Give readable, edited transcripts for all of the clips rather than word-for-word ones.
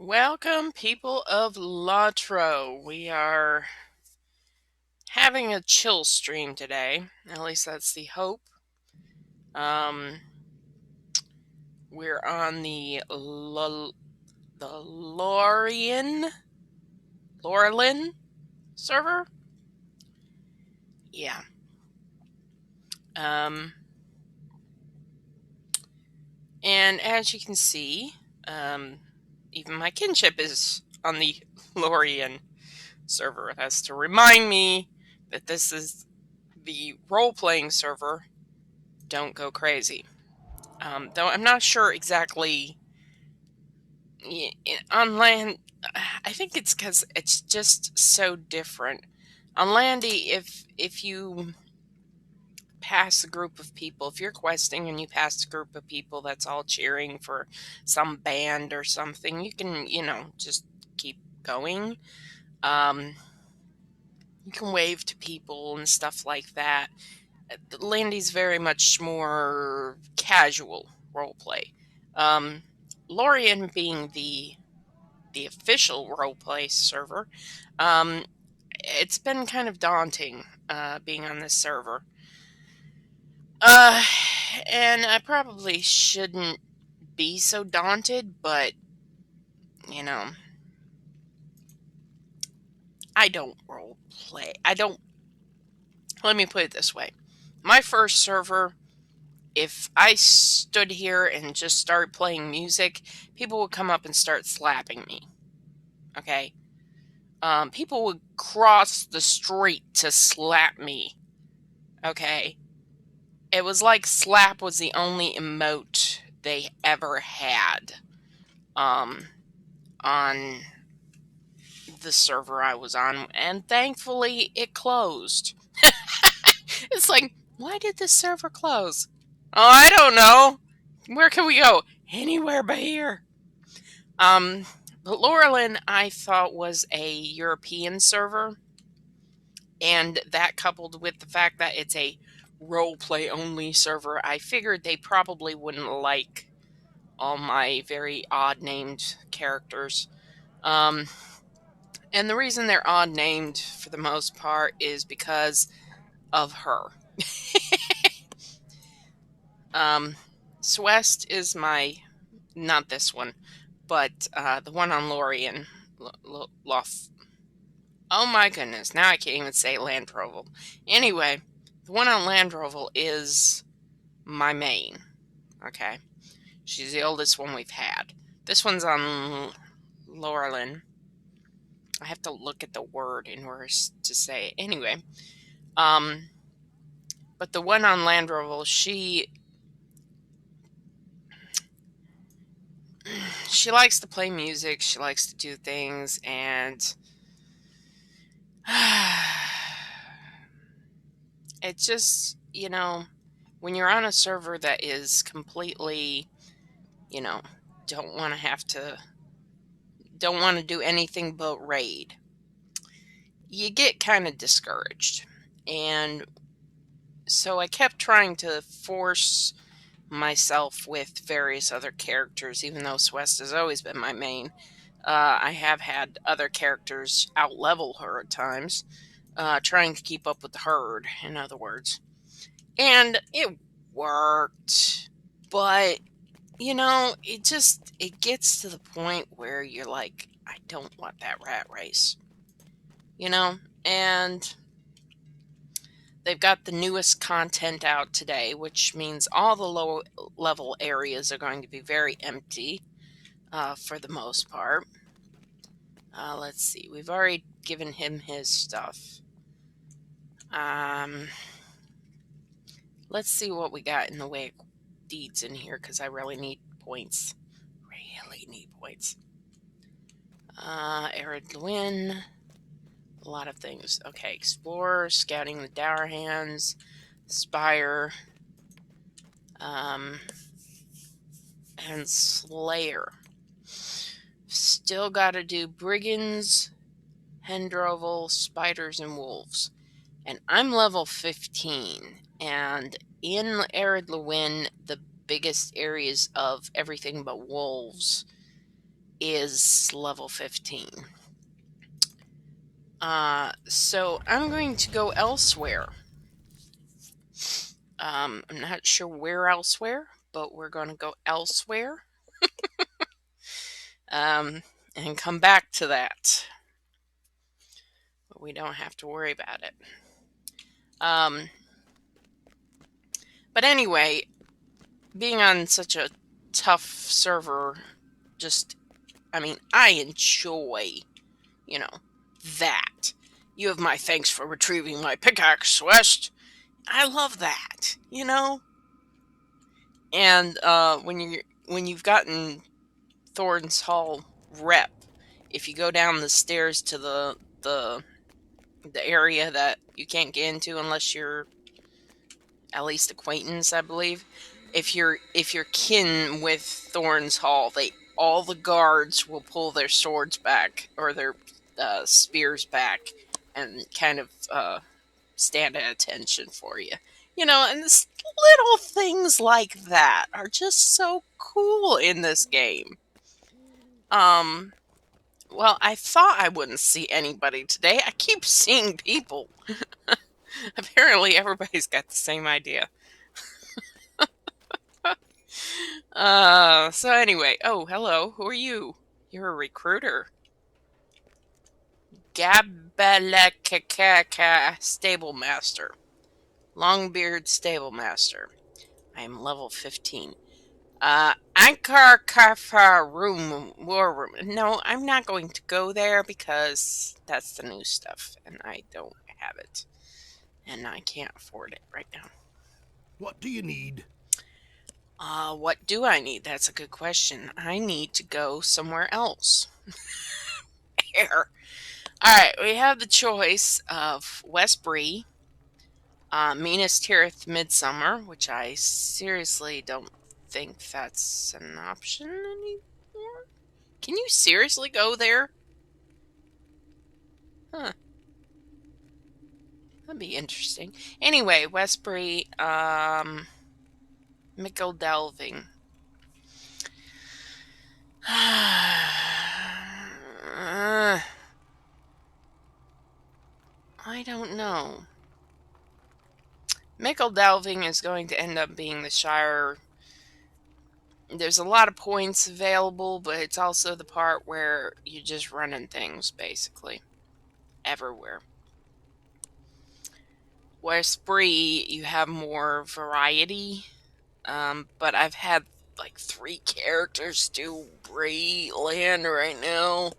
Welcome, people of Latro. We are having a chill stream today. At least that's the hope. Um, we're on the Laurelin server. Yeah. Um, and as you can see, even my kinship is on the Laurelin server. That's to remind me that this is the role-playing server. Don't go crazy. Though I'm not sure exactly on land. I think it's because it's just so different. On Landy, if you pass a group of people, if you're questing and you pass a group of people that's all cheering for some band or something, you can, just keep going. You can wave to people and stuff like that. Landy's very much more casual roleplay. Lorien being the official roleplay server, it's been kind of daunting being on this server. And I probably shouldn't be so daunted, but I don't roleplay. Let me put it this way. My first server, if I stood here and just started playing music, people would come up and start slapping me. Okay? People would cross the street to slap me. Okay? It was like slap was the only emote they ever had on the server I was on, and thankfully it closed. It's like, why did this server close? Oh, I don't know. Where can we go? Anywhere but here. But Laurelin, I thought, was a European server, and that coupled with the fact that it's a roleplay only server, I figured they probably wouldn't like all my very odd named characters. And the reason they're odd named for the most part is because of her. Swest is not this one, but the one on Lorien. Oh my goodness, now I can't even say Landroval. Anyway, the one on Landroval is my main. Okay? She's the oldest one we've had. This one's on Laurelin. I have to look at the word in order to say it. Anyway, but the one on Landroval, she likes to play music, she likes to do things, and it's just, when you're on a server that is completely, don't want to do anything but raid, you get kind of discouraged. And so I kept trying to force myself with various other characters, even though Swest has always been my main. I have had other characters outlevel her at times, trying to keep up with the herd, in other words. And it worked, but, it gets to the point where you're like, I don't want that rat race, and they've got the newest content out today, which means all the low level areas are going to be very empty for the most part. Let's see. We've already given him his stuff. Let's see what we got in the way of deeds in here, because I really need points. Really need points. Arid Lwyn. A lot of things. Okay, Explorer, Scouting the Dour Hands, Spire, and Slayer. Still gotta do Brigands, Hendrovel, Spiders, and Wolves. And I'm level 15, and in Arid Lwyn, the biggest areas of everything but wolves is level 15. So I'm going to go elsewhere. I'm not sure where elsewhere, but we're going to go elsewhere. And come back to that. But we don't have to worry about it. But anyway, being on such a tough server, I enjoy, that. You have my thanks for retrieving my pickaxe, Swest. I love that, And when you've gotten Thorn's Hall rep, if you go down the stairs to the area that you can't get into unless you're at least acquaintance, I believe. If you're kin with Thorn's Hall, all the guards will pull their swords back or their spears back and kind of stand at attention for you. And little things like that are just so cool in this game. Well, I thought I wouldn't see anybody today. I keep seeing people. Apparently, everybody's got the same idea. So anyway, oh, hello. Who are you? You're a recruiter. Gabalekakaka Stablemaster. Longbeard Stablemaster. I am level 15. Ankar Kafar War Room. No, I'm not going to go there because that's the new stuff, and I don't have it. And I can't afford it right now. What do you need? What do I need? That's a good question. I need to go somewhere else. Where? Alright, we have the choice of West Bree, Minas Tirith Midsummer, which I seriously don't think that's an option anymore. Can you seriously go there? Huh. That'd be interesting. Anyway, West Bree, Mickle Delving. I don't know. Mickle Delving is going to end up being the Shire. There's a lot of points available, but it's also the part where you're just running things, basically. Everywhere. West Bree, you have more variety. But I've had like 3 characters do Bree land right now.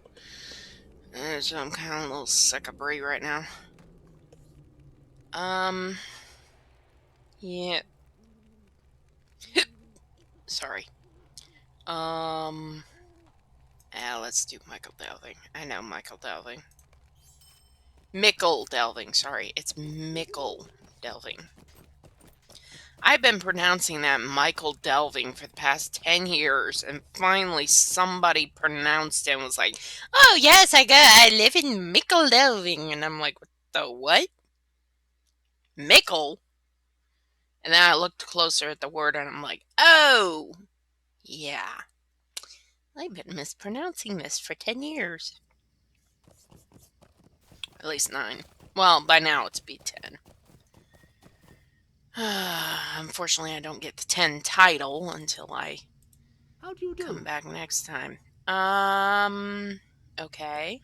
So I'm kind of a little sick of Bree right now. Yeah. Sorry. Let's do Michael Delving. I know Michael Delving. Mickle Delving, sorry. It's Mickle Delving. I've been pronouncing that Michael Delving for the past 10 years, and finally somebody pronounced it and was like, oh, yes, I live in Mickle Delving. And I'm like, what the what? Mickle? And then I looked closer at the word and I'm like, oh, yeah. I've been mispronouncing this for 10 years. At least 9. Well, by now it's B10. Unfortunately, I don't get the 10 title until I come back next time. Okay.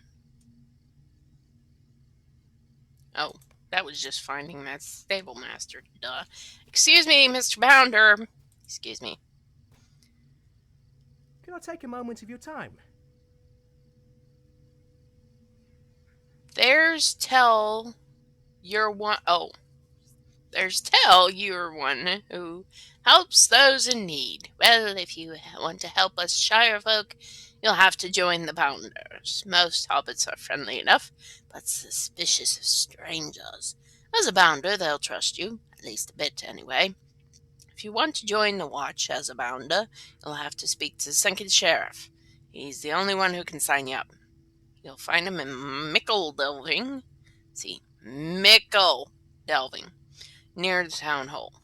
Oh, that was just finding that stable master. Duh. Excuse me, Mr. Bounder. Excuse me. Can I take a moment of your time? There's Tell. You're one. Oh. There's Tell. You're one who helps those in need. Well, if you want to help us Shire folk, you'll have to join the Bounders. Most hobbits are friendly enough, but suspicious of strangers. As a Bounder, they'll trust you, at least a bit anyway. If you want to join the Watch as a Bounder, you'll have to speak to the second sheriff. He's the only one who can sign you up. You'll find him in Mickle Delving. See, Mickle Delving, near the town hall.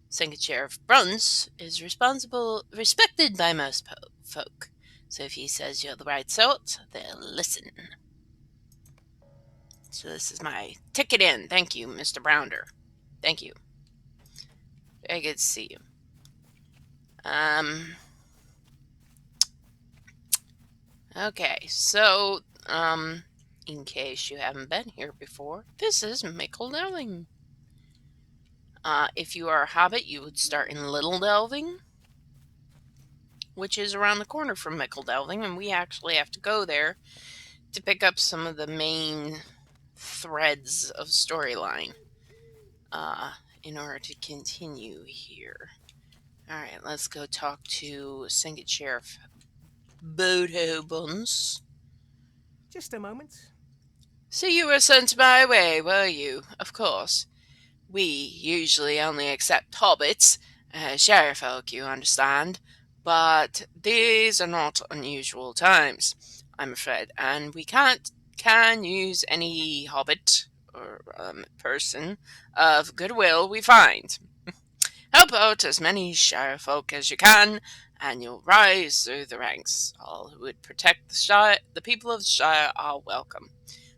Second Sheriff Bruns is respected by most folk. So if he says you're the right sort, they'll listen. So this is my ticket in. Thank you, Mr. Brounder. Thank you. Very good to see you. Okay, so, in case you haven't been here before, this is Mickle Delving. If you are a hobbit, you would start in Little Delving, which is around the corner from Mickle Delving, and we actually have to go there to pick up some of the main threads of storyline in order to continue here. Alright, let's go talk to Singed Sheriff Bodo Buns. Just a moment. So you were sent my way, were you? Of course. We usually only accept hobbits, shire folk, you understand. But these are not unusual times, I'm afraid, and we can use any hobbit or person of goodwill we find. Help out as many shire folk as you can, and you'll rise through the ranks. All who would protect the Shire, the people of the Shire, are welcome.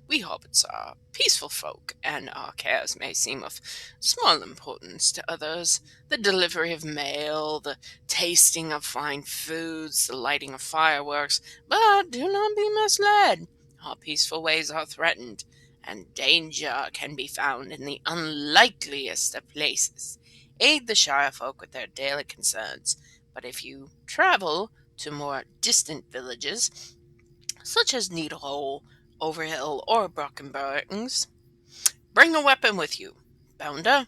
We hobbits are peaceful folk, and our cares may seem of small importance to others. The delivery of mail, the tasting of fine foods, the lighting of fireworks. But do not be misled. Our peaceful ways are threatened, and danger can be found in the unlikeliest of places. Aid the Shire folk with their daily concerns, but if you travel to more distant villages, such as Needlehole, Overhill, or Brockenburns, bring a weapon with you. Bounder,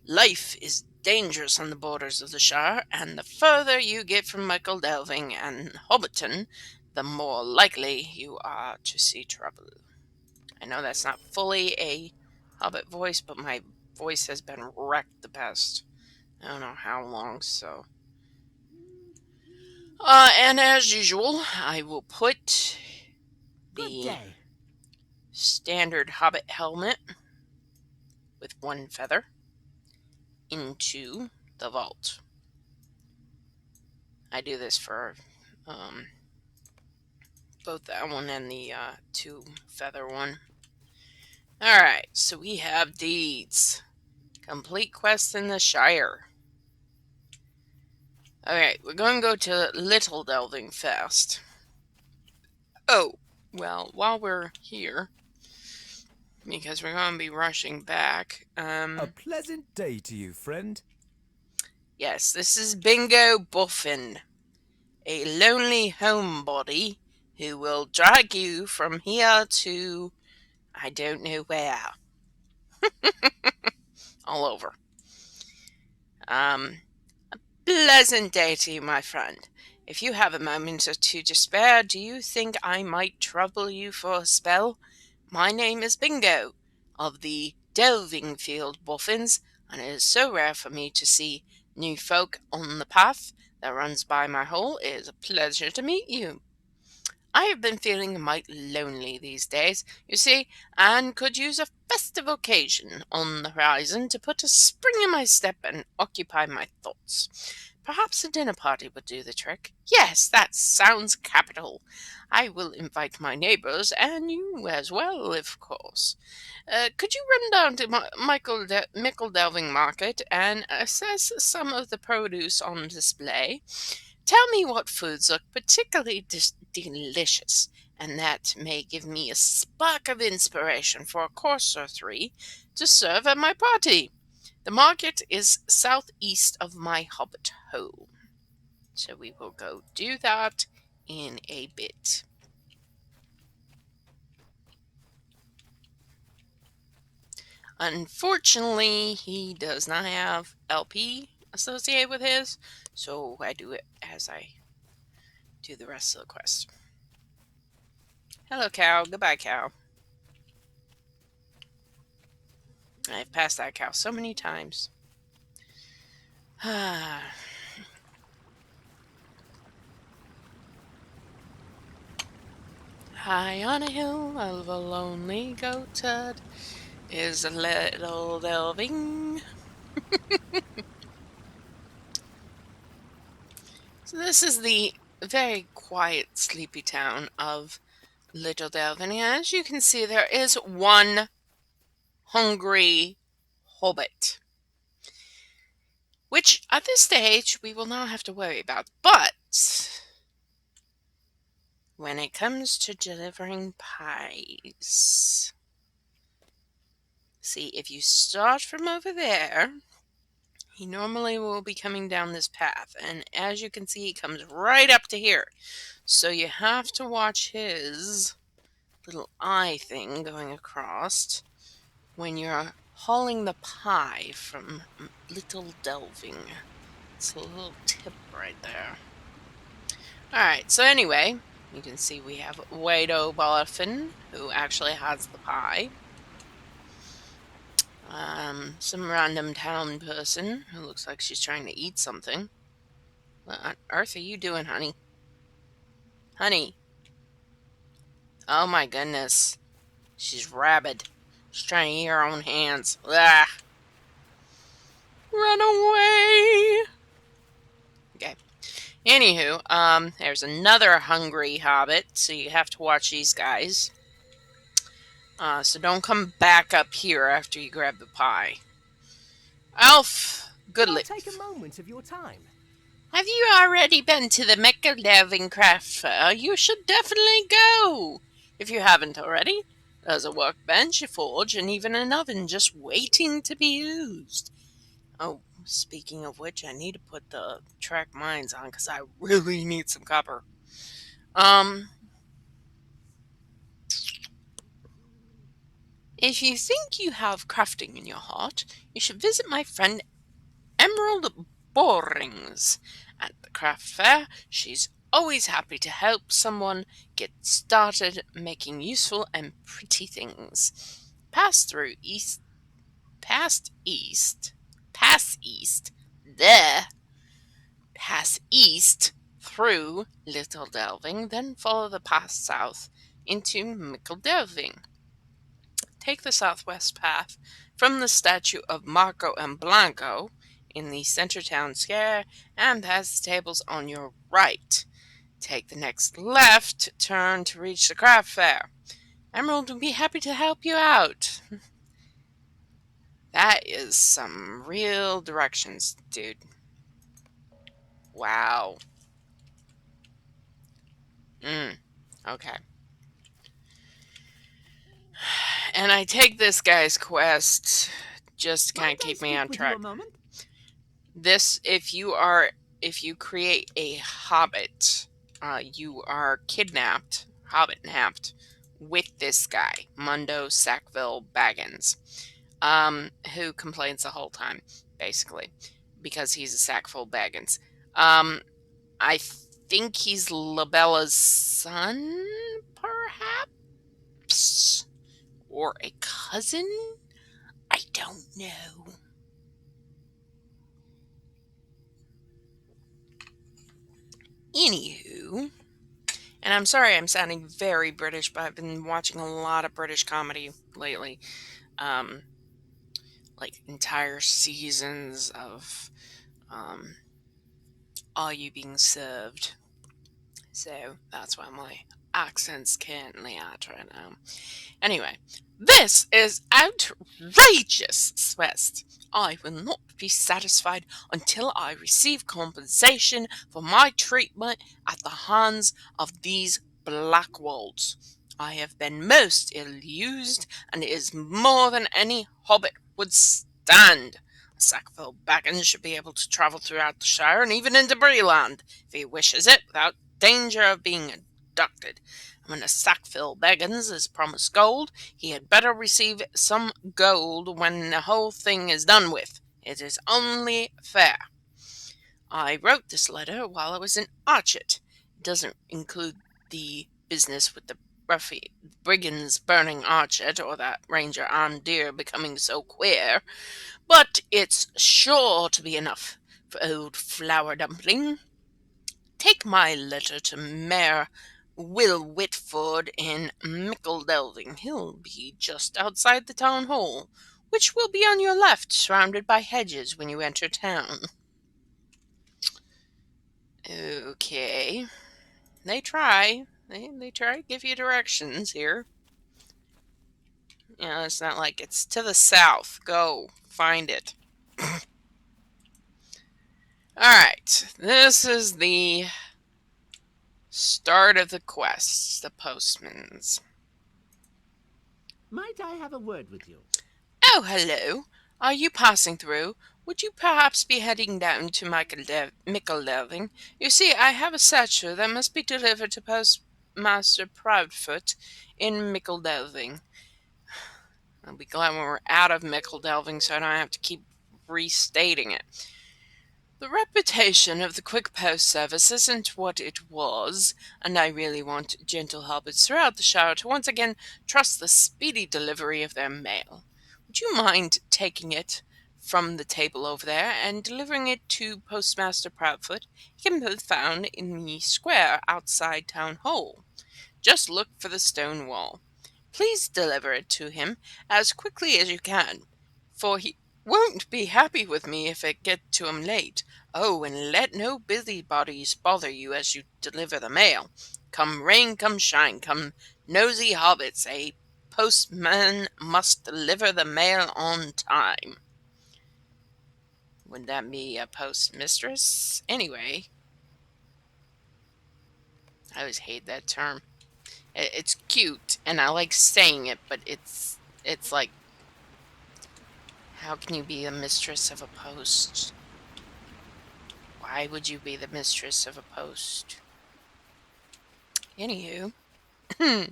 life is dangerous on the borders of the Shire, and the further you get from Michael Delving and Hobbiton, the more likely you are to see trouble. I know that's not fully a Hobbit voice, but my voice has been wrecked the past I don't know how long, so. And as usual, I will put the standard Hobbit helmet with one feather into the vault. I do this for both that one and the two feather one. Alright, so we have deeds. Complete quest in the Shire. Okay, we're going to go to Little Delving first. Oh, well, while we're here, because we're going to be rushing back. A pleasant day to you, friend. Yes, this is Bingo Buffin, a lonely homebody who will drag you from here to I don't know where. All over. A pleasant day to you, my friend. If you have a moment or two to spare, do you think I might trouble you for a spell? My name is Bingo, of the Delving Field Buffins, and it is so rare for me to see new folk on the path that runs by my hole. It is a pleasure to meet you. I have been feeling a mite lonely these days, you see, and could use a festive occasion on the horizon to put a spring in my step and occupy my thoughts. Perhaps a dinner party would do the trick. Yes, that sounds capital. I will invite my neighbours, and you as well, of course. Could you run down to Mickle Delving Market and assess some of the produce on display? Tell me what foods look particularly delicious, and that may give me a spark of inspiration for a course or three to serve at my party. The market is southeast of my hobbit home, so we will go do that in a bit. Unfortunately, he does not have LP associated with his, so I do it as I do the rest of the quest. Hello, cow. Goodbye, cow. I've passed that cow so many times. High on a hill of a lonely goatherd is a little delving. So this is the very quiet, sleepy town of Little Delvin. As you can see, there is one hungry hobbit, which at this stage we will not have to worry about. But when it comes to delivering pies, see, if you start from over there, he normally will be coming down this path, and as you can see, he comes right up to here. So you have to watch his little eye thing going across when you're hauling the pie from Little Delving. It's a little tip right there. Alright, so anyway, you can see we have Wado Boffin, who actually has the pie. Some random town person who looks like she's trying to eat something. What on earth are you doing, honey? Honey. Oh my goodness. She's rabid. She's trying to eat her own hands. Ah. Run away! Okay. Anywho, there's another hungry hobbit, so you have to watch these guys. So don't come back up here after you grab the pie. Alf, goodly. Take a moment of your time. Have you already been to the Mecca-Delving Craft Fair? You should definitely go. If you haven't already, there's a workbench, a forge, and even an oven just waiting to be used. Oh, speaking of which, I need to put the track mines on because I really need some copper. If you think you have crafting in your heart, you should visit my friend Emerald Borings at the craft fair. She's always happy to help someone get started making useful and pretty things. Pass east, pass east through Little Delving, then follow the path south into Mickle Delving. Take the southwest path from the statue of Marco and Blanco in the center town square and past the tables on your right. Take the next left turn to reach the craft fair. Emerald will be happy to help you out. That is some real directions, dude. Wow. Okay. And I take this guy's quest just to kind of keep me on track. This, if you create a hobbit, you are hobbit-napped with this guy, Mundo Sackville Baggins, who complains the whole time, basically, because he's a Sackville Baggins. I think he's Labella's son, perhaps? Or a cousin? I don't know. Anywho, and I'm sorry I'm sounding very British, but I've been watching a lot of British comedy lately. Like entire seasons of All You Being Served. So that's why my accent's currently out right now. Anyway, this is outrageous, Swest. I will not be satisfied until I receive compensation for my treatment at the hands of these Blackwolds. I have been most ill-used, and it is more than any hobbit would stand. Sackville Baggins should be able to travel throughout the Shire and even into Breeland, if he wishes it, without danger of being abducted. When a Sackville Baggins is promised gold, he had better receive some gold when the whole thing is done with. It is only fair. I wrote this letter while I was in Archet. It doesn't include the business with the brigands burning Archet or that Ranger Andir becoming so queer, but it's sure to be enough for old Flower Dumpling. Take my letter to Mayor Will Whitford in Mickle Delving. He'll be just outside the town hall, which will be on your left, surrounded by hedges when you enter town. Okay. They try. They try to give you directions here. You know, it's not like it's to the south. Go find it. Alright, this is the start of the quest, the postman's. Might I have a word with you? Oh, hello. Are you passing through? Would you perhaps be heading down to Micheldelving? You see, I have a satchel that must be delivered to Postmaster Proudfoot in Micheldelving. I'll be glad when we're out of Micheldelving so I don't have to keep restating it. The reputation of the quick post service isn't what it was, and I really want gentle hobbits throughout the Shire to once again trust the speedy delivery of their mail. Would you mind taking it from the table over there and delivering it to Postmaster Proudfoot? He can be found in the square outside Town Hall. Just look for the stone wall. Please deliver it to him as quickly as you can, for he won't be happy with me if it get to him late. Oh, and let no busybodies bother you as you deliver the mail. Come rain, come shine, come nosy hobbits, a postman must deliver the mail on time. Would that be a postmistress? Anyway, I always hate that term. It's cute, and I like saying it, but it's like, how can you be a mistress of a post? Why would you be the mistress of a post? Anywho. Yeah.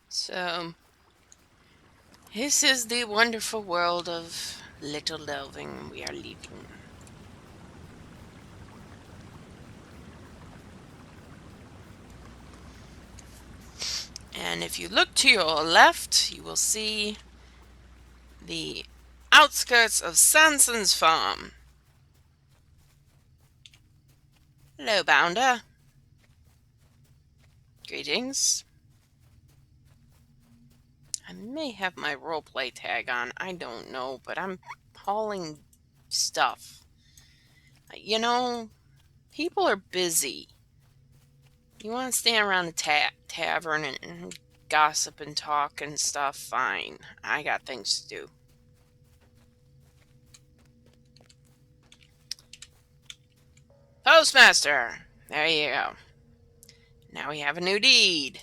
So, this is the wonderful world of Little Delving we are leaving. And if you look to your left, you will see the outskirts of Sanson's farm. Hello, Bounder. Greetings. I may have my roleplay tag on, I don't know, but I'm hauling stuff. You know, people are busy. You want to stand around the tavern and gossip and talk and stuff, fine. I got things to do. Postmaster! There you go. Now we have a new deed.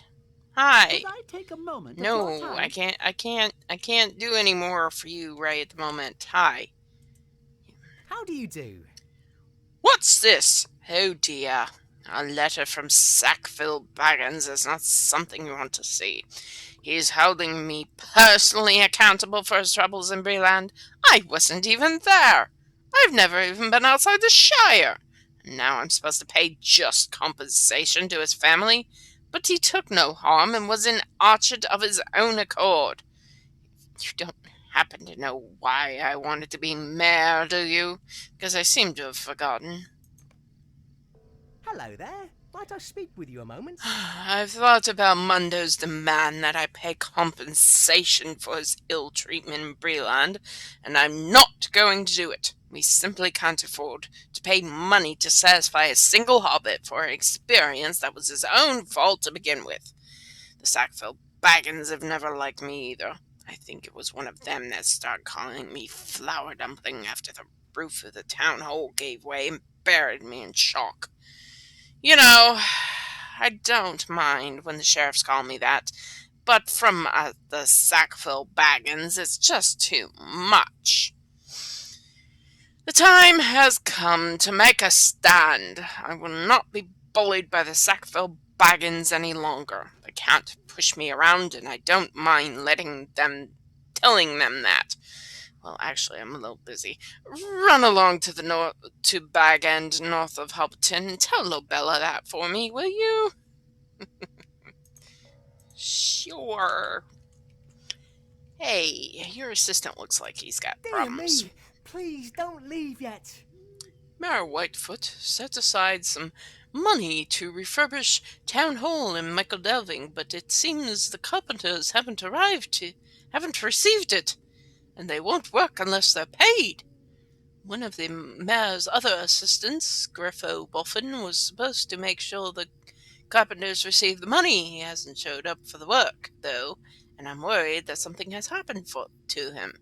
Hi. Could I take a moment? No, I can't do any more for you right at the moment. Hi. How do you do? What's this? Oh dear. A letter from Sackville Baggins is not something you want to see. He's holding me personally accountable for his troubles in Breland. I wasn't even there. I've never even been outside the Shire. Now I'm supposed to pay just compensation to his family, but he took no harm and was in Archet of his own accord. You don't happen to know why I wanted to be mayor, do you? Because I seem to have forgotten. Hello there. Might I speak with you a moment? I've thought about Mundo's demand that I pay compensation for his ill treatment in Breland, and I'm not going to do it. We simply can't afford to pay money to satisfy a single hobbit for an experience that was his own fault to begin with. The Sackville Baggins have never liked me either. I think it was one of them that started calling me flour dumpling after the roof of the town hall gave way and buried me in chalk. You know, I don't mind when the sheriffs call me that, but from the Sackville Baggins, it's just too much. The time has come to make a stand. I will not be bullied by the Sackville Baggins any longer. They can't push me around, and I don't mind telling them that. Well, actually, I'm a little busy. Run along to to Bag End, north of Hobbiton, and tell Lobella that for me, will you? Sure. Hey, your assistant looks like he's got problems. Dear me, please don't leave yet. Mayor Whitefoot set aside some money to refurbish Town Hall in Micheldelving, but it seems the carpenters haven't received it. and they won't work unless they're paid. One of the mayor's other assistants, Griffo Boffin, was supposed to make sure the carpenters receive the money. He hasn't showed up for the work, though, and I'm worried that something has happened to him.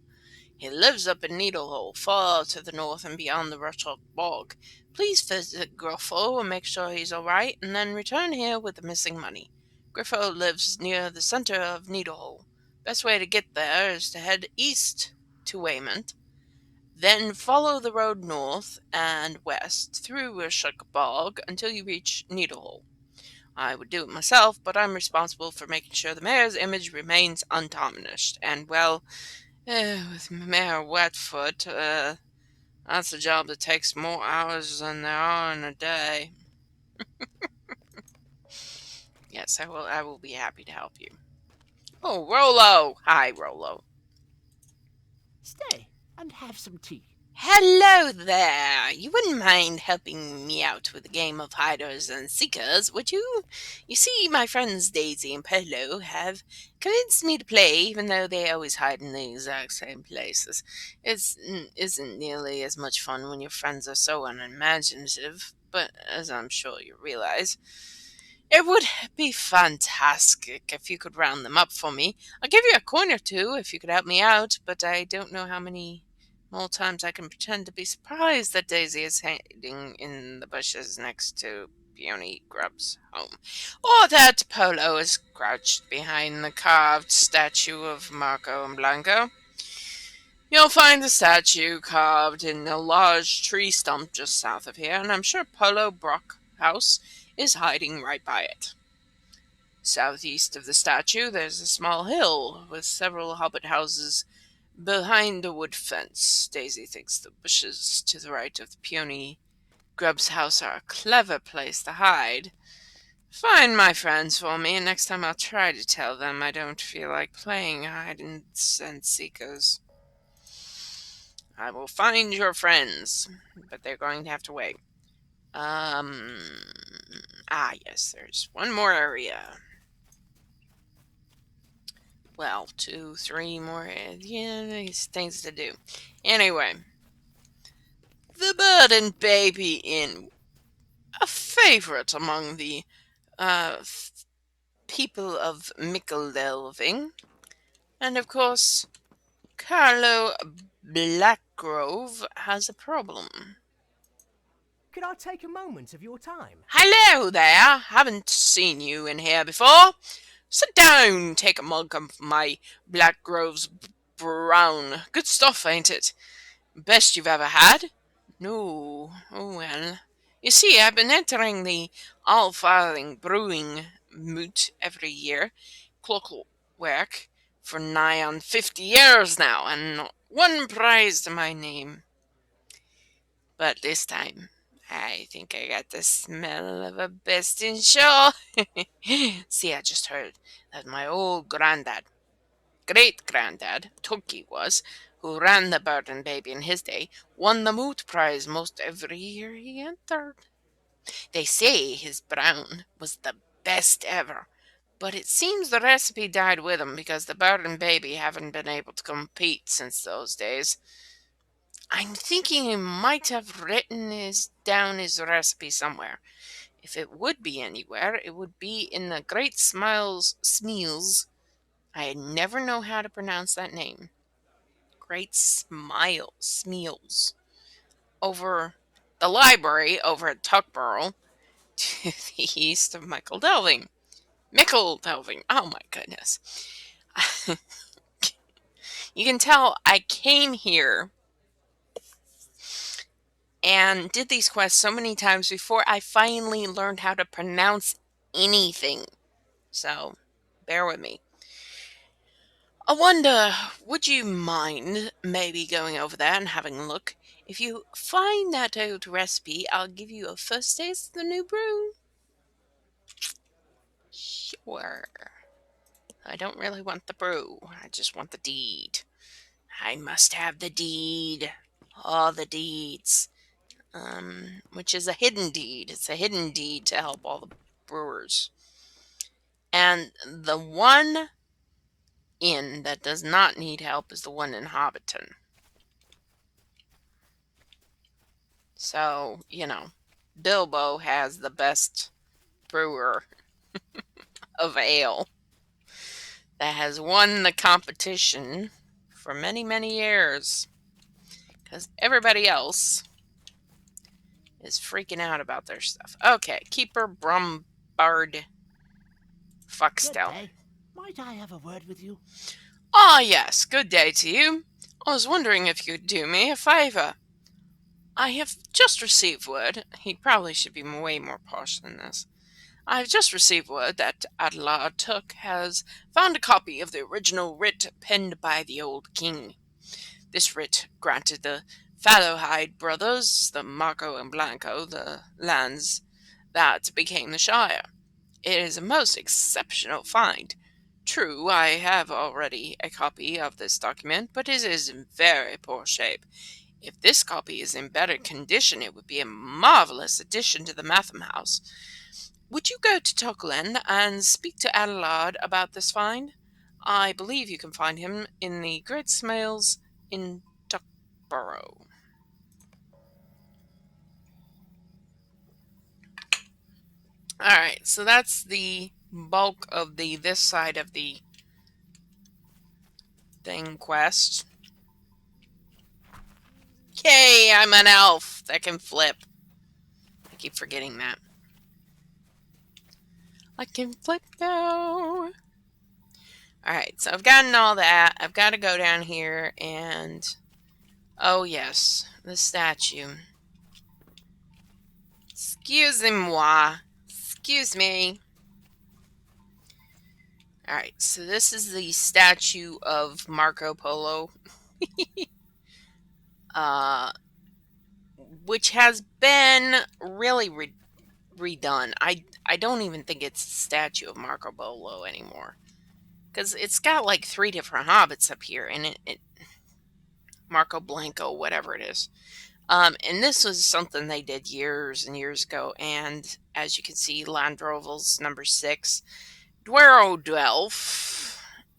He lives up in Needlehole, far to the north and beyond the Rushlock Bog. Please visit Griffo and make sure he's all right, and then return here with the missing money. Griffo lives near the center of Needlehole. Best way to get there is to head east to Weymouth, then follow the road north and west through Rushlock Bog until you reach Needlehole. I would do it myself, but I'm responsible for making sure the mayor's image remains untarnished. And, well, with Mayor Wetfoot, that's a job that takes more hours than there are in a day. Yes, I will be happy to help you. Oh, Rollo! Hi, Rollo. Stay and have some tea. Hello there! You wouldn't mind helping me out with a game of hiders and seekers, would you? You see, my friends Daisy and Polo have convinced me to play, even though they always hide in the exact same places. It isn't nearly as much fun when your friends are so unimaginative, but as I'm sure you realize, it would be fantastic if you could round them up for me. I'll give you a coin or two if you could help me out, but I don't know how many more times I can pretend to be surprised that Daisy is hiding in the bushes next to Peony Grub's home, or that Polo is crouched behind the carved statue of Marco and Blanco. You'll find the statue carved in a large tree stump just south of here, and I'm sure Polo Brock House is hiding right by it. Southeast of the statue, there's a small hill with several hobbit houses behind a wood fence. Daisy thinks the bushes to the right of the Peony Grub's house are a clever place to hide. Find my friends for me, and next time I'll try to tell them I don't feel like playing hide and seekers. I will find your friends, but they're going to have to wait. Yes, there's one more area. Well, 2, 3 more, these things to do. Anyway, the Bird and Baby Inn, a favorite among the people of Mickledelving, and of course, Carlo Blackgrove has a problem. Could I take a moment of your time? Hello there! Haven't seen you in here before. Sit down, take a mug of my Blackgrove's brown. Good stuff, ain't it? Best you've ever had? No. Oh well. You see, I've been entering the all-farthing brewing moot every year, clockwork, for nigh on 50 years now, and not one prize to my name. But this time, I think I got the smell of a best in show. See, I just heard that my old granddad, great-granddad, Turkey was, who ran the Bird and Baby in his day, won the moot prize most every year he entered. They say his brown was the best ever, but it seems the recipe died with him because the Bird and Baby haven't been able to compete since those days. I'm thinking he might have down his recipe somewhere. If it would be anywhere, it would be in the Great Smeals. I never know how to pronounce that name. Great Smeals. Over the library over at Tuckborough to the east of Mickledelving. Oh my goodness. You can tell I came here and did these quests so many times before I finally learned how to pronounce anything. So, bear with me. I wonder, would you mind maybe going over there and having a look? If you find that old recipe, I'll give you a first taste of the new brew. Sure. I don't really want the brew. I just want the deed. I must have the deed. All the deeds. Which is a hidden deed. It's a hidden deed to help all the brewers. And the one inn that does not need help is the one in Hobbiton. So, Bilbo has the best brewer of ale that has won the competition for many, many years. Because everybody else is freaking out about their stuff. Okay, Keeper Brumbard Good Fuxtel. day. Might I have a word with you? Ah, yes, good day to you. I was wondering if you could do me a favor. I have just received word. He probably should be way more posh than this. I have just received word that Adelard Took has found a copy of the original writ penned by the old king. This writ granted the Fallowhide brothers, the Marco and Blanco, the lands that became the Shire. It is a most exceptional find. True, I have already a copy of this document, but it is in very poor shape. If this copy is in better condition, it would be a marvelous addition to the Matham House. Would you go to Tockland and speak to Adelard about this find? I believe you can find him in the Great Smales in Duckborough. Alright, so that's the bulk of this side of the thing quest. Yay, I'm an elf that can flip. I keep forgetting that. I can flip now. Alright, so I've gotten all that. I've got to go down here and... Oh yes, the statue. Excusez-moi. Excuse me. Alright, so this is the statue of Marco Polo. Which has been really redone. I don't even think it's a statue of Marco Polo anymore. Because it's got like 3 different hobbits up here. And it Marco Blanco, whatever it is. And this was something they did years and years ago. And as you can see, Landroval's number 6. Dwero Delph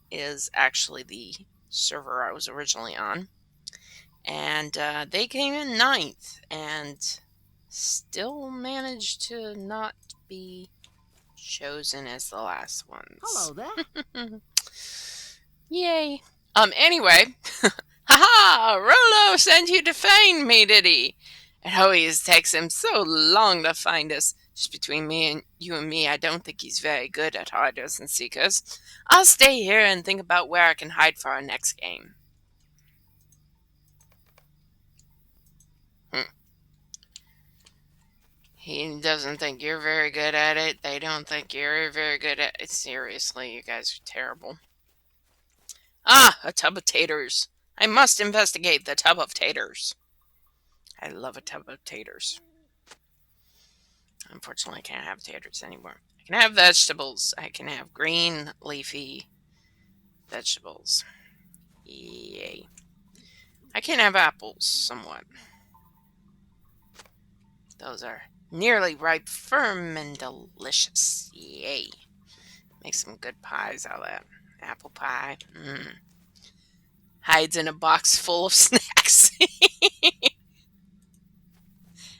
is actually the server I was originally on. And they came in 9th and still managed to not be chosen as the last ones. Hello there. Yay. Anyway, haha, Rolo sent you to find me, did he? It always takes him so long to find us. Just between you and me, I don't think he's very good at hiders and seekers. I'll stay here and think about where I can hide for our next game. He doesn't think you're very good at it. They don't think you're very good at it. Seriously, you guys are terrible. Ah, a tub of taters. I must investigate the tub of taters. I love a tub of taters. Unfortunately, I can't have taters anymore. I can have vegetables. I can have green, leafy vegetables. Yay. I can have apples, somewhat. Those are nearly ripe, firm, and delicious. Yay. Make some good pies out of that. Apple pie. Hides in a box full of snacks.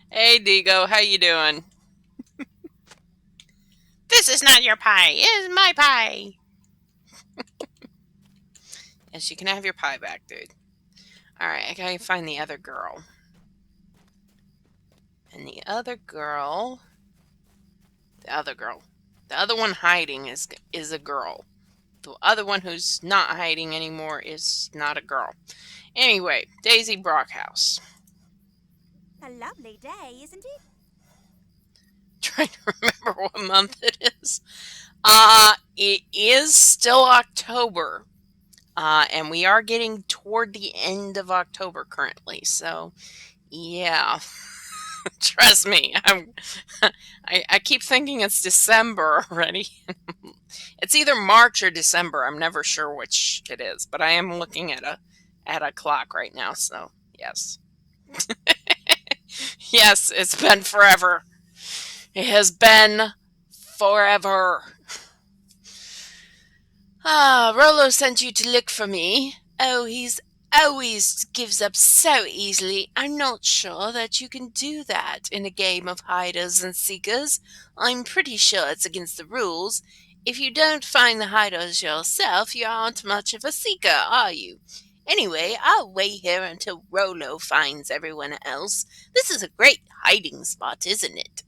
Hey, Digo, how you doing? This is not your pie. It is my pie. Yes, you can have your pie back, dude. Alright, I gotta find the other girl. And the other one hiding is a girl. The other one who's not hiding anymore is not a girl. Anyway, Daisy Brockhouse. A lovely day, isn't it? Trying to remember what month it is. It is still October. And we are getting toward the end of October currently. So, yeah. Trust me, I keep thinking it's December already. It's either March or December. I'm never sure which it is, but I am looking at a clock right now. So yes, yes, it's been forever. It has been forever. Ah, Rollo sent you to look for me. Oh, he's always gives up so easily. I'm not sure that you can do that in a game of hiders and seekers. I'm pretty sure it's against the rules. If you don't find the hiders yourself, you aren't much of a seeker, are you? Anyway, I'll wait here until Rollo finds everyone else. This is a great hiding spot, isn't it?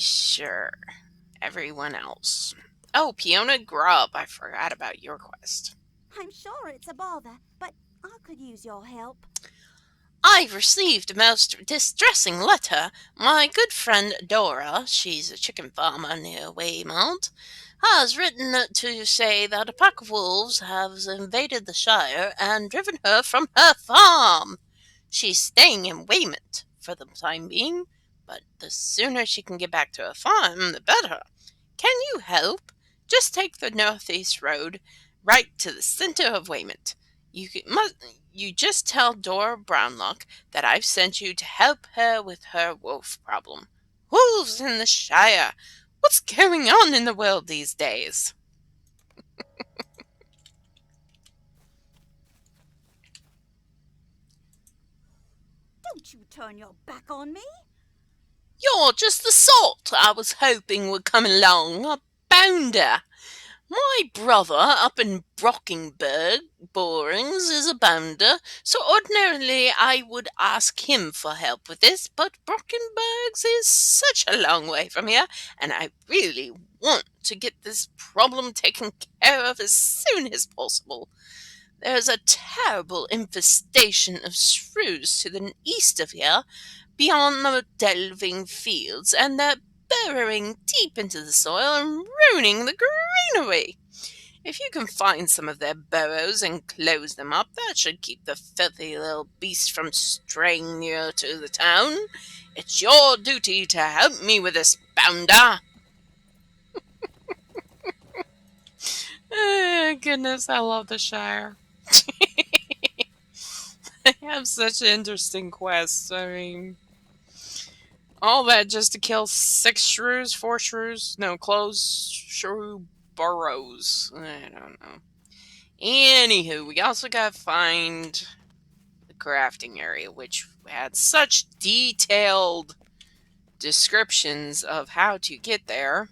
Sure. Everyone else. Oh, Peona Grub, I forgot about your quest. I'm sure it's a bother, but I could use your help. I've received a most distressing letter. My good friend Dora, she's a chicken farmer near Weymount, has written to say that a pack of wolves has invaded the Shire and driven her from her farm. She's staying in Weymount for the time being, but the sooner she can get back to her farm, the better. Can you help? Just take the northeast road right to the center of Weymouth. You just tell Dora Brownlock that I've sent you to help her with her wolf problem. Wolves in the Shire! What's going on in the world these days? Don't you turn your back on me. You're just the sort I was hoping would come along. A bounder. My brother up in Brockenberg Borings is a bounder, so ordinarily I would ask him for help with this, but Brockenberg's is such a long way from here, and I really want to get this problem taken care of as soon as possible. There's a terrible infestation of shrews to the east of here, beyond the delving fields, and they're burrowing deep into the soil and ruining the greenery. If you can find some of their burrows and close them up, that should keep the filthy little beasts from straying near to the town. It's your duty to help me with this, bounder. Goodness, I love the Shire. They have such interesting quests. I mean, all that just to kill 4 shrews? No, close shrew burrows. I don't know. Anywho, we also gotta find the crafting area, which had such detailed descriptions of how to get there.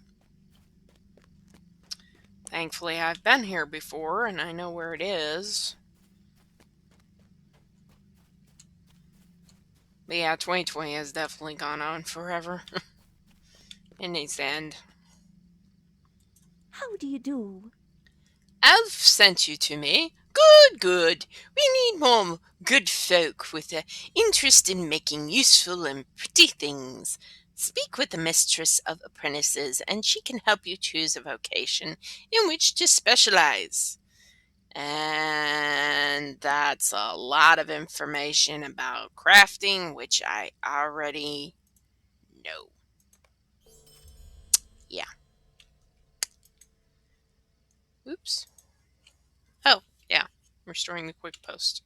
Thankfully, I've been here before and I know where it is. But yeah, 2020 has definitely gone on forever. It needs to end. How do you do? Alf sent you to me. Good, good. We need more good folk with an interest in making useful and pretty things. Speak with the mistress of apprentices, and she can help you choose a vocation in which to specialize. And that's a lot of information about crafting, which I already know. Yeah. Oops. Oh, yeah. Restoring the quick post.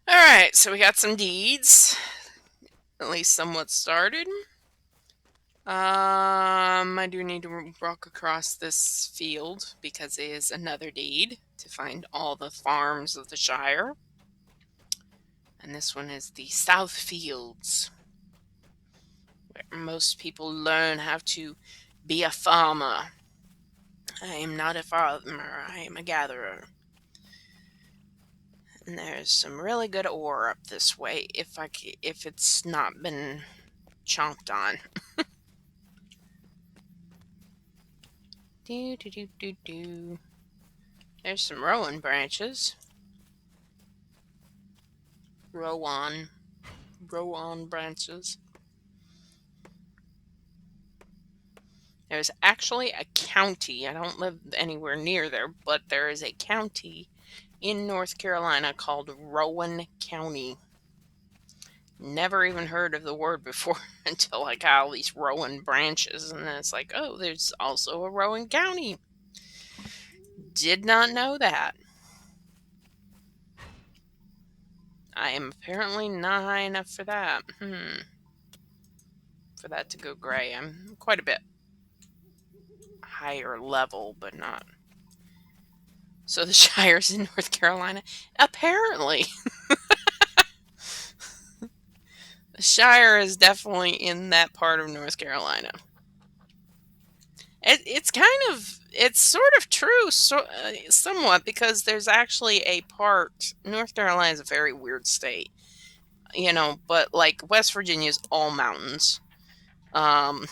Alright, so we got some deeds. At least somewhat started. I do need to walk across this field because it is another deed to find all the farms of the Shire. And this one is the South Fields, where most people learn how to be a farmer. I am not a farmer, I am a gatherer. And there's some really good ore up this way if it's not been chomped on. Do do do do do. There's some rowan branches. Rowan branches. There's actually a county. I don't live anywhere near there, but there is a county in North Carolina called Rowan County. Never even heard of the word before until I got all these Rowan branches, and then it's like, oh, there's also a Rowan County. Did not know that. I am apparently not high enough for that. For that to go gray. I'm quite a bit. higher level, but not. So the Shire's in North Carolina? Apparently. The Shire is definitely in that part of North Carolina. It's sort of true, somewhat, because there's actually a part. North Carolina is a very weird state, but like West Virginia is all mountains. Um,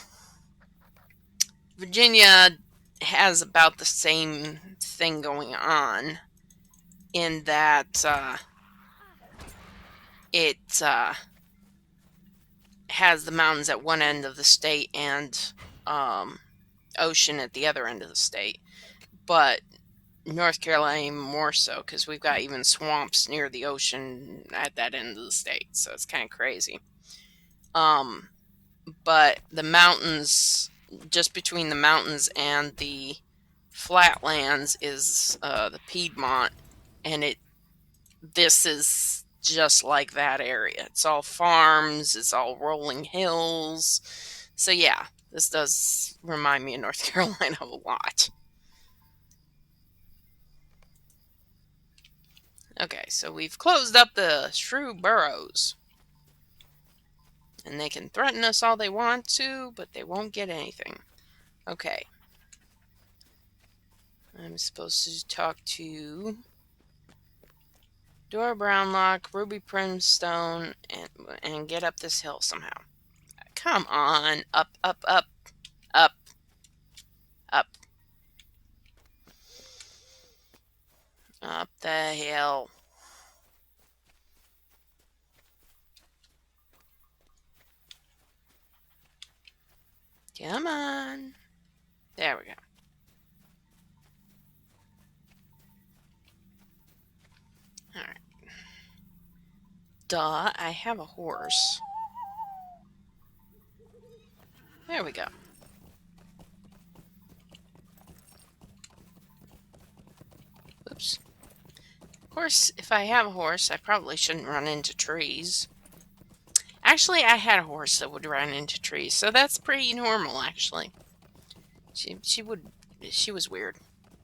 Virginia has about the same thing going on in that it has the mountains at one end of the state and ocean at the other end of the state. But North Carolina more so, because we've got even swamps near the ocean at that end of the state, so it's kind of crazy. But the mountains, just between the mountains and the flatlands, is the Piedmont, and this is just like that area. It's all farms, it's all rolling hills. So yeah, this does remind me of North Carolina a lot. Okay, so we've closed up the shrew burrows. And they can threaten us all they want to, but they won't get anything. Okay. I'm supposed to talk to Dora Brownlock, Ruby Primstone, and get up this hill somehow. Come on. Up, up, up, up, up. Up the hill. Come on. There we go. Alright. Duh, I have a horse. There we go. Oops. Of course, if I have a horse, I probably shouldn't run into trees. Actually, I had a horse that would run into trees, so that's pretty normal, actually. She was weird.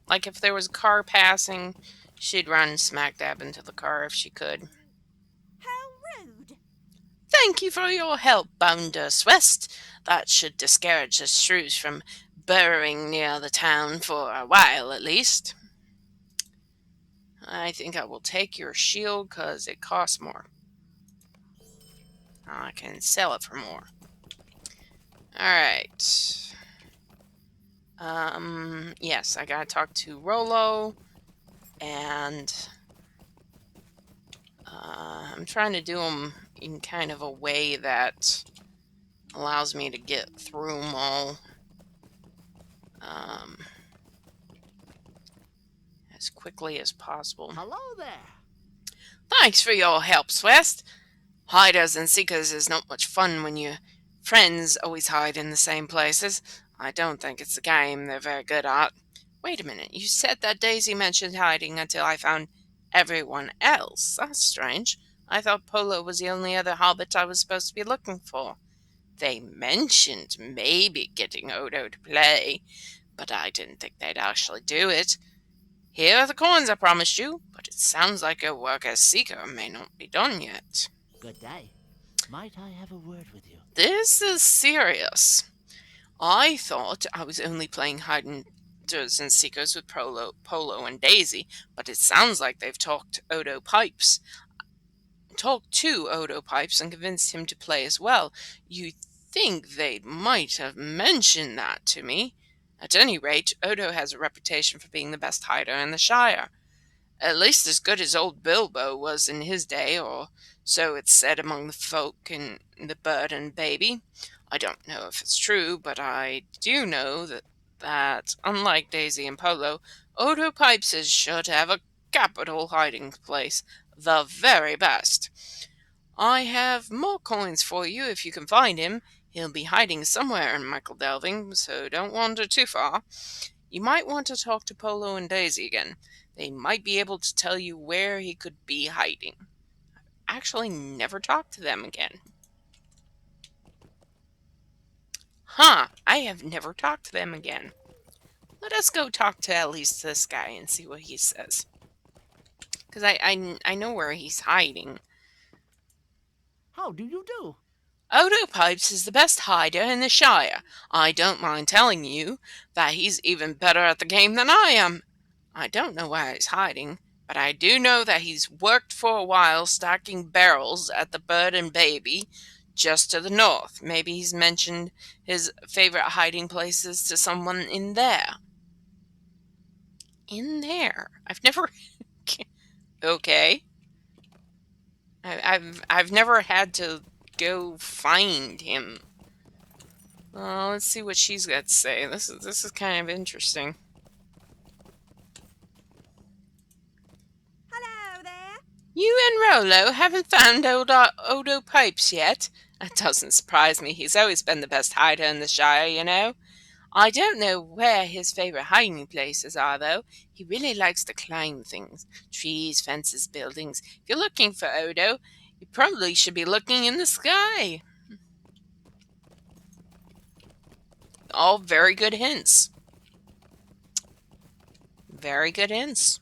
Like, if there was a car passing, she'd run smack dab into the car if she could. How rude! Thank you for your help, Bounder Swest. That should discourage the shrews from burrowing near the town for a while, at least. I think I will take your shield, because it costs more. I can sell it for more. Alright. Yes, I gotta talk to Rollo, and I'm trying to do them in kind of a way that allows me to get through them all as quickly as possible. Hello there. Thanks for your help, Swest. Hiders and seekers is not much fun when your friends always hide in the same places. I don't think it's a game they're very good at. Wait a minute, you said that Daisy mentioned hiding until I found everyone else. That's strange. I thought Polo was the only other hobbit I was supposed to be looking for. They mentioned maybe getting Odo to play, but I didn't think they'd actually do it. Here are the coins I promised you, but it sounds like your work as seeker may not be done yet. Good day. Might I have a word with you? This is serious. I thought I was only playing hiders and seekers with Polo and Daisy, but it sounds like they've talked to Odo Pipes and convinced him to play as well. You'd think they might have mentioned that to me. At any rate, Odo has a reputation for being the best hider in the Shire. At least as good as old Bilbo was in his day, or so it's said among the folk in the Bird and Baby. I don't know if it's true, but I do know that unlike Daisy and Polo, Odo Pipes is sure to have a capital hiding place, the very best. I have more coins for you if you can find him. He'll be hiding somewhere in Michael Delving, so don't wander too far. You might want to talk to Polo and Daisy again. They might be able to tell you where he could be hiding. I've actually never talked to them again. I have never talked to them again. Let us go talk to at least this guy and see what he says. Because I know where he's hiding. How do you do? Odo Pipes is the best hider in the Shire. I don't mind telling you that he's even better at the game than I am. I don't know where he's hiding, but I do know that he's worked for a while stacking barrels at the Bird and Baby just to the north. Maybe he's mentioned his favorite hiding places to someone in there. In there? I've never... Okay. I've never had to go find him. Let's see what she's got to say. This is kind of interesting. Hello there. You and Rolo haven't found Odo Pipes yet? That doesn't surprise me. He's always been the best hider in the Shire, you know. I don't know where his favorite hiding places are, though. He really likes to climb things. Trees, fences, buildings. If you're looking for Odo, you probably should be looking in the sky. All very good hints. Very good hints.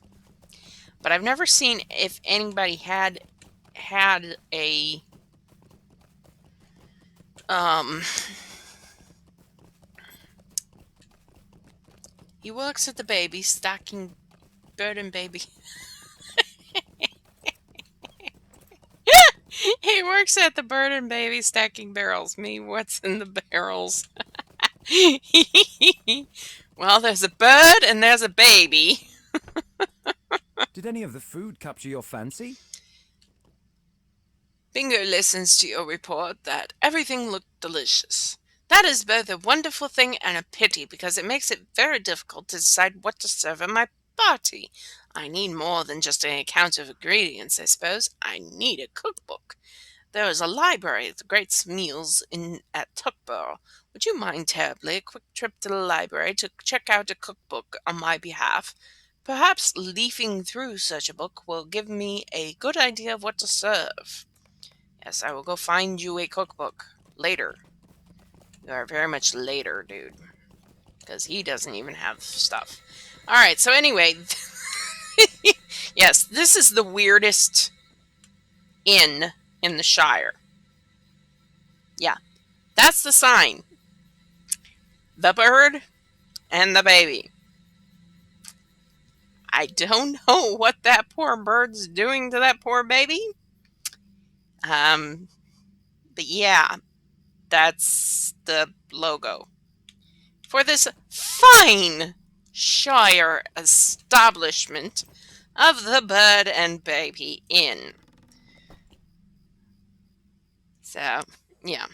But I've never seen if anybody had a he works at the baby stacking Bird and Baby. He works at the Bird and Baby stacking barrels. Me, what's in the barrels? Well, there's a bird and there's a baby. Did any of the food capture your fancy? Bingo listens to your report that everything looked delicious. That is both a wonderful thing and a pity, because it makes it very difficult to decide what to serve at my party. I need more than just an account of ingredients, I suppose. I need a cookbook. There is a library at the Great Meals at Tuckborough. Would you mind terribly a quick trip to the library to check out a cookbook on my behalf? Perhaps leafing through such a book will give me a good idea of what to serve. Yes, I will go find you a cookbook later. You are very much later, dude. Because he doesn't even have stuff. Alright, so anyway. Yes, this is the weirdest inn in the Shire. Yeah, that's the sign. The bird and the baby. I don't know what that poor bird's doing to that poor baby. But yeah, that's the logo for this fine Shire establishment of the Bird and Baby Inn. So, yeah.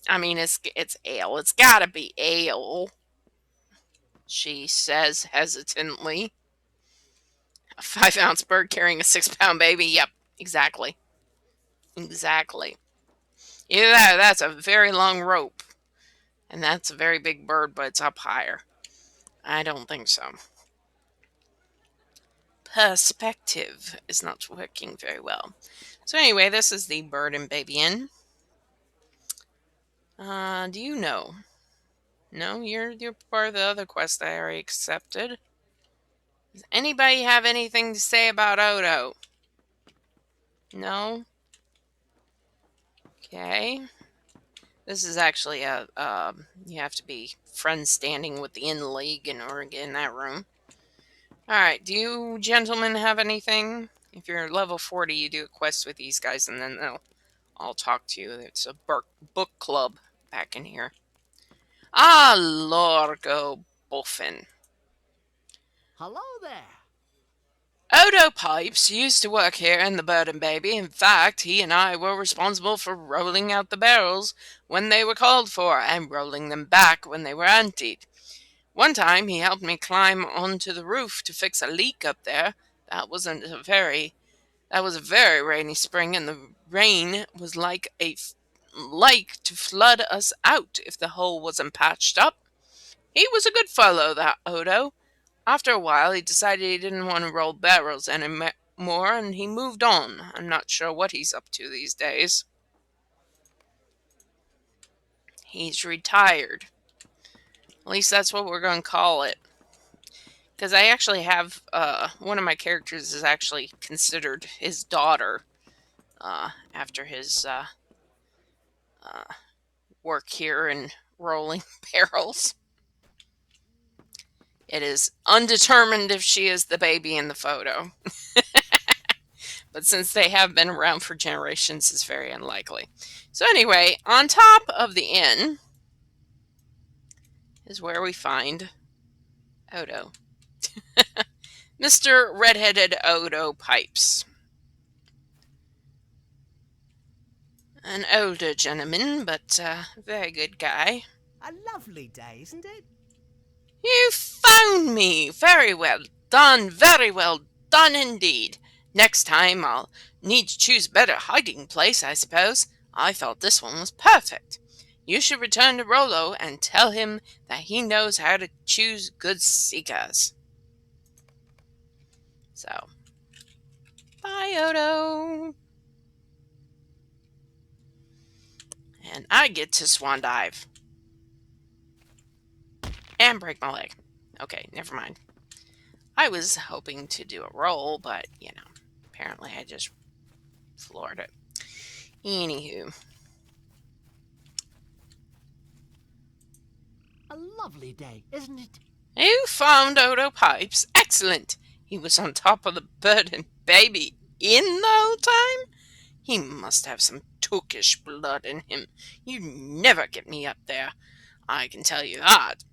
I mean, it's ale. It's gotta be ale, she says hesitantly. A 5-ounce bird carrying a 6-pound baby. Yep, exactly. Exactly. Either that's a very long rope, and that's a very big bird, but it's up higher. I don't think so. Perspective is not working very well. So anyway, this is the Bird and Baby Inn. Do you know? No, you're part of the other quest I already accepted. Does anybody have anything to say about Odo? No? Okay. This is actually a, you have to be friends standing with the Inn League in order to get in that room. Alright, do you gentlemen have anything? If you're level 40, you do a quest with these guys and then they'll all talk to you. It's a book club back in here. Ah, Lorgo Buffin. Hello there. Odo Pipes used to work here in the Bird and Baby. In fact, he and I were responsible for rolling out the barrels when they were called for and rolling them back when they were emptied. One time he helped me climb onto the roof to fix a leak up there. That was a very rainy spring, and the rain was like to flood us out if the hole wasn't patched up. He was a good fellow, that Odo. After a while, he decided he didn't want to roll barrels anymore, and he moved on. I'm not sure what he's up to these days. He's retired. At least that's what we're going to call it. Because I actually have, one of my characters is actually considered his daughter, after his, work here in Rolling Barrels. It is undetermined if she is the baby in the photo. But since they have been around for generations, it's very unlikely. So anyway, on top of the inn is where we find Odo. Mr. Red-Headed Odo Pipes. An older gentleman, but very good guy. A lovely day, isn't it? You found me! Very well done indeed. Next time I'll need to choose a better hiding place, I suppose. I thought this one was perfect. You should return to Rollo and tell him that he knows how to choose good seekers. So, bye, Odo. And I get to swan dive. And break my leg. Okay, never mind. I was hoping to do a roll, but, you know, apparently I just floored it. Anywho. A lovely day, isn't it? You found Odo Pipes. Excellent. He was on top of the bird and baby in the whole time? He must have some Turkish blood in him. You never get me up there. I can tell you that.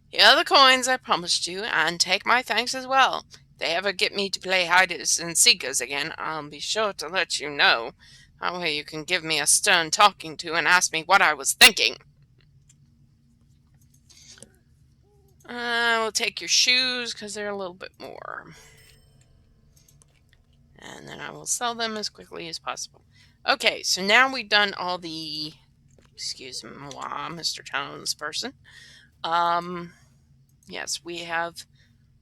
Here are the coins I promised you, and take my thanks as well. If they ever get me to play hiders and seekers again, I'll be sure to let you know. That way you can give me a stern talking to and ask me what I was thinking. We'll take your shoes, because they're a little bit more. And then I will sell them as quickly as possible. Okay, so now we've done all the... Excuse me, Mr. Townsperson. Yes, we have...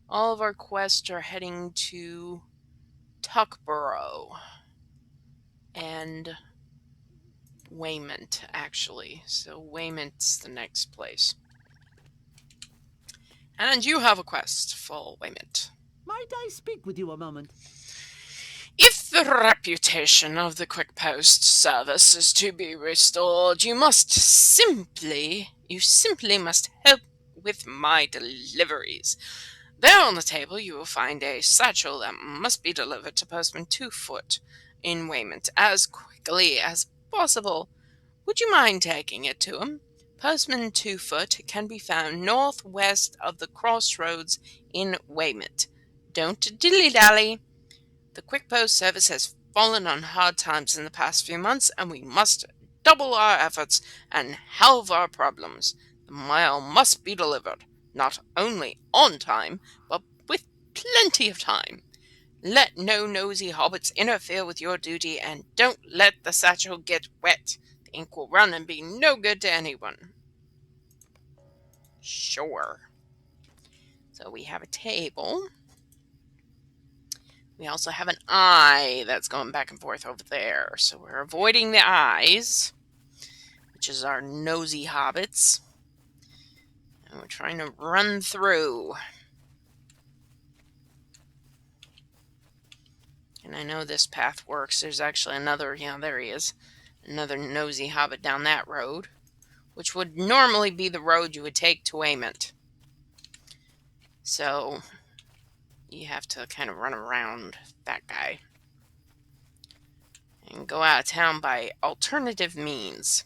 All of our quests are heading to Tuckborough. And Weymouth, actually. So Weymouth's the next place. And you have a quest for Weymouth. Might I speak with you a moment? If the reputation of the Quick Post service is to be restored, you simply must help with my deliveries. There on the table you will find a satchel that must be delivered to Postman 2 in Weymouth as quickly as possible. Would you mind taking it to him? Postman 2 can be found northwest of the crossroads in Weymouth. Don't dilly-dally. The Quick Post service has fallen on hard times in the past few months, and we must double our efforts and halve our problems. The mail must be delivered, not only on time, but with plenty of time. Let no nosy hobbits interfere with your duty, and don't let the satchel get wet. The ink will run and be no good to anyone. Sure. So we have a table. We also have an eye that's going back and forth over there. So we're avoiding the eyes, which is our nosy hobbits. And we're trying to run through. And I know this path works. There's actually another, yeah, there he is. Another nosy hobbit down that road, which would normally be the road you would take to Weymouth. So you have to kind of run around that guy and go out of town by alternative means.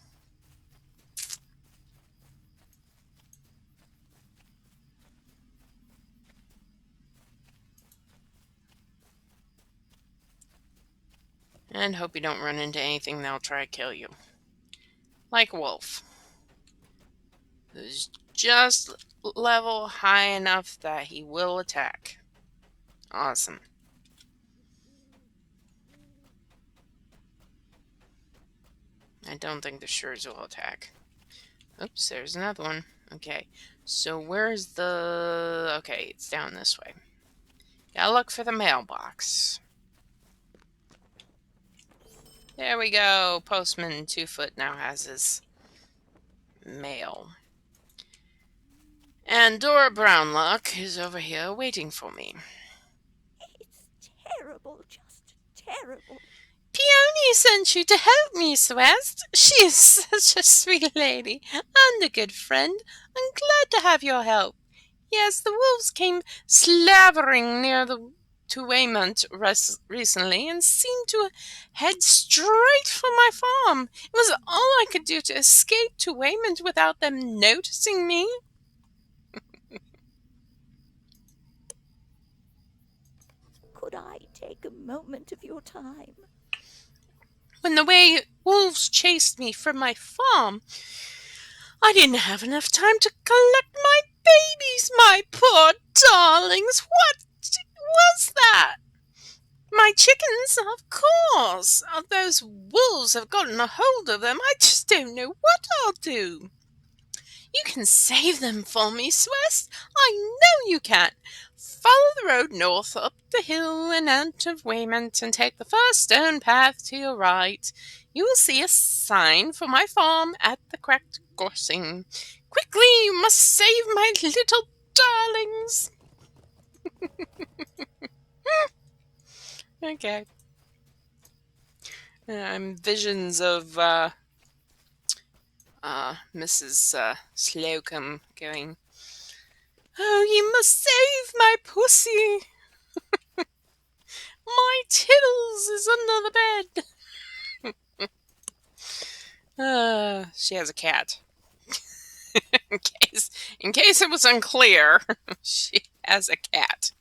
And hope you don't run into anything that'll try to kill you. Like Wolf, who's just level high enough that he will attack. Awesome. I don't think the Shires will attack. Oops, there's another one. Okay, so where's the... Okay, it's down this way. Gotta look for the mailbox. There we go. Postman 2 now has his mail. And Dora Brownlock is over here waiting for me. It's terrible, just terrible. Peony sent you to help me, Swest. She is such a sweet lady and a good friend. I'm glad to have your help. Yes, the wolves came slavering near to Waymont recently and seemed to head straight for my farm. It was all I could do to escape to Waymont without them noticing me. Could I take a moment of your time? When the wolves chased me from my farm, I didn't have enough time to collect my babies, my poor darlings. What was that? My chickens, of course. Those wolves have gotten a hold of them. I just don't know what I'll do. You can save them for me, Swest. I know you can. Follow the road north up the hill and out of Waymont and take the first stone path to your right. You will see a sign for my farm at the cracked crossing. Quickly, you must save my little darlings. Okay. Visions of Mrs. Slocum going, "Oh, you must save my pussy. My Tiddles is under the bed." She has a cat. in case it was unclear, she has a cat.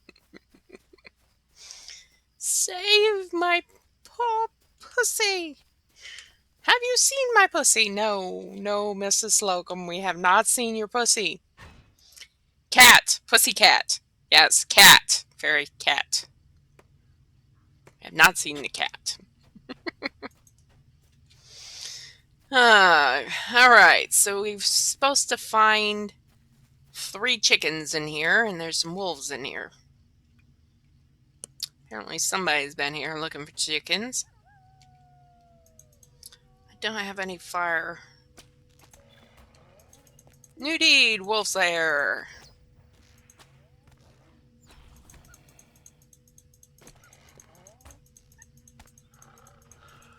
Save my poor pussy. Have you seen my pussy? No, Mrs. Slocum, we have not seen your pussy. Cat, pussy cat. Yes, cat, fairy cat. I have not seen the cat. Alright, so we're supposed to find 3 chickens in here, and there's some wolves in here. Apparently somebody's been here looking for chickens. I don't have any fire. New deed, wolf slayer.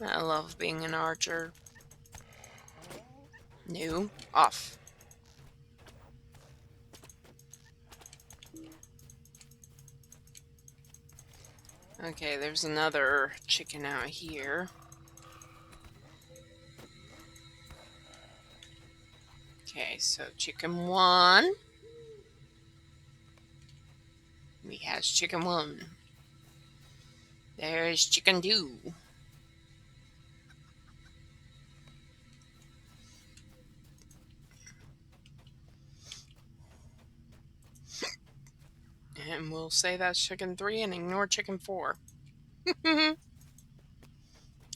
I love being an archer. New, off. Okay, there's another chicken out here. Okay, so chicken 1. We has chicken 1. There's chicken 2. And we'll say that's chicken 3 and ignore chicken 4.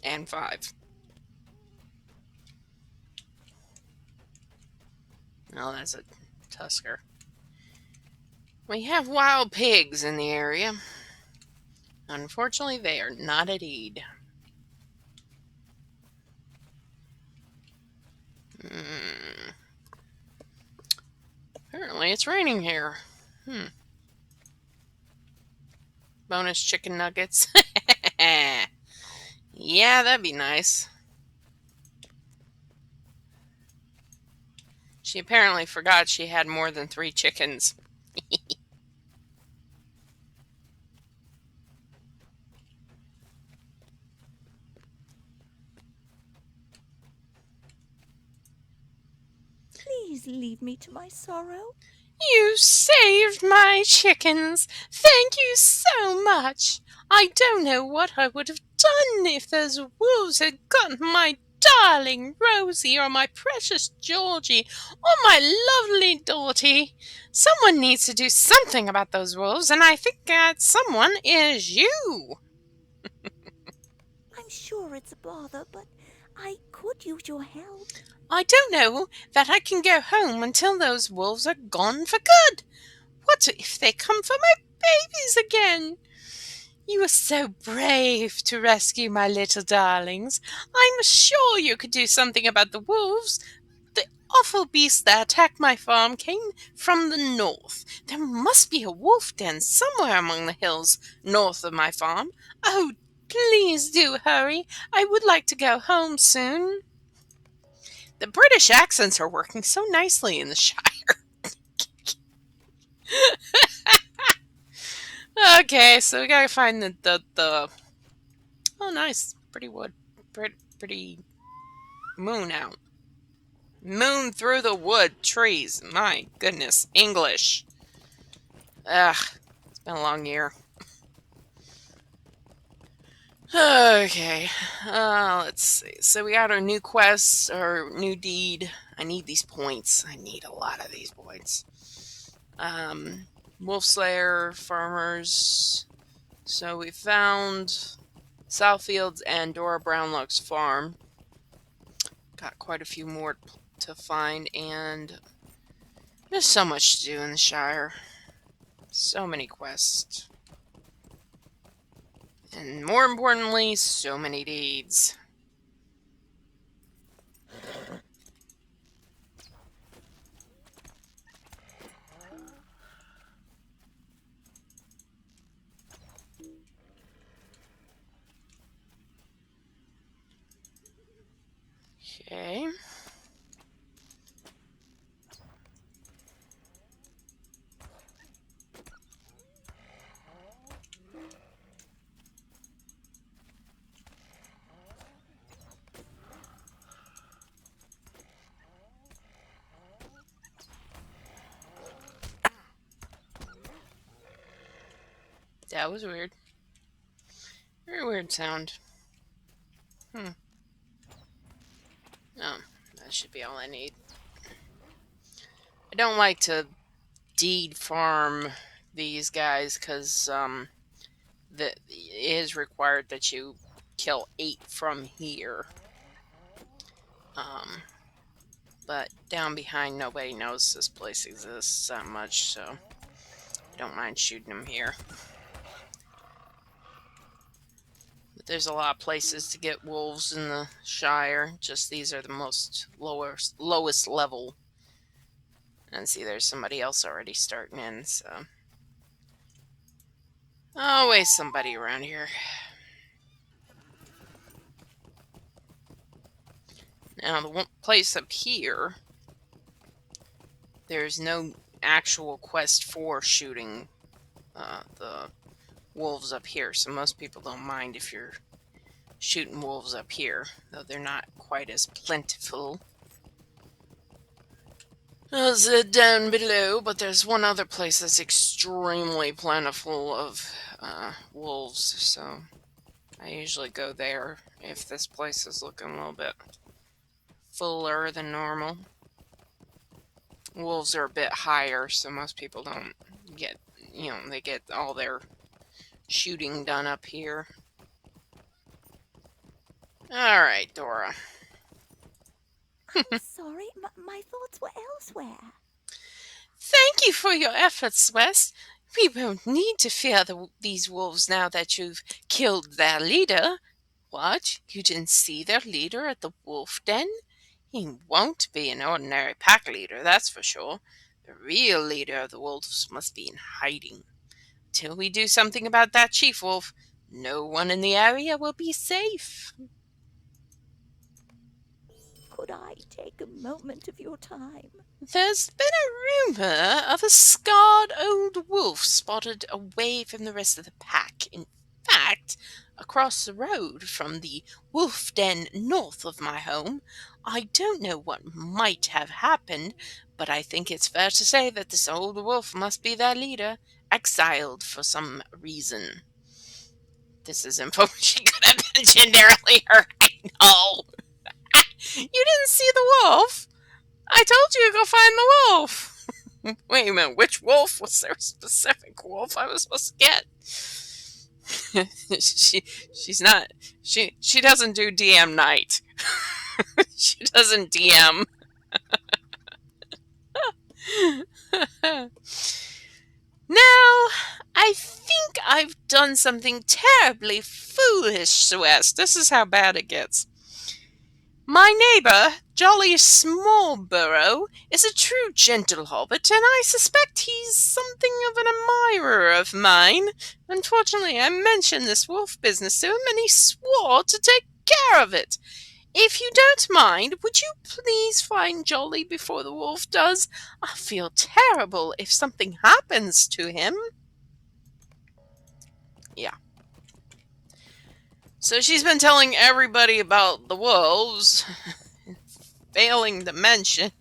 And 5. Oh, that's a tusker. We have wild pigs in the area. Unfortunately, they are not at aid. Apparently, it's raining here. Bonus chicken nuggets. Yeah, that'd be nice. She apparently forgot she had more than 3 chickens. Please leave me to my sorrow. You saved my chickens. Thank you so much. I don't know what I would have done if those wolves had gotten my darling Rosie or my precious Georgie or my lovely Dottie. Someone needs to do something about those wolves, and I think that someone is you. I'm sure it's a bother, but I could use your help. I don't know that I can go home until those wolves are gone for good. What if they come for my babies again? You were so brave to rescue my little darlings. I'm sure you could do something about the wolves. awful beast that attacked my farm came from the north. There must be a wolf den somewhere among the hills north of my farm. Oh, please do hurry. I would like to go home soon. The British accents are working so nicely in the Shire. Okay, so we gotta find the oh, nice, pretty wood, pretty moon out. Moon through the wood trees. My goodness, English. Ugh, it's been a long year. Okay, let's see. So we got our new quest, our new deed. I need these points. I need a lot of these points. Wolf Slayer, farmers. So we found Southfields and Dora Brownlock's farm. Got quite a few more to find, and there's so much to do in the Shire. So many quests. And more importantly, so many deeds. Okay. That was weird. Very weird sound. Oh, that should be all I need. I don't like to deed farm these guys because it is required that you kill 8 from here. But down behind, nobody knows this place exists that much, so I don't mind shooting them here. But there's a lot of places to get wolves in the Shire. Just these are the most lowest level. And see, there's somebody else already starting in, so always somebody around here. Now, the one place up here, there's no actual quest for shooting the wolves up here, so most people don't mind if you're shooting wolves up here, though they're not quite as plentiful as down below. But there's one other place that's extremely plentiful of wolves, so I usually go there if this place is looking a little bit fuller than normal. Wolves are a bit higher, so most people don't get, they get all their shooting done up here. Alright, Dora. I'm sorry, my thoughts were elsewhere. Thank you for your efforts, Swest. We won't need to fear these wolves now that you've killed their leader. What? You didn't see their leader at the wolf den? He won't be an ordinary pack leader, that's for sure. The real leader of the wolves must be in hiding. Till we do something about that chief wolf, no one in the area will be safe. Could I take a moment of your time? There's been a rumor of a scarred old wolf spotted away from the rest of the pack. In fact, across the road from the wolf den north of my home. I don't know what might have happened, but I think it's fair to say that this old wolf must be their leader, exiled for some reason. This is info she could have mentioned earlier. I know. You didn't see the wolf? I told you to go find the wolf. Wait a minute, which wolf? Was there a specific wolf I was supposed to get? She's not. She doesn't do DM night. She doesn't DM. Now, I think I've done something terribly foolish, Swest. This is how bad it gets. My neighbour, Jolly Smallburrow, is a true gentle hobbit, and I suspect he's something of an admirer of mine. Unfortunately, I mentioned this wolf business to him, and he swore to take care of it. If you don't mind, would you please find Jolly before the wolf does? I feel terrible if something happens to him. Yeah. So she's been telling everybody about the wolves, failing to mention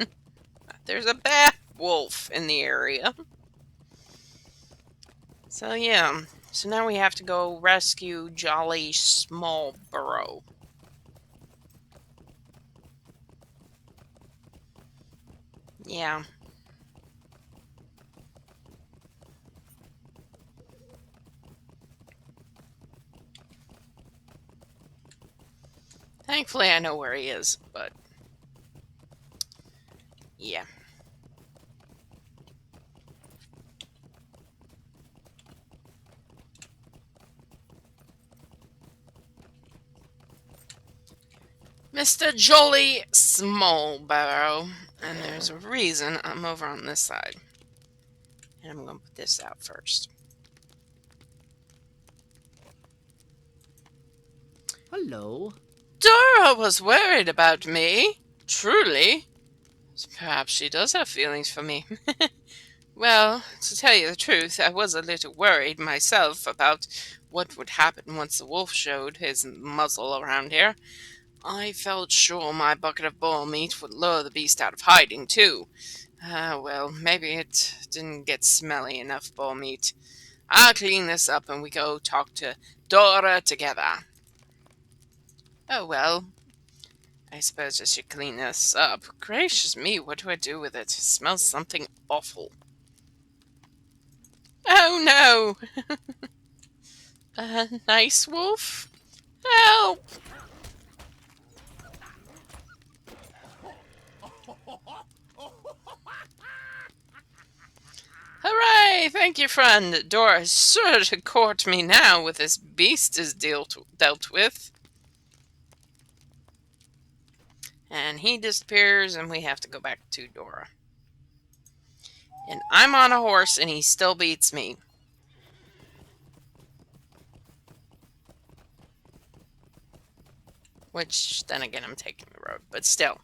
there's a bad wolf in the area. So yeah, so now we have to go rescue Jolly Smallburrow. Yeah. Thankfully I know where he is, but yeah. Mr. Jolly Smallburrow. And there's a reason I'm over on this side. And I'm going to put this out first. Hello. Dora was worried about me. Truly. Perhaps she does have feelings for me. Well, to tell you the truth, I was a little worried myself about what would happen once the wolf showed his muzzle around here. I felt sure my bucket of boar meat would lure the beast out of hiding, too. Well, maybe it didn't get smelly enough boar meat. I'll clean this up and we go talk to Dora together. Oh, well. I suppose I should clean this up. Gracious me, what do I do with it? It smells something awful. Oh, no! A nice wolf? Help! Hooray! Thank you, friend. Dora is sure to court me now with this beast is dealt with. And he disappears, and we have to go back to Dora. And I'm on a horse, and he still beats me. Which, then again, I'm taking the road, but still.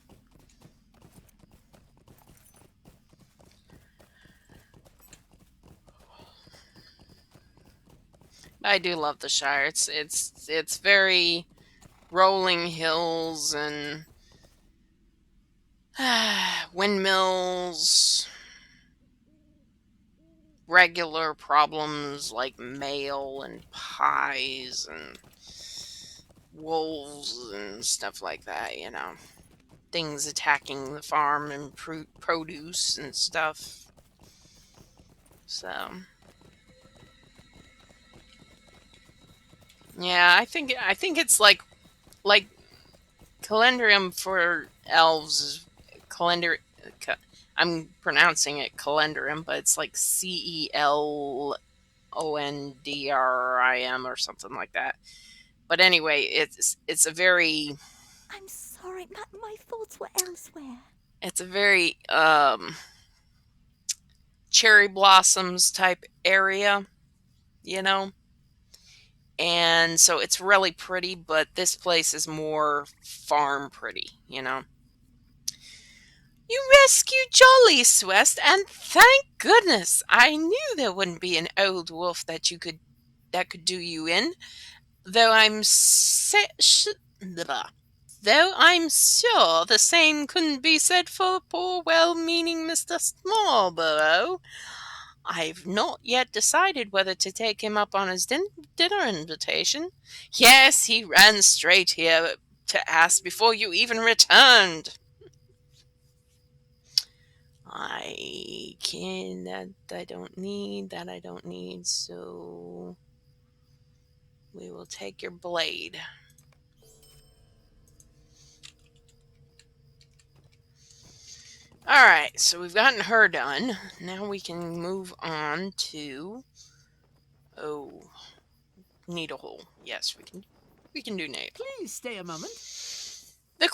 I do love the Shire. It's very rolling hills and windmills, regular problems like mail and pies and wolves and stuff like that, you know. Things attacking the farm and produce and stuff. So, yeah, I think it's like Calendrium for elves is I'm pronouncing it Calendrium, but it's like Celondrim or something like that. But anyway, it's a very I'm sorry, my thoughts were elsewhere. it's a very cherry blossoms type area, you know. And so it's really pretty, but this place is more farm pretty, you know. You rescued Jolly, Swest, and thank goodness. I knew there wouldn't be an old wolf that could do you in. Though though I'm sure the same couldn't be said for poor well-meaning Mr. Smallburrow. I've not yet decided whether to take him up on his dinner invitation. Yes, he ran straight here to ask before you even returned. That I don't need, so we will take your blade. Alright, so we've gotten her done. Now we can move on to Needle Hole. Yes, we can do Needle. Please stay a moment. The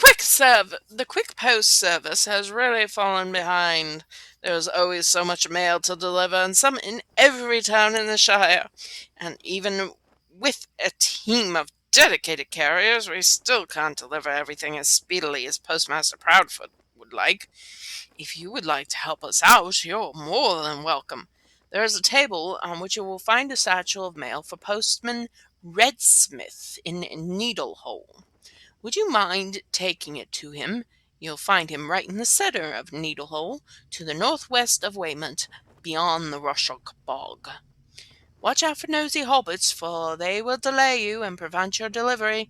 quick post service has really fallen behind. There's always so much mail to deliver, and some in every town in the Shire. And even with a team of dedicated carriers, we still can't deliver everything as speedily as Postmaster Proudfoot would like. If you would like to help us out, you're more than welcome. There is a table on which you will find a satchel of mail for Postman Redsmith in Needlehole. Would you mind taking it to him? You'll find him right in the center of Needlehole, to the northwest of Weymouth, beyond the Rushock Bog. Watch out for nosy hobbits, for they will delay you and prevent your delivery.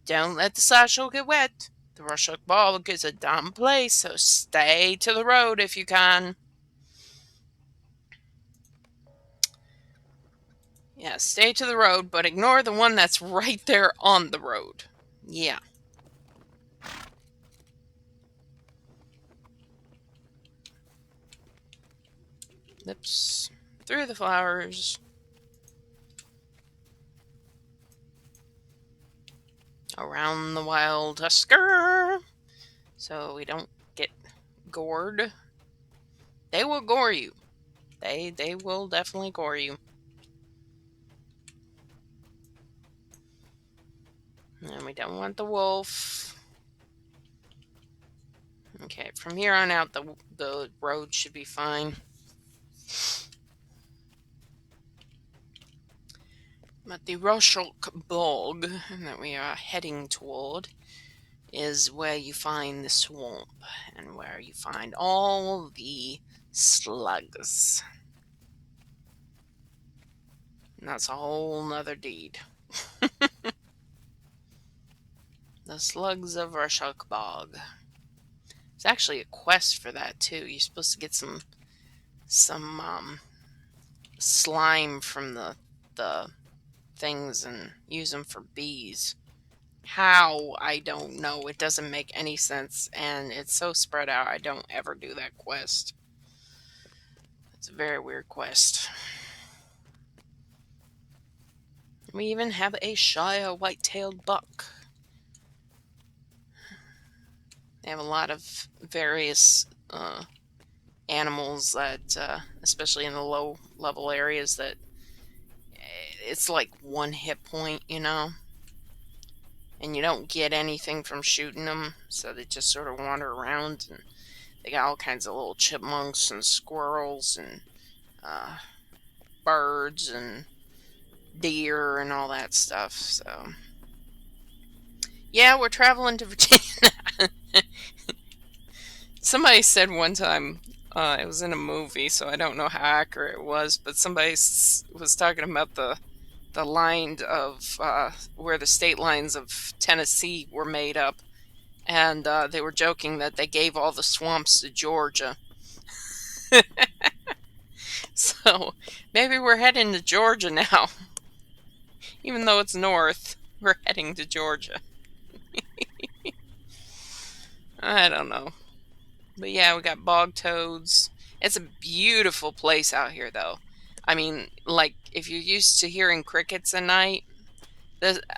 Don't let the satchel get wet. The Rushock Bog is a damp place, so stay to the road if you can. Yeah, stay to the road, but ignore the one that's right there on the road. Yeah. Oops. Through the flowers. Around the wild husker. So we don't get gored. They will gore you. They will definitely gore you. And we don't want the wolf. Okay, from here on out, the road should be fine. But the Rushock Bog that we are heading toward is where you find the swamp and where you find all the slugs. And that's a whole nother deed. The slugs of Rushock Bog. There's actually a quest for that too. You're supposed to get some slime from the things and use them for bees. How, I don't know. It doesn't make any sense, and it's so spread out. I don't ever do that quest. It's a very weird quest. We even have a Shire white-tailed buck. They have a lot of various animals that, especially in the low-level areas, that it's like one hit point, you know? And you don't get anything from shooting them, so they just sort of wander around, and they got all kinds of little chipmunks and squirrels and birds and deer and all that stuff. So yeah, we're traveling to Virginia. Somebody said one time, it was in a movie, so I don't know how accurate it was, but somebody was talking about the line of where the state lines of Tennessee were made up, and they were joking that they gave all the swamps to Georgia. So maybe we're heading to Georgia now. Even though it's north, we're heading to Georgia. I don't know. But yeah, we got bog toads. It's a beautiful place out here, though. I mean, like, if you're used to hearing crickets at night,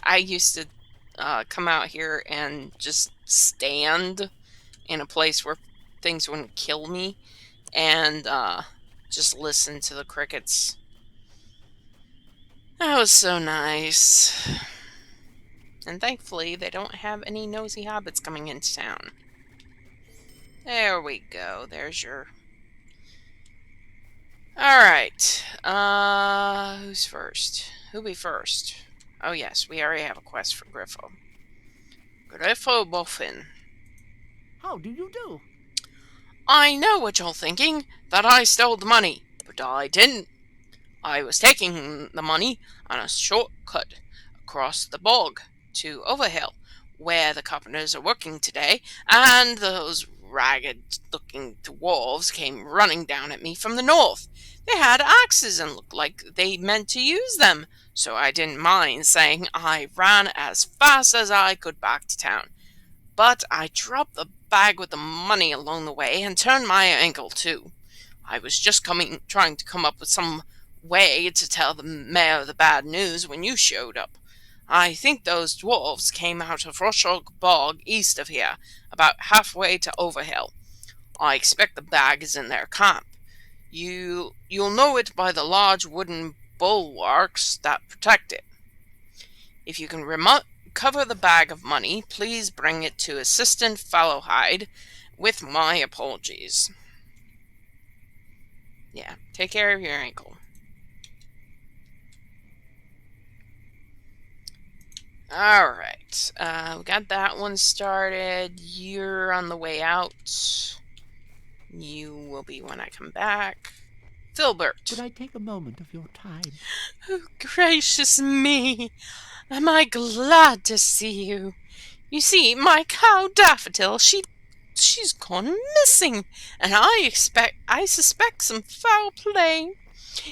I used to come out here and just stand in a place where things wouldn't kill me and just listen to the crickets. That was so nice. And thankfully, they don't have any nosy hobbits coming into town. There we go. There's your... Alright. Who's first? Who'll be first? Oh yes, we already have a quest for Griffo. Griffo Boffin. How do you do? I know what you're thinking, that I stole the money, but I didn't. I was taking the money on a shortcut across the bog to Overhill, where the carpenters are working today, and those ragged-looking dwarves came running down at me from the north. They had axes and looked like they meant to use them, so I didn't mind saying I ran as fast as I could back to town. But I dropped the bag with the money along the way and turned my ankle too. I was just trying to come up with some way to tell the mayor the bad news when you showed up. I think those dwarves came out of Roshog Bog east of here, about halfway to Overhill. I expect the bag is in their camp. You'll know it by the large wooden bulwarks that protect it. If you can cover the bag of money, please bring it to Assistant Fallowhide with my apologies. Yeah, take care of your ankle. Alright, we got that one started. You're on the way out. You will be when I come back. Filbert. Could I take a moment of your time? Oh, gracious me! Am I glad to see you. You see, my cow Daffodil, she's gone missing, and I suspect some foul play.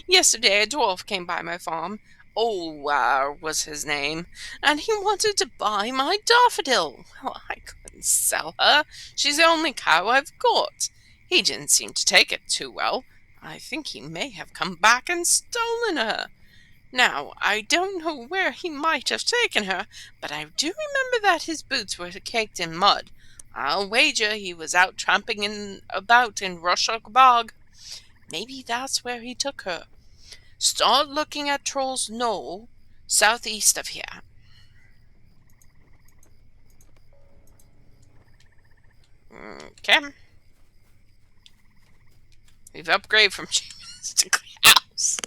Yesterday a dwarf came by my farm. Olwar was his name, and he wanted to buy my Daffodil. Well, I couldn't sell her. She's the only cow I've got. He didn't seem to take it too well. I think he may have come back and stolen her. Now, I don't know where he might have taken her, but I do remember that his boots were caked in mud. I'll wager he was out tramping about in Roshok Bog. Maybe that's where he took her. Start looking at Troll's Knoll, southeast of here. Okay. We've upgraded from chickens to cows.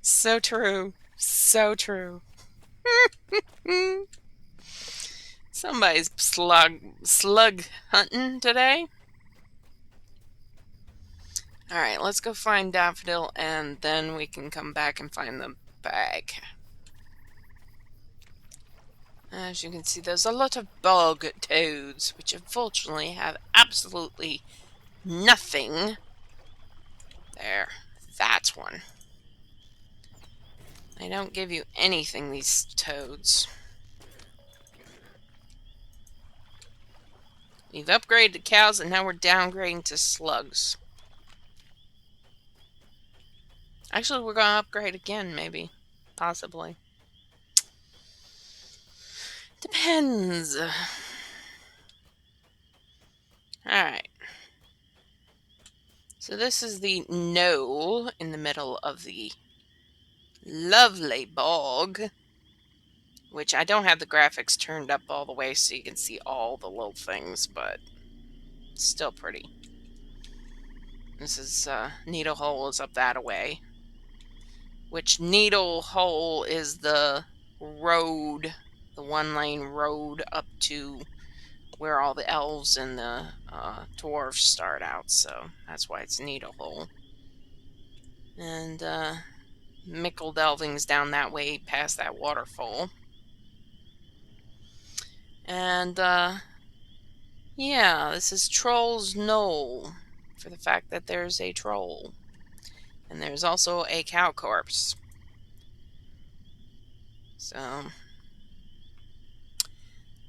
So true. So true. Somebody's slug hunting today. Alright, let's go find Daffodil, and then we can come back and find the bag. As you can see, there's a lot of bog toads, which unfortunately have absolutely nothing. There. That's one. They don't give you anything, these toads. We've upgraded to cows, and now we're downgrading to slugs. Actually, we're going to upgrade again, maybe. Possibly. Depends. Alright. So this is the knoll in the middle of the lovely bog, which I don't have the graphics turned up all the way so you can see all the little things, but it's still pretty. This is Needle Hole is up that way, which Needle Hole is the road, the one-lane road up to where all the elves and the dwarves start out, so that's why it's Needle Hole. And Mickle Delving's down that way past that waterfall. And yeah, this is Troll's Knoll, for the fact that there's a troll. And there's also a cow corpse. So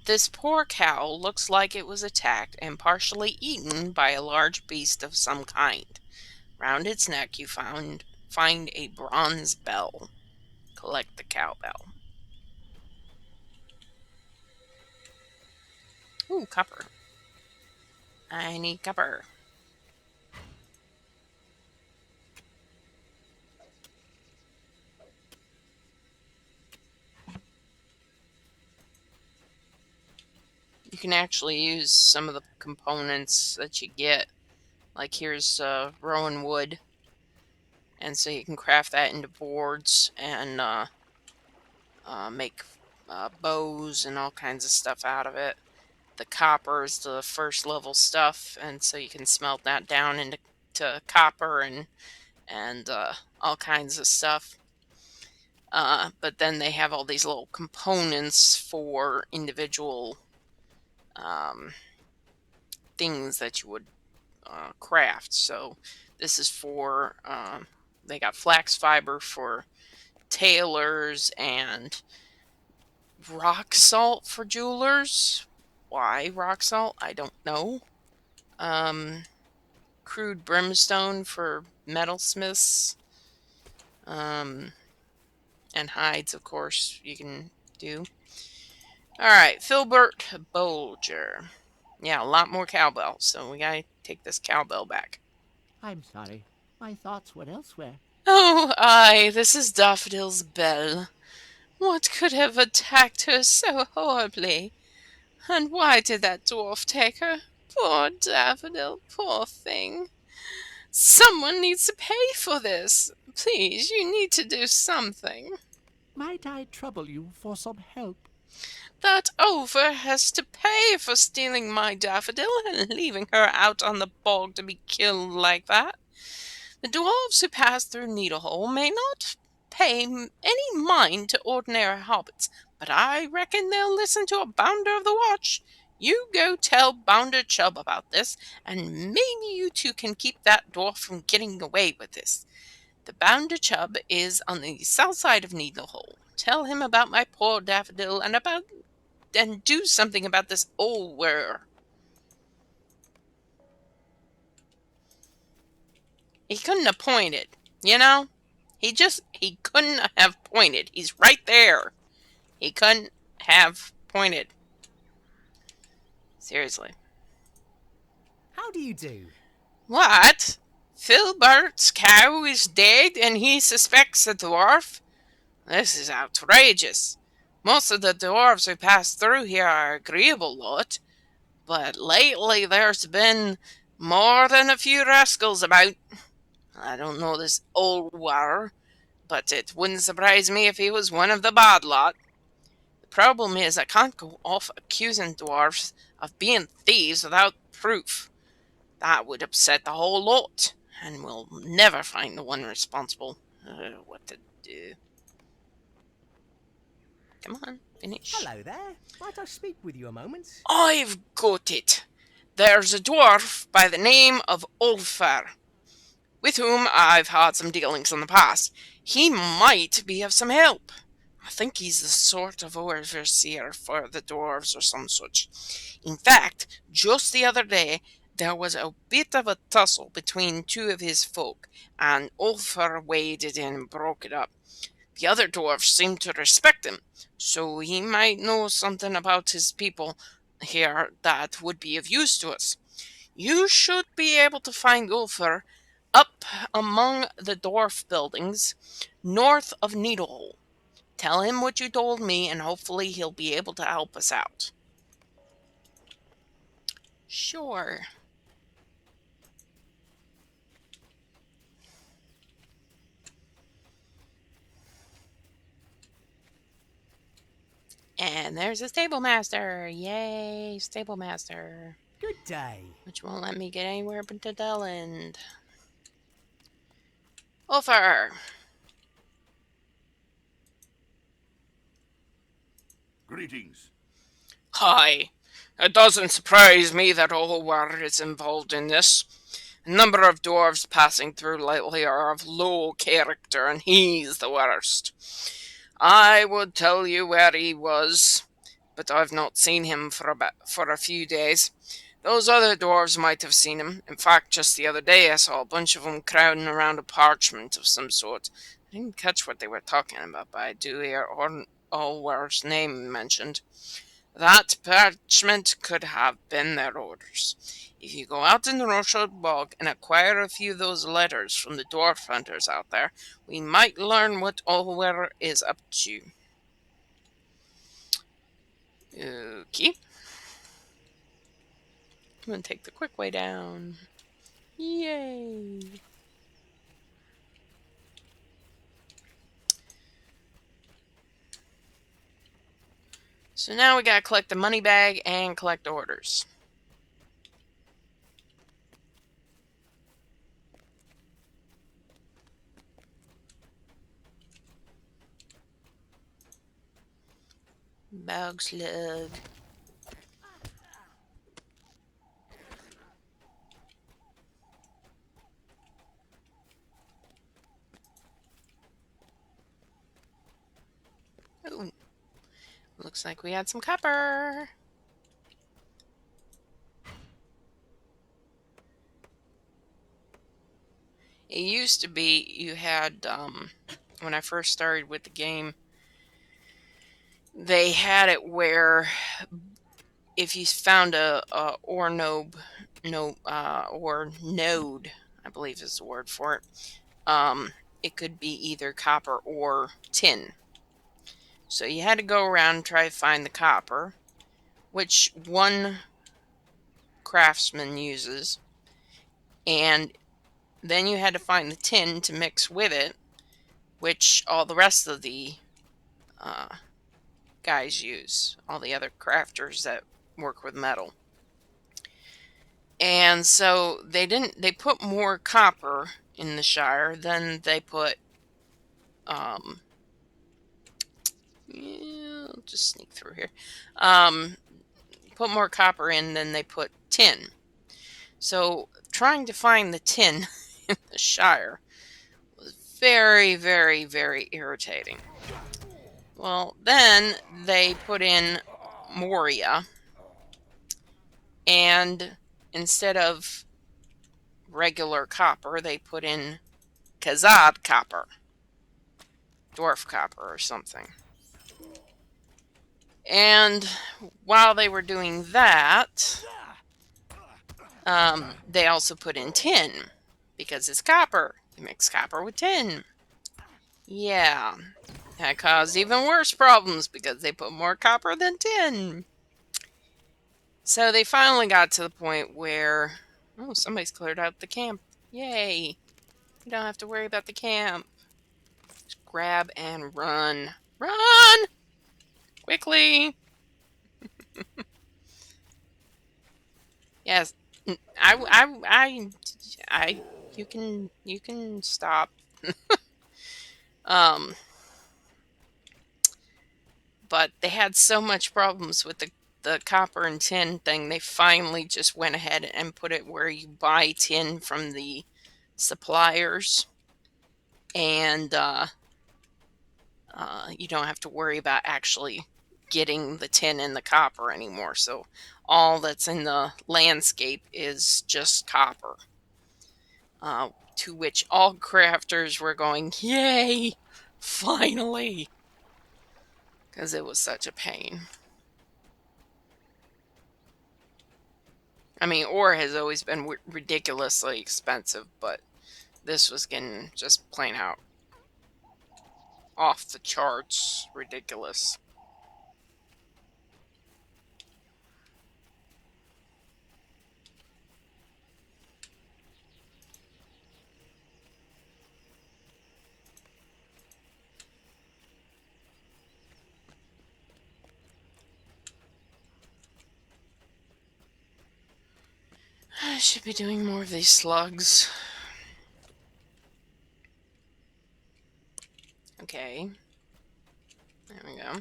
this poor cow looks like it was attacked and partially eaten by a large beast of some kind. Round its neck you find a bronze bell. Collect the cowbell. Ooh, copper. I need copper. You can actually use some of the components that you get. Like here's rowan wood. And so you can craft that into boards and make bows and all kinds of stuff out of it. The copper is the first level stuff, and so you can smelt that down into copper and all kinds of stuff. But then they have all these little components for individual things that you would craft. So this is for they got flax fiber for tailors and rock salt for jewelers. Why rock salt? I don't know. Crude brimstone for metalsmiths. And hides, of course, you can do. Alright, Filbert Bolger. Yeah, a lot more cowbell, so we gotta take this cowbell back. I'm sorry. My thoughts were elsewhere. Oh, aye, this is Daffodil's bell. What could have attacked her so horribly? And why did that dwarf take her? Poor Daffodil, poor thing. Someone needs to pay for this. Please, you need to do something. Might I trouble you for some help? That Over has to pay for stealing my Daffodil and leaving her out on the bog to be killed like that. The dwarves who pass through Needlehole may not pay any mind to ordinary hobbits, but I reckon they'll listen to a Bounder of the Watch. You go tell Bounder Chubb about this, and maybe you two can keep that dwarf from getting away with this. The Bounder Chubb is on the south side of Needlehole. Tell him about my poor Daffodil and do something about this Over. He couldn't have pointed, you know? He couldn't have pointed. He's right there. He couldn't have pointed. Seriously. How do you do? What? Filbert's cow is dead and he suspects a dwarf? This is outrageous. Most of the dwarves who pass through here are agreeable lot, but lately there's been more than a few rascals about. I don't know this old war, but it wouldn't surprise me if he was one of the bad lot. The problem is I can't go off accusing dwarfs of being thieves without proof. That would upset the whole lot, and we'll never find the one responsible. What to do? Come on, finish. Hello there. Might I speak with you a moment? I've got it. There's a dwarf by the name of Ulfar, with whom I've had some dealings in the past. He might be of some help. I think he's the sort of overseer for the dwarves or some such. In fact, just the other day, there was a bit of a tussle between two of his folk, and Ulfar waded in and broke it up. The other dwarfs seemed to respect him, so he might know something about his people here that would be of use to us. You should be able to find Ulfar up among the dwarf buildings north of Needlehole. Tell him what you told me, and hopefully he'll be able to help us out. Sure. And there's a stable master. Yay, stable master. Good day. Which won't let me get anywhere but to Delland. Ulfar. Greetings. Hi. It doesn't surprise me that Ulfar is involved in this. A number of dwarves passing through lately are of low character, and he's the worst. I would tell you where he was, but I've not seen him for a few days. Those other dwarves might have seen him. In fact, just the other day I saw a bunch of them crowding around a parchment of some sort. I didn't catch what they were talking about, but I do hear Ulfar's name mentioned. That parchment could have been their orders. If you go out in the Rochelle Bog and acquire a few of those letters from the dwarf hunters out there, we might learn what Ulfar is up to. Okay. I'm going to take the quick way down. Yay! So now we gotta collect the money bag and collect orders. Bog slug. Ooh. Looks like we had some copper. It used to be you had when I first started with the game, they had it where if you found a ore or node, I believe is the word for it, it could be either copper or tin. So you had to go around and try to find the copper, which one craftsman uses, and then you had to find the tin to mix with it, which all the rest of the guys use, all the other crafters that work with metal. And so they put more copper in the Shire than they put I'll just sneak through here. Put more copper in than they put tin. So trying to find the tin in the Shire was very, very, very irritating. Well, then they put in Moria, and instead of regular copper, they put in Khazad copper, dwarf copper or something. And while they were doing that, they also put in tin, because it's copper. You mix copper with tin. Yeah, that caused even worse problems because they put more copper than tin. So they finally got to the point where, oh, somebody's cleared out the camp. Yay. You don't have to worry about the camp. Just grab and run. Run! Quickly! Yes. You can stop. But they had so much problems with the copper and tin thing, they finally just went ahead and put it where you buy tin from the suppliers, and you don't have to worry about actually getting the tin and the copper anymore. So all that's in the landscape is just copper. To which all crafters were going, yay, finally, because it was such a pain. I mean, ore has always been ridiculously expensive, but this was getting just plain out off the charts ridiculous. I should be doing more of these slugs. Okay. There we go.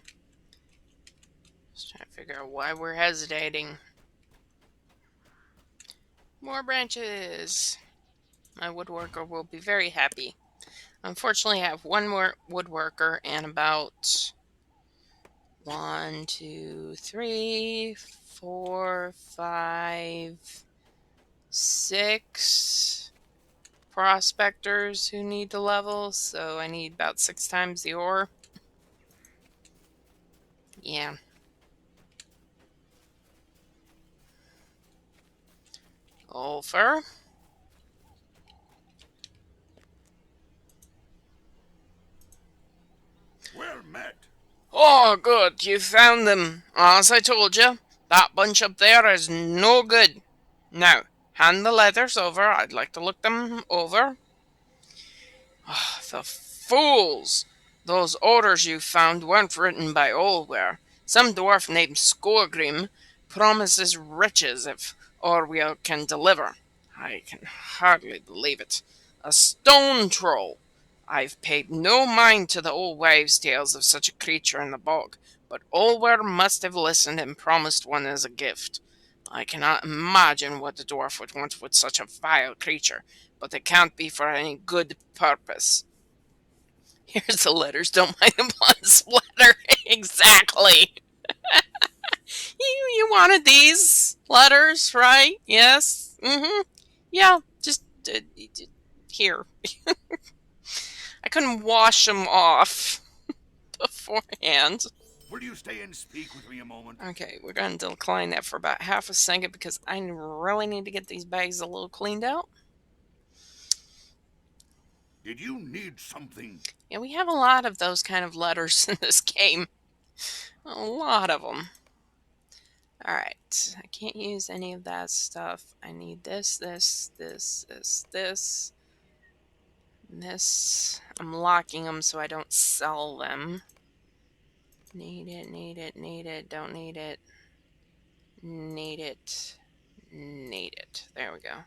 Just trying to figure out why we're hesitating. More branches. My woodworker will be very happy. Unfortunately, I have one more woodworker and about 1, 2, 3, 4, 5, 6 prospectors who need to level, so I need about 6 times the ore. Yeah. Golfer. Well met. Oh, good, you found them. As I told you, that bunch up there is no good. Now, hand the letters over. I'd like to look them over. Oh, the fools! Those orders you found weren't written by Olware. Some dwarf named Skorgrim promises riches if Orwell can deliver. I can hardly believe it. A stone troll! I've paid no mind to the old wives' tales of such a creature in the bog, but Olware must have listened and promised one as a gift. I cannot imagine what the dwarf would want with such a vile creature, but it can't be for any good purpose. Here's the letters. Don't mind the blood splatter. Exactly. You wanted these letters, right? Yes. Mm-hmm. Yeah. Just here. I couldn't wash them off beforehand. Will you stay and speak with me a moment? Okay, we're going to decline that for about half a second because I really need to get these bags a little cleaned out. Did you need something? Yeah, we have a lot of those kind of letters in this game. A lot of them. Alright, I can't use any of that stuff. I need this. This. I'm locking them so I don't sell them. Need it, don't need it. Need it. Need it. There we go.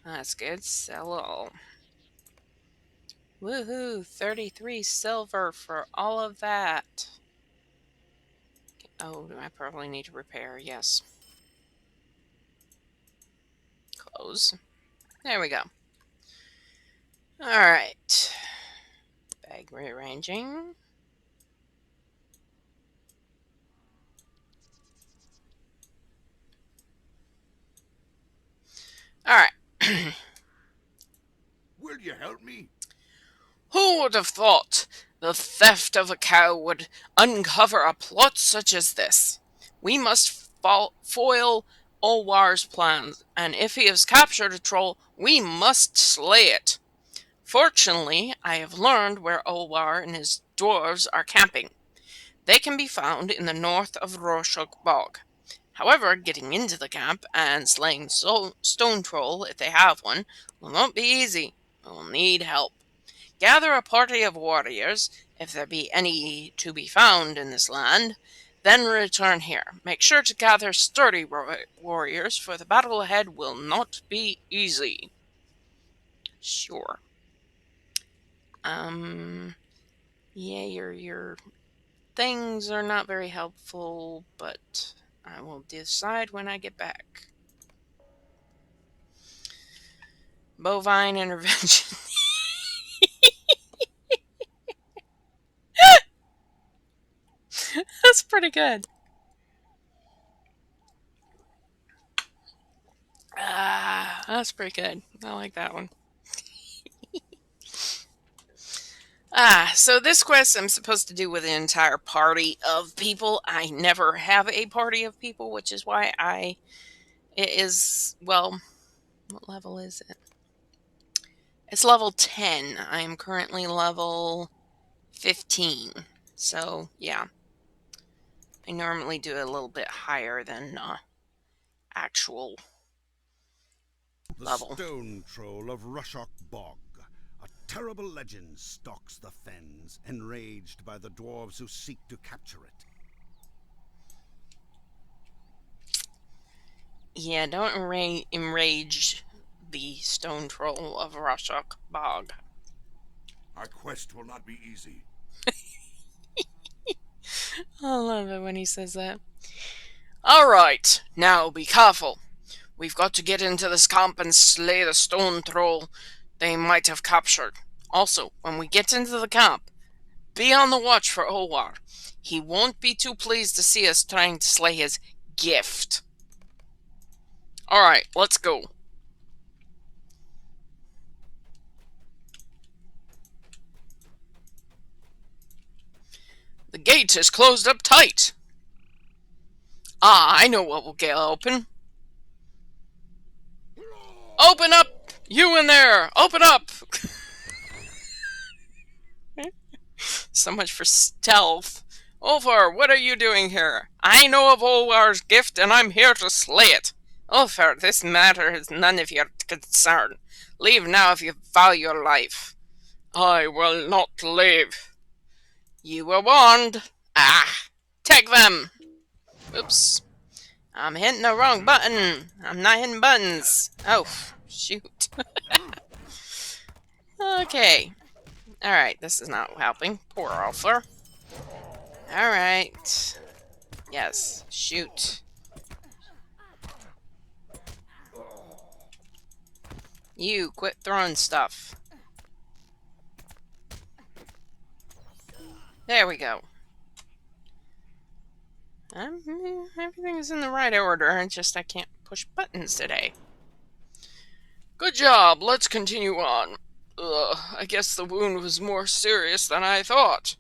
That's good. Sell all. Woohoo! 33 silver for all of that. Oh, I probably need to repair. Yes. Close. There we go. Alright. Bag rearranging. Alright. Will you help me? Who would have thought the theft of a cow would uncover a plot such as this? We must foil Olwar's plans, and if he has captured a troll, we must slay it. Fortunately, I have learned where Olwar and his dwarves are camping. They can be found in the north of Rorschach Bog. However, getting into the camp and slaying Stone Troll, if they have one, will not be easy. We'll need help. Gather a party of warriors, if there be any to be found in this land, then return here. Make sure to gather sturdy warriors, for the battle ahead will not be easy. Sure. Yeah, your things are not very helpful, but I will decide when I get back. Bovine intervention. That's pretty good. That's pretty good. I like that one. So this quest I'm supposed to do with an entire party of people. I never have a party of people, which is why it is, well, what level is it? It's level 10. I am currently level 15. So, yeah. I normally do it a little bit higher than actual level. The Stone Troll of Rorschach Bog. A terrible legend stalks the fens, enraged by the dwarves who seek to capture it. Yeah, don't enrage the Stone Troll of Rorschach Bog. Our quest will not be easy. I love it when he says that. Alright, now be careful. We've got to get into this camp and slay the Stone Troll they might have captured. Also, when we get into the camp, be on the watch for Olwar. He won't be too pleased to see us trying to slay his gift. Alright, let's go. The gate is closed up tight. Ah, I know what will get open. Open up! You in there! Open up! So much for stealth. Olvar, what are you doing here? I know of Olvar's gift, and I'm here to slay it. Olvar, this matter is none of your concern. Leave now if you value your life. I will not leave. You were warned. Ah! Take them! Oops. I'm hitting the wrong button. I'm not hitting buttons. Oh, shoot. Okay. Alright, this is not helping. Poor Olvar. Alright. Yes, shoot. You, quit throwing stuff. There we go. Everything is in the right order, it's just I can't push buttons today. Good job, let's continue on. Ugh, I guess the wound was more serious than I thought.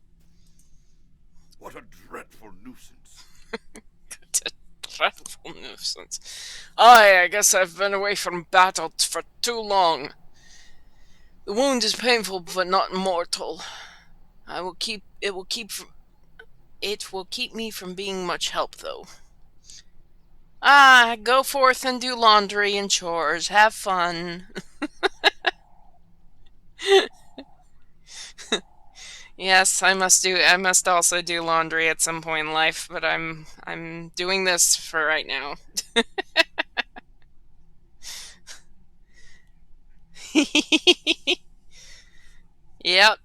What a dreadful nuisance. A dreadful nuisance. I guess I've been away from battle for too long. The wound is painful, but not mortal. It will keep me from being much help, though. Go forth and do laundry and chores. Have fun. Yes, I must also do laundry at some point in life, but I'm doing this for right now. Yep.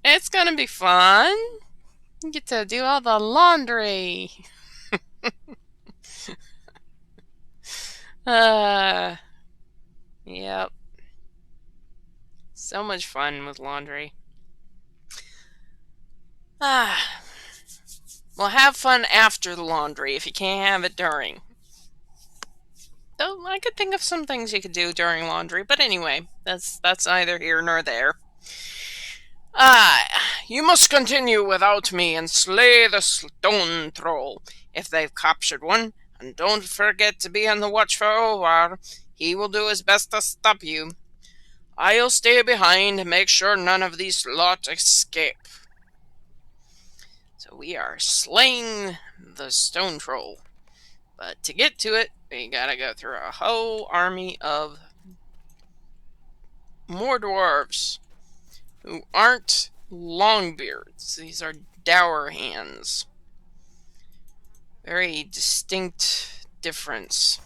It's gonna be fun. You get to do all the laundry. Yep. So much fun with laundry. Well, have fun after the laundry if you can't have it during. Though I could think of some things you could do during laundry, but anyway, that's neither here nor there. You must continue without me and slay the stone troll, if they've captured one, and don't forget to be on the watch for Owar. He will do his best to stop you. I'll stay behind and make sure none of these lot escape. So we are slaying the stone troll. But to get to it, we gotta go through a whole army of more dwarves who aren't longbeards. These are dour hands. Very distinct difference.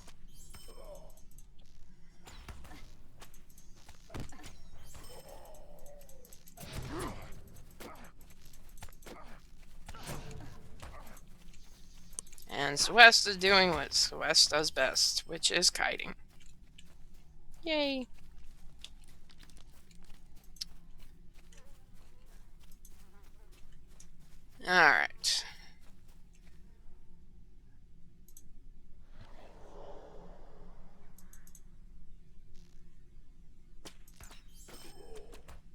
And Swest is doing what Swest does best, which is kiting. Yay! Alright.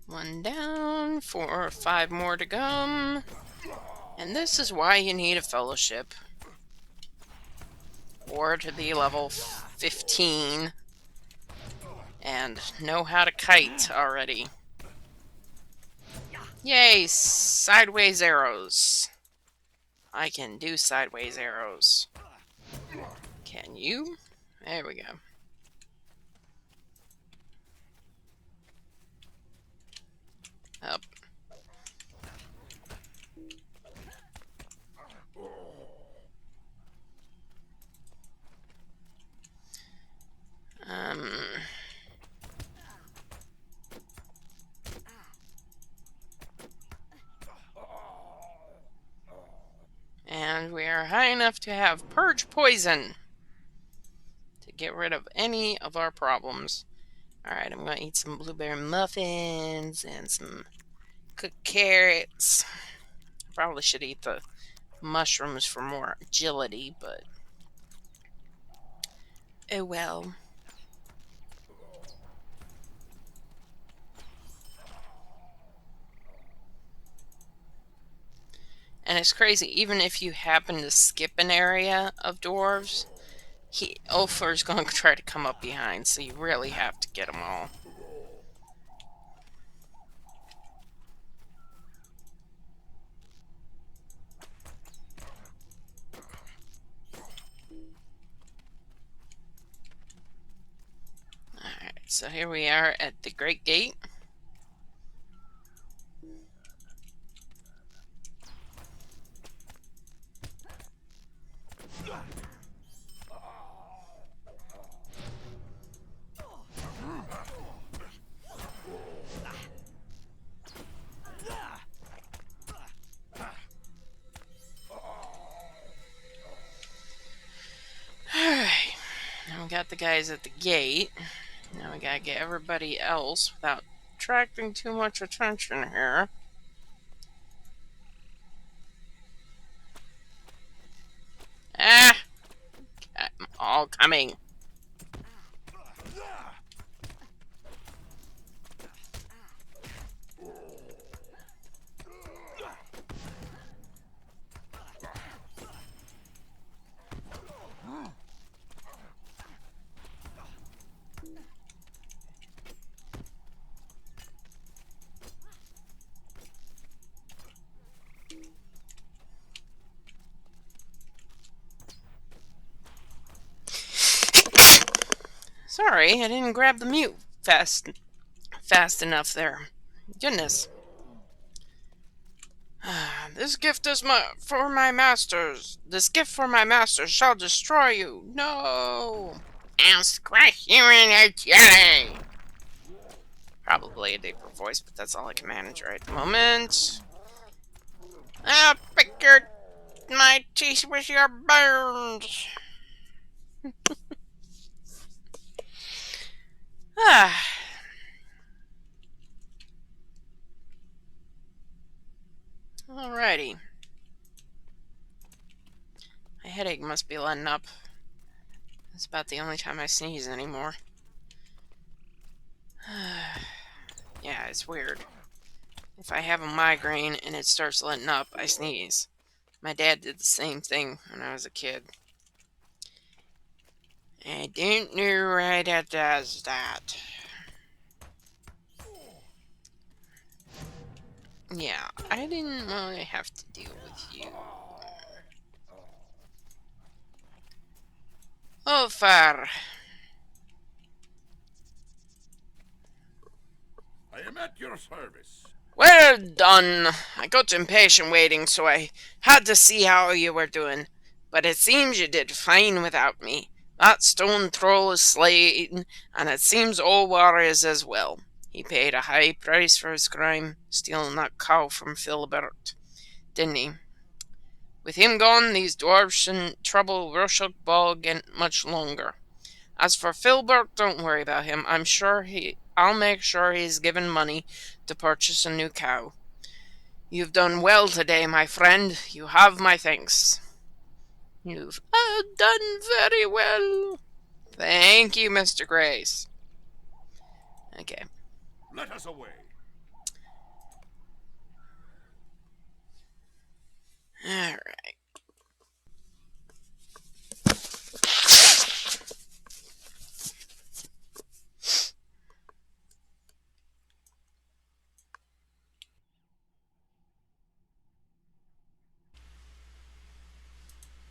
One down, 4 or 5 more to come. And this is why you need a fellowship. Or to be level 15. And know how to kite already. Yay! Sideways arrows. I can do sideways arrows. Can you? There we go. Up. And we are high enough to have Purge Poison to get rid of any of our problems. Alright, I'm going to eat some blueberry muffins and some cooked carrots. Probably should eat the mushrooms for more agility, but oh well. And it's crazy, even if you happen to skip an area of dwarves, Ulfur's going to try to come up behind, so you really have to get them all. Alright, so here we are at the Great Gate. Alright, now we got the guys at the gate. Now we gotta get everybody else without attracting too much attention here. I'm all coming. Sorry, I didn't grab the mute fast enough there. Goodness. This gift is for my masters. This gift for my masters shall destroy you. No. I'll squash you in a jelly. Probably a deeper voice, but that's all I can manage right at the moment. I'll pick my teeth with your bones. Alrighty. My headache must be letting up. It's about the only time I sneeze anymore. Yeah, it's weird. If I have a migraine and it starts letting up, I sneeze. My dad did the same thing when I was a kid. I don't know why that does that. Yeah, I didn't want to have to deal with you. Oh, far. I am at your service. Well done. I got impatient waiting, so I had to see how you were doing. But it seems you did fine without me. That stone troll is slain, and it seems all warriors as well. He paid a high price for his crime, stealing that cow from Philibert, didn't he? With him gone, these dwarves shouldn't trouble Rushock Bog much longer. As for Philibert, don't worry about him. I'll make sure he's given money to purchase a new cow. You've done well today, my friend. You have my thanks. You've done very well. Thank you, Mr. Grace. Okay. Let us away. Alright.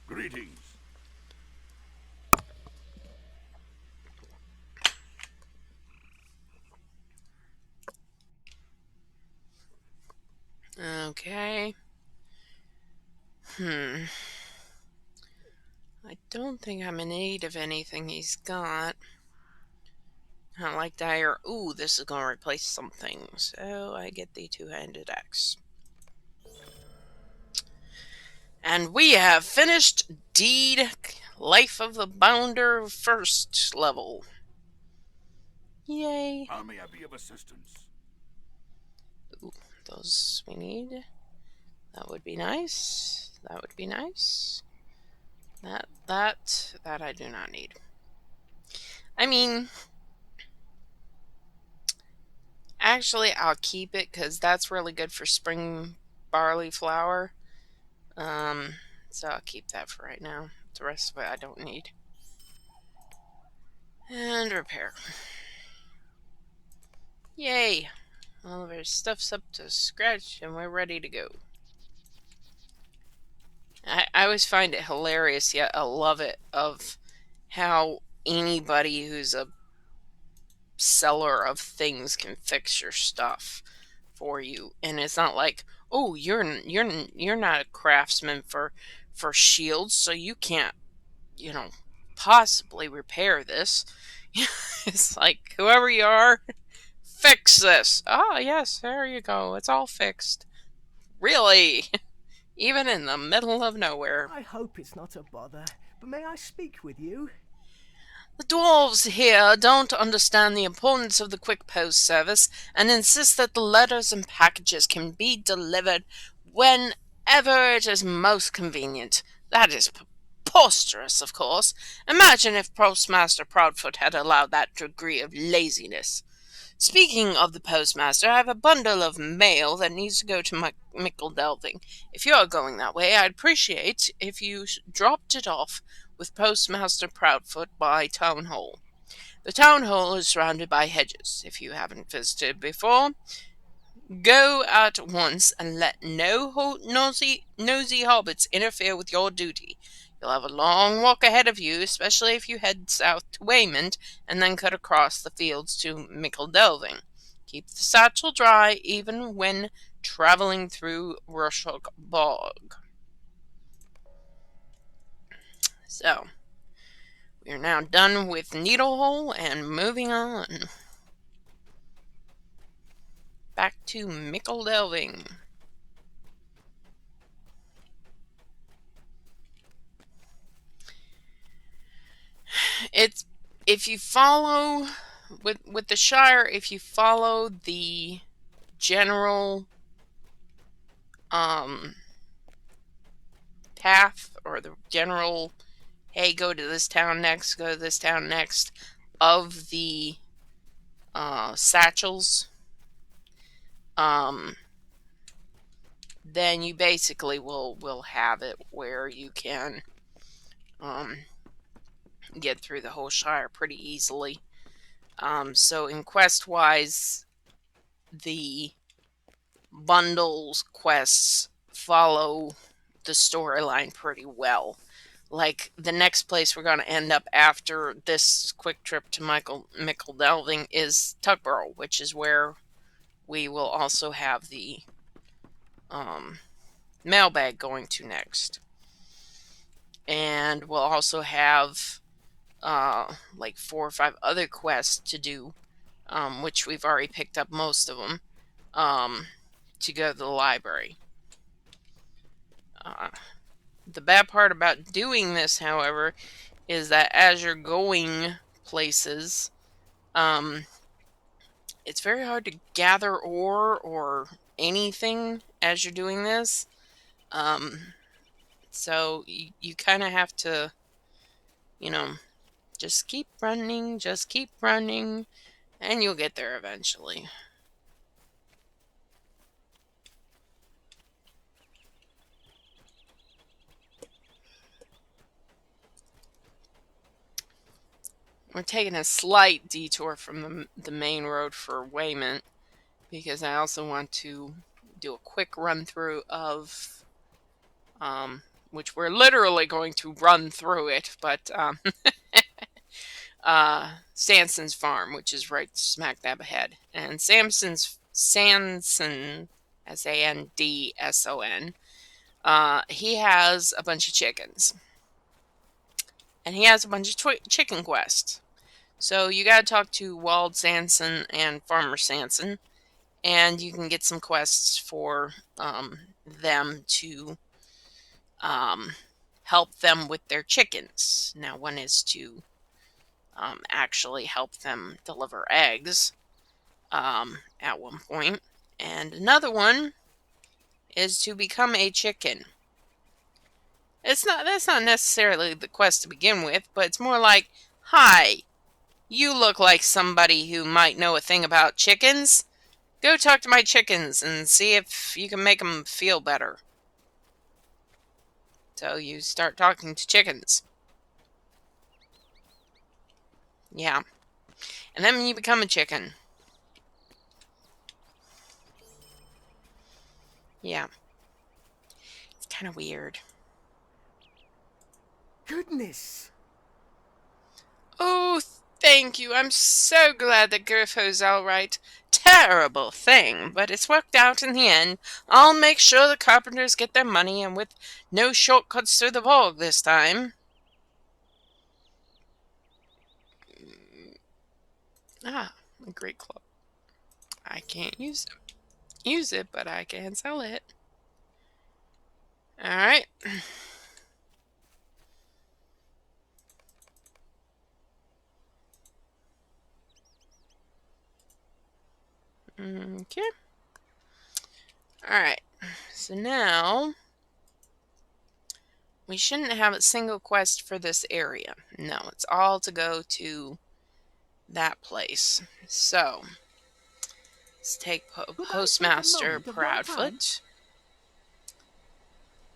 Greetings. Okay. I don't think I'm in need of anything he's got. I like dire. Ooh, this is going to replace something. So I get the two-handed axe. And we have finished Deed Life of the Bounder first level. Yay. How may I be of assistance? Ooh, those we need. That would be nice. That would be nice. That I do not need. I mean, actually, I'll keep it because that's really good for spring barley flour. So I'll keep that for right now. The rest of it I don't need. And repair. Yay! All of our stuff's up to scratch and we're ready to go. I always find it hilarious, yet I love it, of how anybody who's a seller of things can fix your stuff for you. And it's not like, oh, you're not a craftsman for shields, so you can't, possibly repair this. It's like, whoever you are, fix this. Ah, yes, there you go. It's all fixed. Really? Even in the middle of nowhere. I hope it's not a bother, but may I speak with you? The dwarves here don't understand the importance of the quick post service and insist that the letters and packages can be delivered whenever it is most convenient. That is preposterous, of course. Imagine if Postmaster Proudfoot had allowed that degree of laziness. Speaking of the postmaster, I have a bundle of mail that needs to go to Mickledelving. If you're going that way, I'd appreciate if you dropped it off with Postmaster Proudfoot by Town Hall. The Town Hall is surrounded by hedges. If you haven't visited before, go at once and let no nosy hobbits interfere with your duty. You'll have a long walk ahead of you, especially if you head south to Waymond and then cut across the fields to Mickle Delving. Keep the satchel dry even when traveling through Rushock Bog. So, we are now done with Needlehole and moving on. Back to Mickle Delving. It's if you follow with the Shire, if you follow the general path or the general, hey, go to this town next, go to this town next, of the satchels, then you basically will have it where you can get through the whole Shire pretty easily. So in quest-wise, the bundles quests follow the storyline pretty well. Like, the next place we're going to end up after this quick trip to Mickle Delving is Tugborough, which is where we will also have the mailbag going to next. And we'll also have like 4 or 5 other quests to do, which we've already picked up most of them, to go to the library. The bad part about doing this, however, is that as you're going places, it's very hard to gather ore or anything as you're doing this. So you kind of have to, just keep running, and you'll get there eventually. We're taking a slight detour from the main road for Waymond, because I also want to do a quick run through of, which we're literally going to run through it, but Sanson's farm, which is right smack dab ahead. And Sanson, Sandson, he has a bunch of chickens. And he has a bunch of chicken quests. So you gotta talk to Wald Sanson and Farmer Sanson, and you can get some quests for them to help them with their chickens. Now, one is to actually help them deliver eggs at one point, and another one is to become a chicken. That's not necessarily the quest to begin with, but it's more like, hi, you look like somebody who might know a thing about chickens. Go talk to my chickens and see if you can make them feel better. So you start talking to chickens. Yeah. And then you become a chicken. Yeah. It's kind of weird. Goodness! Oh, thank you. I'm so glad that Griffo's alright. Terrible thing, but it's worked out in the end. I'll make sure the carpenters get their money, and with no shortcuts through the bog this time. Ah, a great club. I can't use it, but I can sell it. Alright. Okay. Alright. So now we shouldn't have a single quest for this area. No, it's all to go to that place. So let's take Postmaster Proudfoot.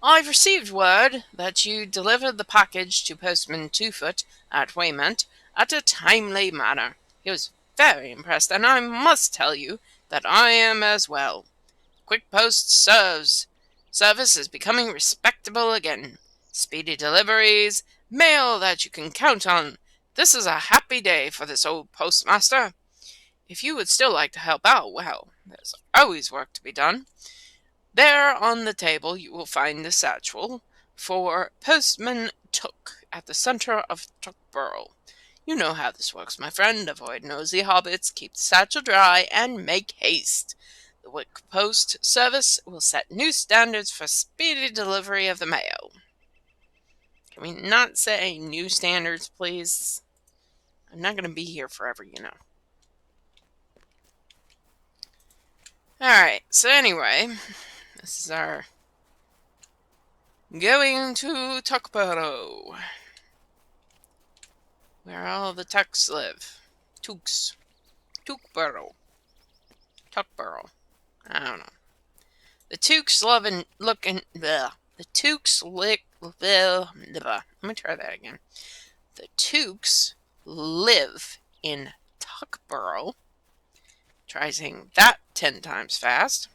I've received word that you delivered the package to Postman Twofoot at Waymont at a timely manner. He was very impressed, and I must tell you that I am as well. Quick Post service is becoming respectable again. Speedy deliveries, mail that you can count on. This is a happy day for this old postmaster. If you would still like to help out, well, there's always work to be done. There on the table you will find the satchel for Postman Took at the center of Tuckborough. You know how this works, my friend. Avoid nosy hobbits, keep the satchel dry, and make haste. The Wick Post Service will set new standards for speedy delivery of the mail. Can we not say new standards, please? I'm not going to be here forever, you know. Alright, so anyway, this is our going to Tuckborough, where all the Tucks live. Tuckborough. I don't know. The Tooks The Tooks lick. Let me try that again. The Tooks live in Tuckborough. Try saying that 10 times fast.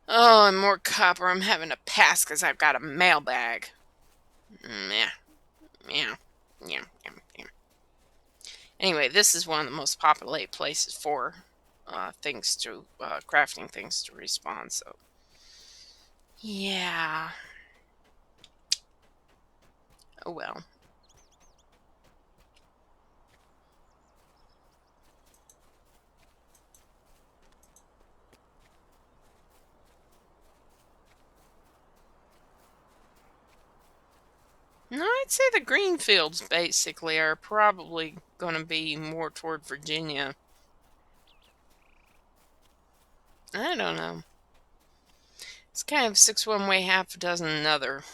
Oh, and more copper. I'm having to pass because I've got a mailbag. Yeah. Anyway, this is one of the most populated places for crafting things to respawn, so yeah. Oh well. No, I'd say the green fields basically are probably going to be more toward Virginia. I don't know. It's kind of 6 one way, half a dozen another.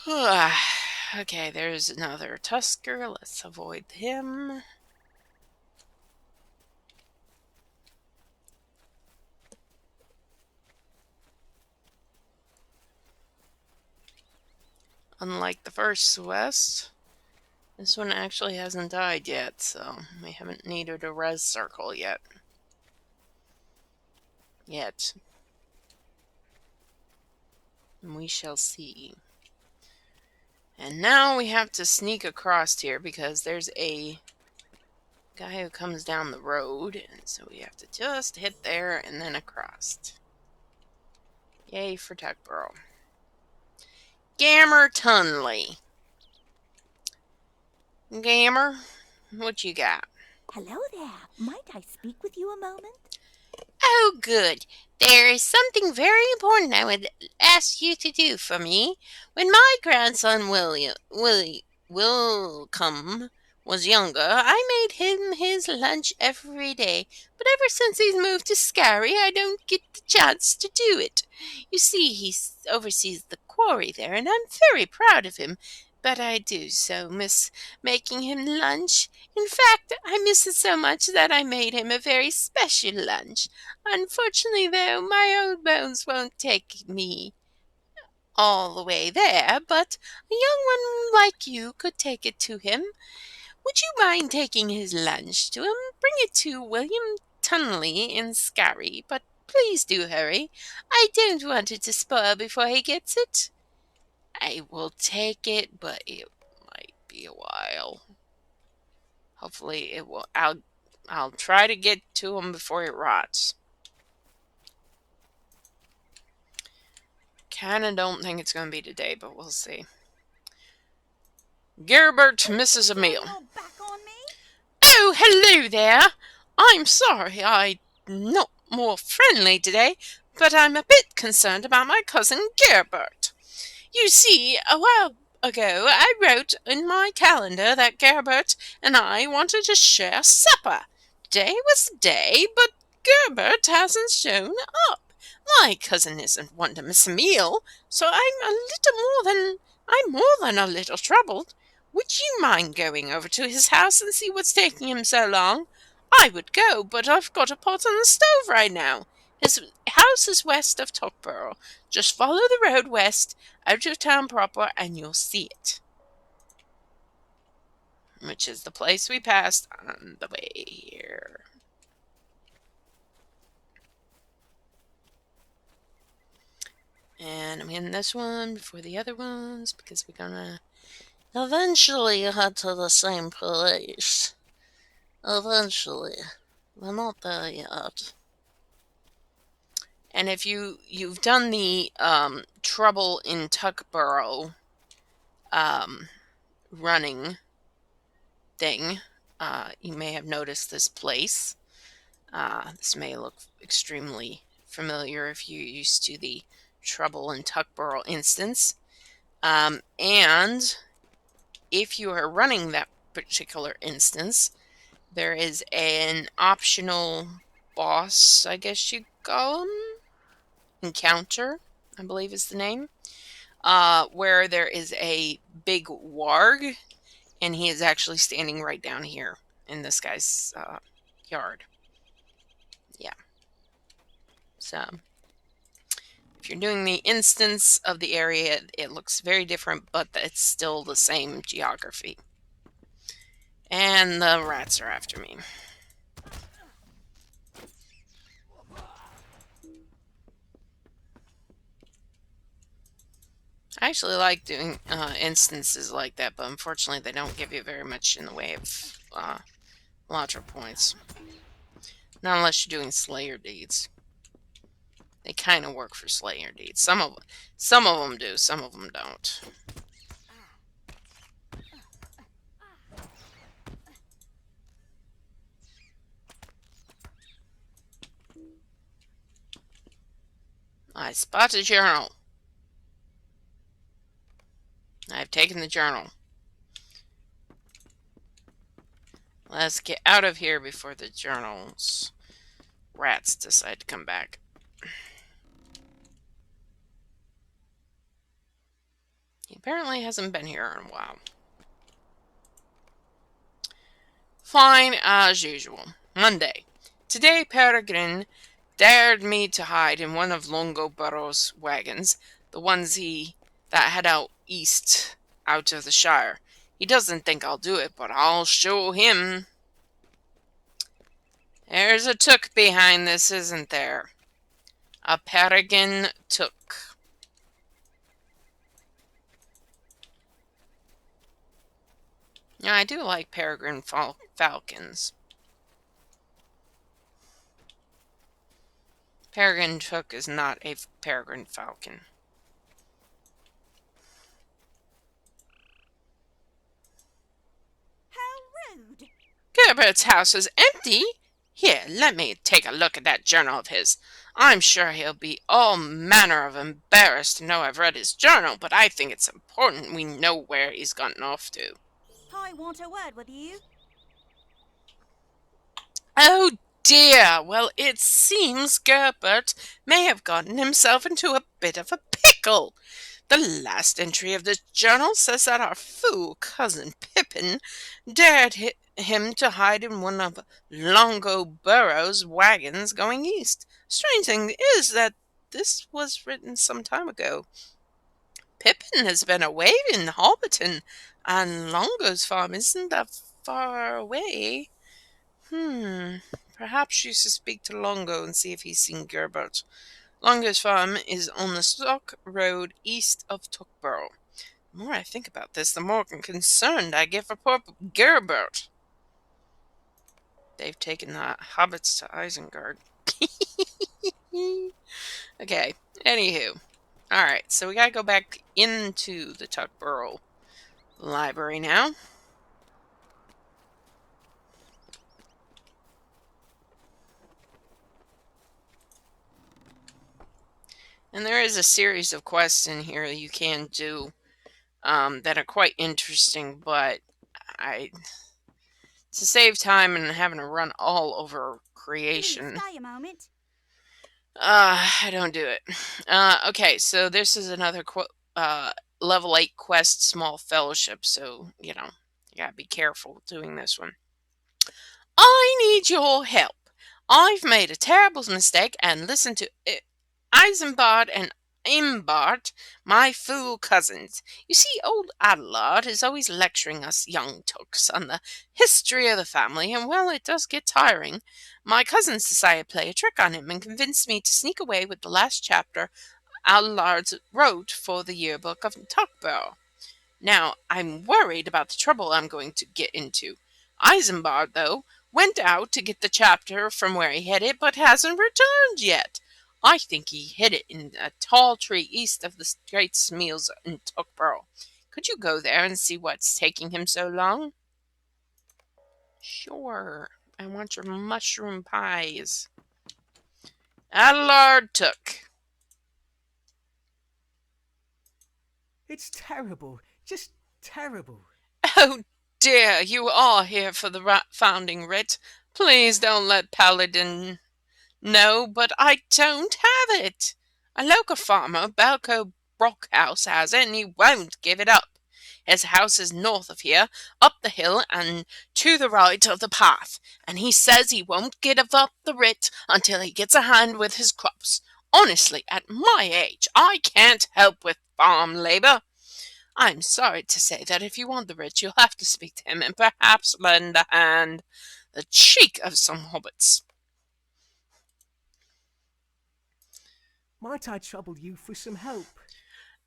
Okay, there's another Tusker. Let's avoid him. Unlike the first Swest, this one actually hasn't died yet, so we haven't needed a res circle yet. And we shall see. And now we have to sneak across here because there's a guy who comes down the road, and so we have to just hit there and then across. Yay for Tuckborough. Gammer Tunley. Gammer, what you got? Hello there. Might I speak with you a moment? Oh, good. There is something very important I would ask you to do for me. When my grandson Willcome was younger, I made him his lunch every day. But ever since he's moved to Scary, I don't get the chance to do it. You see, he oversees the quarry there, and I'm very proud of him. But I do so miss making him lunch. In fact, I miss it so much that I made him a very special lunch. Unfortunately, though, my old bones won't take me all the way there, but a young one like you could take it to him. Would you mind taking his lunch to him? Bring it to William Tunley in Scary, but please do hurry. I don't want it to spoil before he gets it. I will take it, but it might be a while. Hopefully it will. I'll try to get to him before it rots. Kinda don't think it's gonna be today, but we'll see. Gerbert misses a meal. Back on me? Oh, hello there. I'm sorry I'm not more friendly today, but I'm a bit concerned about my cousin Gerbert. You see, a while ago I wrote in my calendar that Gerbert and I wanted to share supper. Today was the day, but Gerbert hasn't shown up. My cousin isn't one to miss a meal, so I'm more than a little troubled. Would you mind going over to his house and see what's taking him so long? I would go, but I've got a pot on the stove right now. His house is west of Tuckborough. Just follow the road west, out of town proper, and you'll see it. Which is the place we passed on the way here. I'm in this one before the other ones because we're gonna eventually head to the same place. Eventually. We're not there yet. And if you've done the Trouble in Tuckborough running thing, you may have noticed this place. This may look extremely familiar if you're used to the Trouble in Tuckborough instance. And if you are running that particular instance, there is an optional boss, I guess you call him? Encounter, I believe is the name. Where there is a big warg, and he is actually standing right down here in this guy's yard. Yeah. So, if you're doing the instance of the area, it looks very different, but it's still the same geography. And the rats are after me. I actually like doing instances like that, but unfortunately they don't give you very much in the way of launcher points. Not unless you're doing Slayer deeds. They kind of work for Slayer deeds. Some of them do, some of them don't. I spot a journal. I've taken the journal. Let's get out of here before the journal's rats decide to come back. He apparently hasn't been here in a while. Fine as usual. Monday. Today Peregrine dared me to hide in one of Longoburro's wagons, the ones that head out east, out of the Shire. He doesn't think I'll do it, but I'll show him. There's a took behind this, isn't there? A Peregrine took. Yeah, I do like peregrine falcons. Peregrine took is not a peregrine falcon. How rude! Gerbert's house is empty? Here, let me take a look at that journal of his. I'm sure he'll be all manner of embarrassed to know I've read his journal, but I think it's important we know where he's gotten off to. I want a word with you. Oh dear, well it seems Gerbert may have gotten himself into a bit of a pickle. The last entry of the journal says that our fool cousin Pippin dared him to hide in one of Longoburro's wagons going east. Strange thing is that this was written some time ago. Pippin has been away in Hobbiton, and Longo's farm isn't that far away. Perhaps you should speak to Longo and see if he's seen Gerbert. Longo's farm is on the Stock Road east of Tuckborough. The more I think about this, the more concerned I get for poor Gerbert. They've taken the hobbits to Isengard. Okay, anywho. Alright, so we gotta go back into the Tuckborough library now. And there is a series of quests in here you can do that are quite interesting, but to save time and having to run all over creation, Please stay a moment. I don't do it. Okay, so this is another level 8 quest, Small Fellowship, so, you gotta be careful doing this one. I need your help. I've made a terrible mistake and listened to Isambard and Imbart, my fool cousins. You see, old Adelard is always lecturing us young tooks on the history of the family, and well, it does get tiring. My cousins decided to play a trick on him and convinced me to sneak away with the last chapter Adelard wrote for the yearbook of Tuckborough. Now, I'm worried about the trouble I'm going to get into. Isambard, though, went out to get the chapter from where he hid it, but hasn't returned yet. I think he hid it in a tall tree east of the Great Smeals in Tuckborough. Could you go there and see what's taking him so long? Sure. I want your mushroom pies. Adelard took. It's terrible. Just terrible. Oh dear, you are here for the founding writ. Please don't let Paladin know, but I don't have it. A local farmer, Belko Brockhouse, has it, and he won't give it up. His house is north of here, up the hill and to the right of the path, and he says he won't give up the writ until he gets a hand with his crops. Honestly, at my age, I can't help with farm labor. I'm sorry to say that if you want the writ, you'll have to speak to him and perhaps lend a hand. The cheek of some hobbits. Might I trouble you for some help?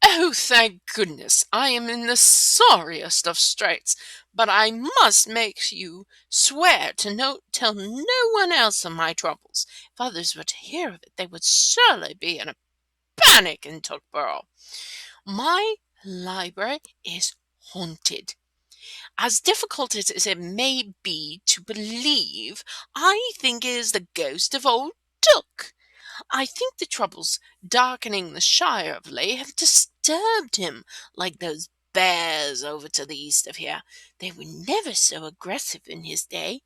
Oh, thank goodness, I am in the sorriest of straits, but I must make you swear to tell no one else of my troubles. If others were to hear of it, they would surely be in a panic in Tuckborough. My library is haunted. As difficult as it may be to believe, I think it is the ghost of old Took. I think the troubles darkening the Shire of late have disturbed him, like those bears over to the east of here. They were never so aggressive in his day.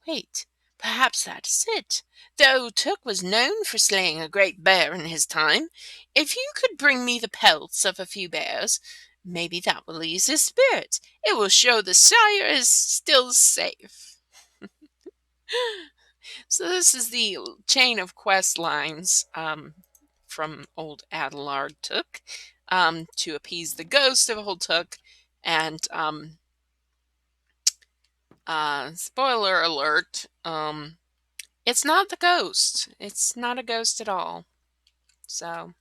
Wait, perhaps that's it. Though Took was known for slaying a great bear in his time. If you could bring me the pelts of a few bears, maybe that will ease his spirits. It will show the Shire is still safe. So this is the chain of quest lines from old Adelard Took to appease the ghost of old Took, and spoiler alert, it's not the ghost. It's not a ghost at all. So,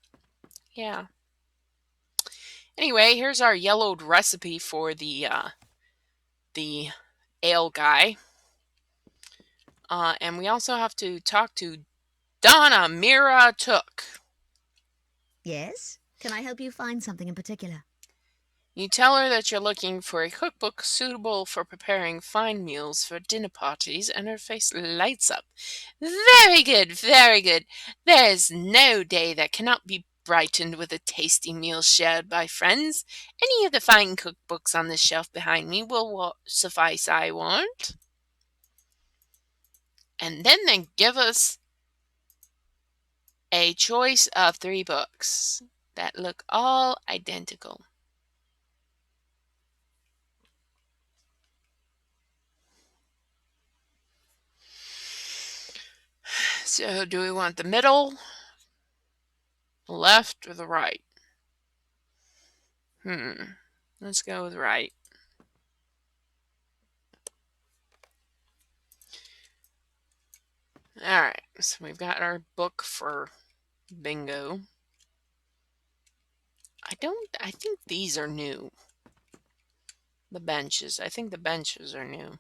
yeah. Anyway, here's our yellowed recipe for the ale guy. And we also have to talk to Donna Mira Took. Yes? Can I help you find something in particular? You tell her that you're looking for a cookbook suitable for preparing fine meals for dinner parties, and her face lights up. Very good, very good. There is no day that cannot be brightened with a tasty meal shared by friends. Any of the fine cookbooks on this shelf behind me will suffice, I warrant. And then they give us a choice of 3 books that look all identical. So, do we want the middle, the left, or the right? Let's go with right. Alright, so we've got our book for bingo. I think these are new. The benches. I think the benches are new.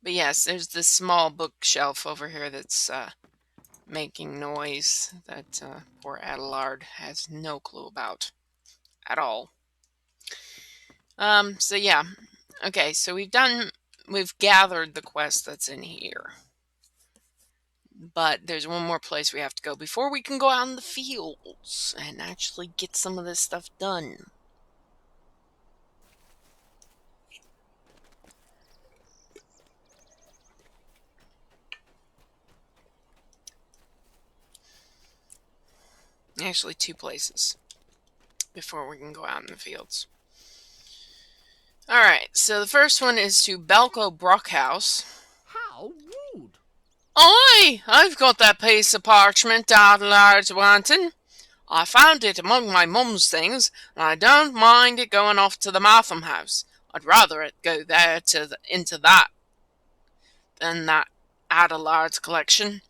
But yes, there's this small bookshelf over here that's making noise that poor Adelard has no clue about at all. So yeah. Okay, so we've gathered the quest that's in here. But there's one more place we have to go before we can go out in the fields and actually get some of this stuff done. Actually, 2 places before we can go out in the fields. Alright, so the first one is to Belko Brockhouse. How rude! Aye, I've got that piece of parchment Adelard's wanting. I found it among my mum's things, and I don't mind it going off to the Martham house. I'd rather it go there into that than that Adelard's collection.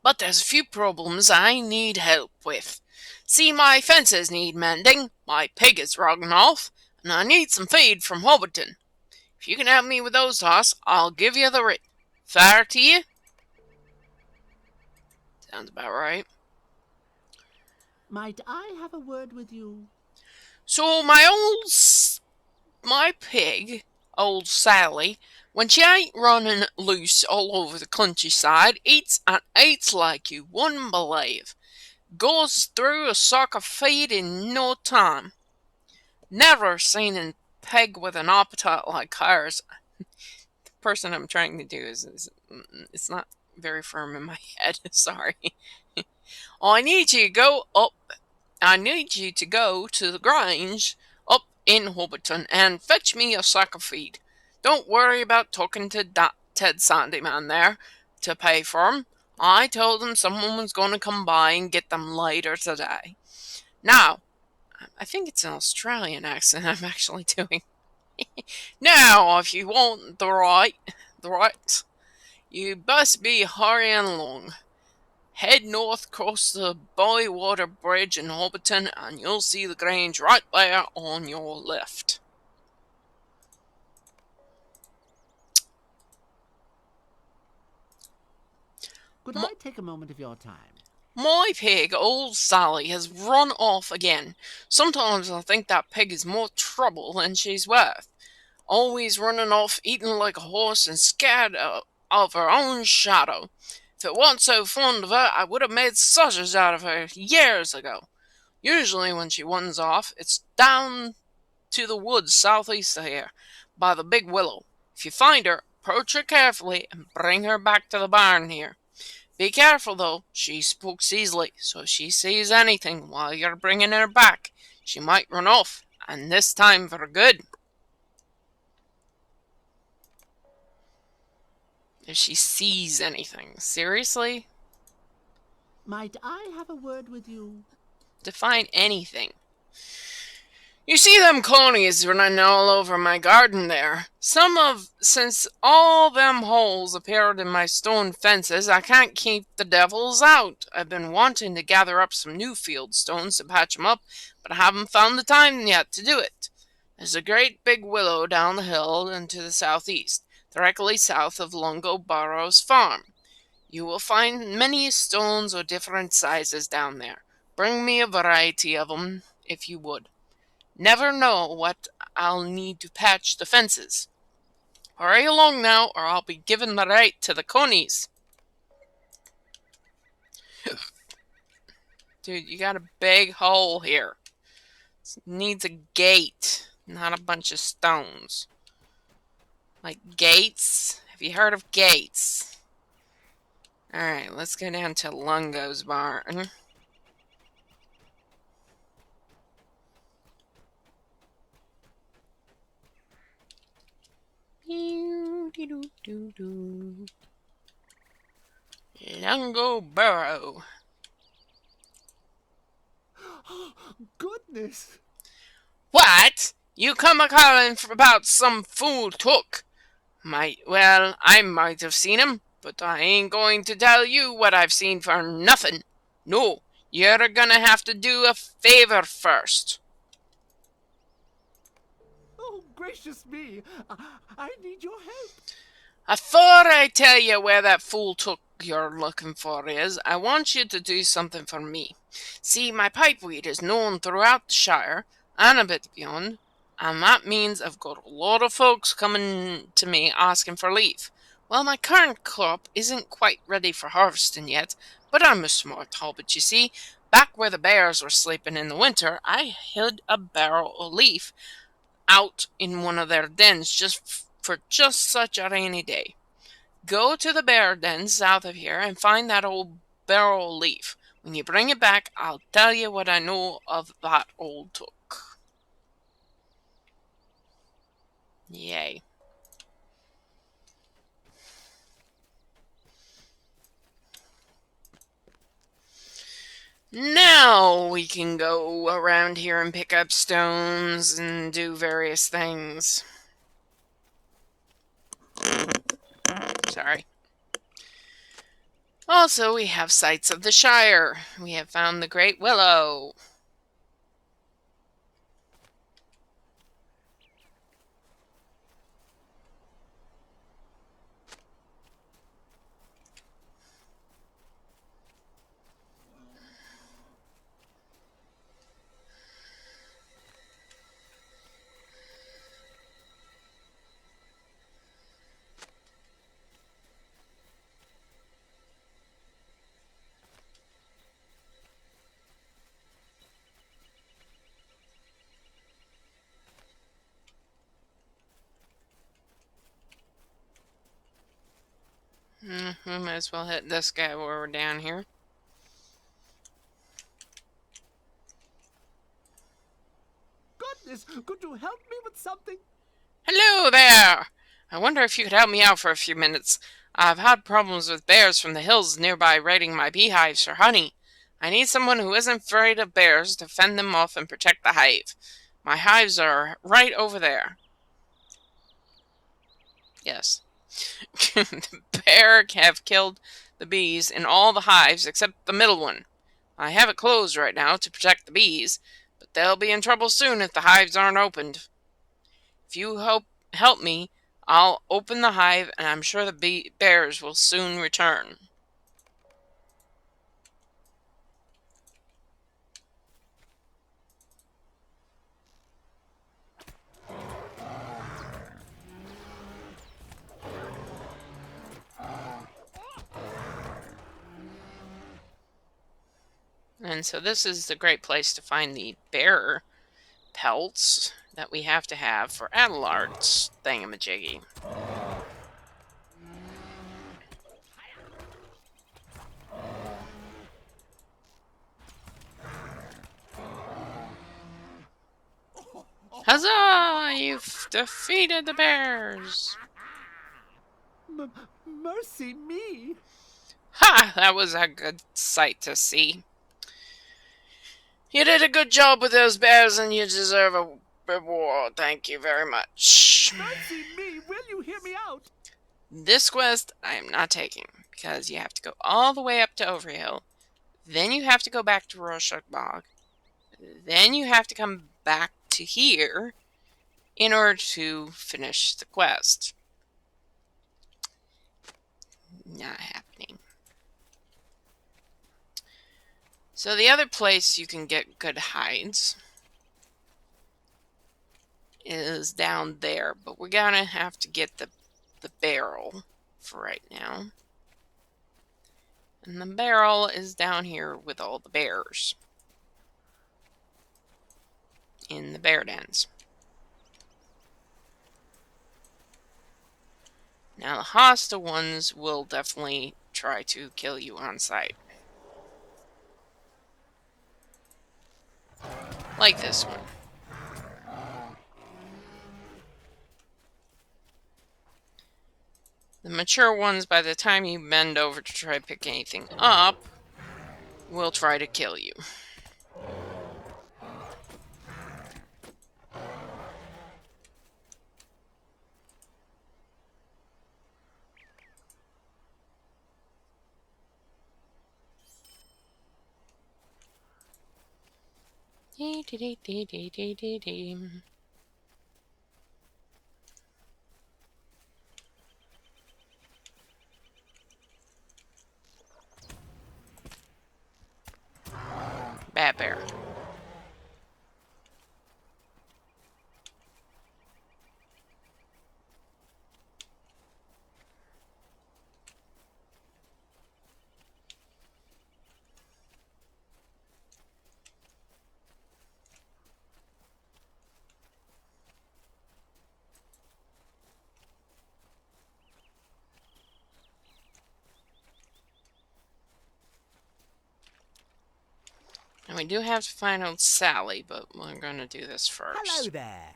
But there's a few problems I need help with. See, my fences need mending, my pig is rotten off, and I need some feed from Hobbiton. If you can help me with those tasks, I'll give you the writ. Fair to you? Sounds about right. Might I have a word with you? So my pig, old Sally, when she ain't running loose all over the countryside, eats and eats like you wouldn't believe. Goes through a sack of feed in no time. Never seen a pig with an appetite like hers. The person I'm trying to do is it's not very firm in my head. Sorry. I need you to go up. I need you to go to the Grange up in Hobbiton and fetch me a sack of feed. Don't worry about talking to Ted Sandyman there to pay for 'em. I told him someone was going to come by and get them later today. Now, I think it's an Australian accent I'm actually doing. Now, if you want the right, you best be hurrying along. Head north across the Bywater Bridge in Hobbiton and you'll see the Grange right there on your left. Could I take a moment of your time? My pig, old Sally, has run off again. Sometimes I think that pig is more trouble than she's worth. Always running off, eating like a horse, and scared of her own shadow. If it wasn't so fond of her, I would have made sausage out of her years ago. Usually when she runs off, it's down to the woods southeast of here, by the big willow. If you find her, approach her carefully and bring her back to the barn here. Be careful, though. She spooks easily, so if she sees anything while you're bringing her back, she might run off, and this time for good. If she sees anything. Seriously? Might I have a word with you? Define anything. You see them conies running all over my garden there. Since all them holes appeared in my stone fences, I can't keep the devils out. I've been wanting to gather up some new field stones to patch 'em up, but I haven't found the time yet to do it. There's a great big willow down the hill and to the southeast, directly south of Lungo Burrow's farm. You will find many stones of different sizes down there. Bring me a variety of 'em, if you would. Never know what I'll need to patch the fences. Hurry along now, or I'll be giving the right to the conies. Dude, you got a big hole here. This needs a gate, not a bunch of stones. Like gates? Have you heard of gates? Alright, let's go down to Lungo's barn. Lungo Burrow. Goodness! What? You come a calling about some fool took? Well, I might have seen him, but I ain't going to tell you what I've seen for nothing. No, you're gonna have to do a favor first. Oh, gracious me! I need your help. Afore I tell you where that fool took you're looking for is, I want you to do something for me. See, my pipeweed is known throughout the Shire, and a bit beyond, and that means I've got a lot of folks coming to me asking for leave. Well, my current crop isn't quite ready for harvesting yet, but I'm a smart hobbit, you see. Back where the bears were sleeping in the winter, I hid a barrel of leaf out in one of their dens for just such a rainy day. Go to the bear den south of here and find that old barrel of leaf. When you bring it back, I'll tell you what I know of that old took. Yay. Now we can go around here and pick up stones and do various things. Sorry. Also, we have sights of the Shire. We have found the Great Willow. We might as well hit this guy while we're down here. Goodness, could you help me with something? Hello there! I wonder if you could help me out for a few minutes. I've had problems with bears from the hills nearby raiding my beehives for honey. I need someone who isn't afraid of bears to fend them off and protect the hive. My hives are right over there. Yes. The bear have killed the bees in all the hives except the middle one. I have it closed right now to protect the bees, but they'll be in trouble soon if the hives aren't opened. If you help me, I'll open the hive, and I'm sure the bears will soon return. And so this is the great place to find the bear pelts that we have to have for Adelard's thingamajiggy. Huzzah! You've defeated the bears! Mercy me! Ha! That was a good sight to see. You did a good job with those bears and you deserve a reward. Thank you very much. Mercy me! Will you hear me out? This quest I am not taking because you have to go all the way up to Overhill. Then you have to go back to Rorschach Bog. Then you have to come back to here in order to finish the quest. Not happening. So the other place you can get good hides is down there, but we're gonna have to get the barrel for right now. And the barrel is down here with all the bears in the bear dens. Now the hostile ones will definitely try to kill you on sight. Like this one. The mature ones, by the time you bend over to try to pick anything up, will try to kill you. Dee dee dee dee dee dee dee dee. Bad bear. And we do have to find out Sally, but we're going to do this first. Hello there.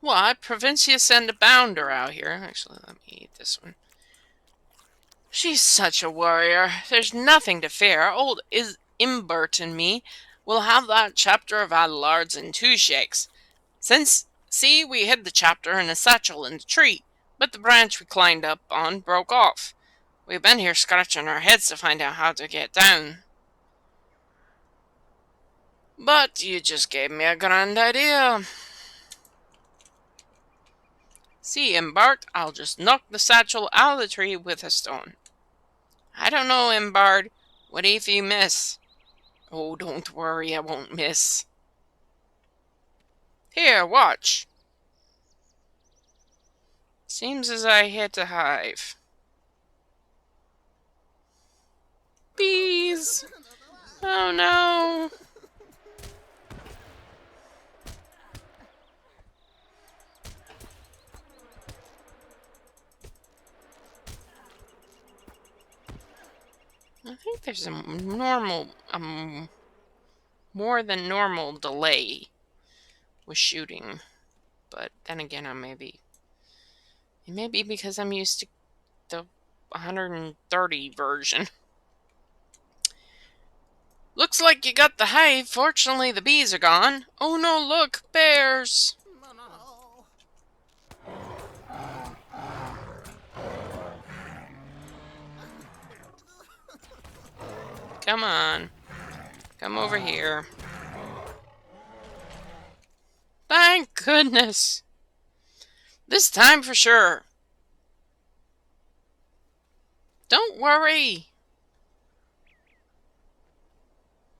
What? Provincia send a bounder out here. Actually, let me eat this one. She's such a warrior. There's nothing to fear. Old Imbert and me will have that chapter of Adelard's in 2 shakes. See, we hid the chapter in a satchel in the tree. but the branch we climbed up on broke off. We've been here scratching our heads to find out how to get down. But you just gave me a grand idea. See, Imbard, I'll just knock the satchel out of the tree with a stone. I don't know, Imbard. What if you miss? Oh, don't worry, I won't miss. Here, watch. Seems as I hit a hive. Bees! Oh no! I think there's a normal, more than normal delay with shooting. But then again, it may be because I'm used to the 130 version. Looks like you got the hive. Fortunately, the bees are gone. Oh no, look, bears! Come on. Come over here. Thank goodness. This time for sure. Don't worry.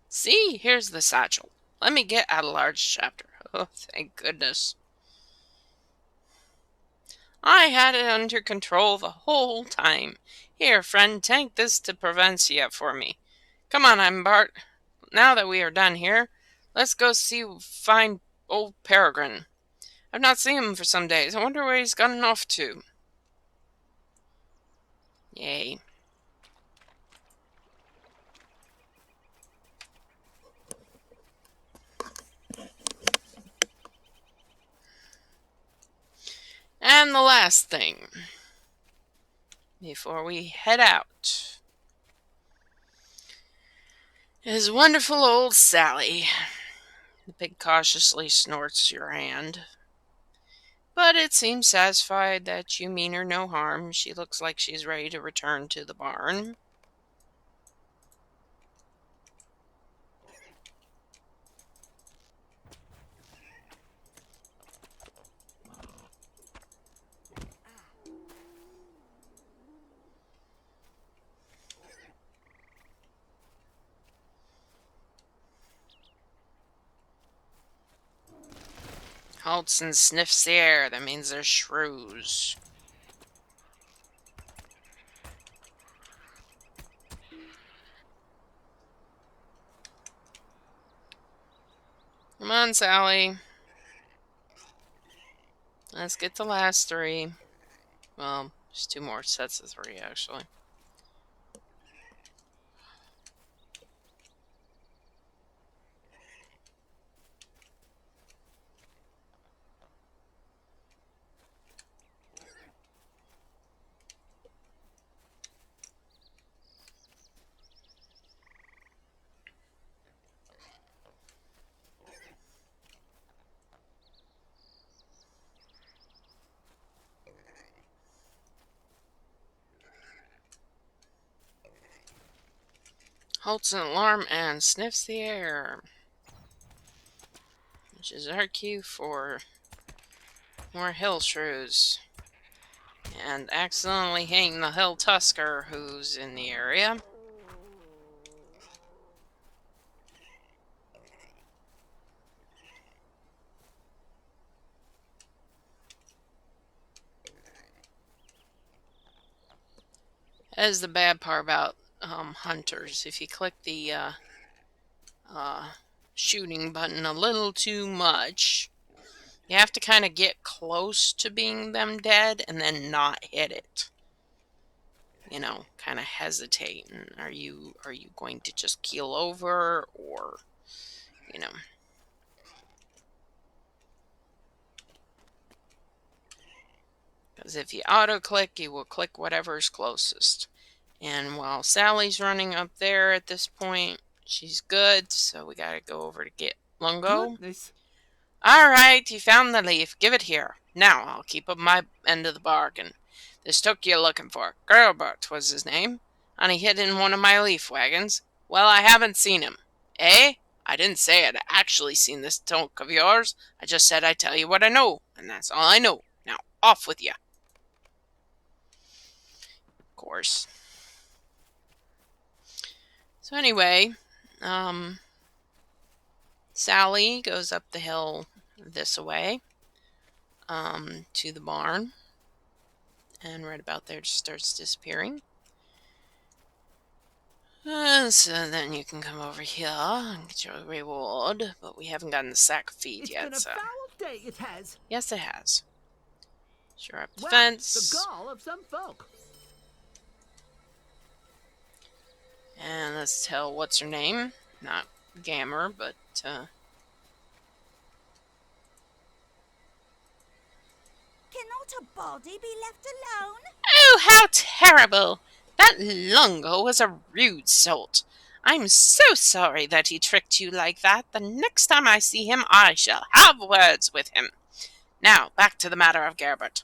See, here's the satchel. Let me get out a large chapter. Oh, thank goodness. I had it under control the whole time. Here, friend, take this to Provencia for me. Come on, Imbart. Now that we are done here, let's go find old Peregrine. I've not seen him for some days. I wonder where he's gotten off to. Yay. And the last thing, before we head out, is wonderful old Sally. The pig cautiously snorts your hand, but it seems satisfied that you mean her no harm. She looks like she's ready to return to the barn. Halton sniffs the air. That means there's shrews. Come on, Sally. Let's get the last 3. Well, there's 2 more sets of 3, actually. Halts an alarm and sniffs the air, which is our cue for more hill shrews, and accidentally hitting the hill tusker who's in the area. That is the bad part about hunters. If you click the shooting button a little too much, you have to kind of get close to being them dead and then not hit it. You know, kind of hesitate. And are you going to just keel over, or, you know? Because if you auto-click, you will click whatever's closest. And while Sally's running up there at this point, she's good, so we gotta go over to get Lungo. Goodness. Alright, you found the leaf. Give it here. Now I'll keep up my end of the bargain. This took you're looking for, Gerbert was his name, and he hid in one of my leaf wagons. Well, I haven't seen him. Eh? I didn't say I'd actually seen this toke of yours. I just said I'd tell you what I know, and that's all I know. Now, off with you. Of course. So anyway, Sally goes up the hill this way, to the barn, and right about there just starts disappearing. So then you can come over here and get your reward, but we haven't gotten the sack of feed It's yet, been a so... foul day, it has. Yes, it has. Sure up the Well, fence. the gall of some folk. And let's tell what's her name. Not Gammer, but, Cannot a body be left alone? Oh, how terrible! That Lungo was a rude sort. I'm so sorry that he tricked you like that. The next time I see him, I shall have words with him. Now, back to the matter of Gerbert.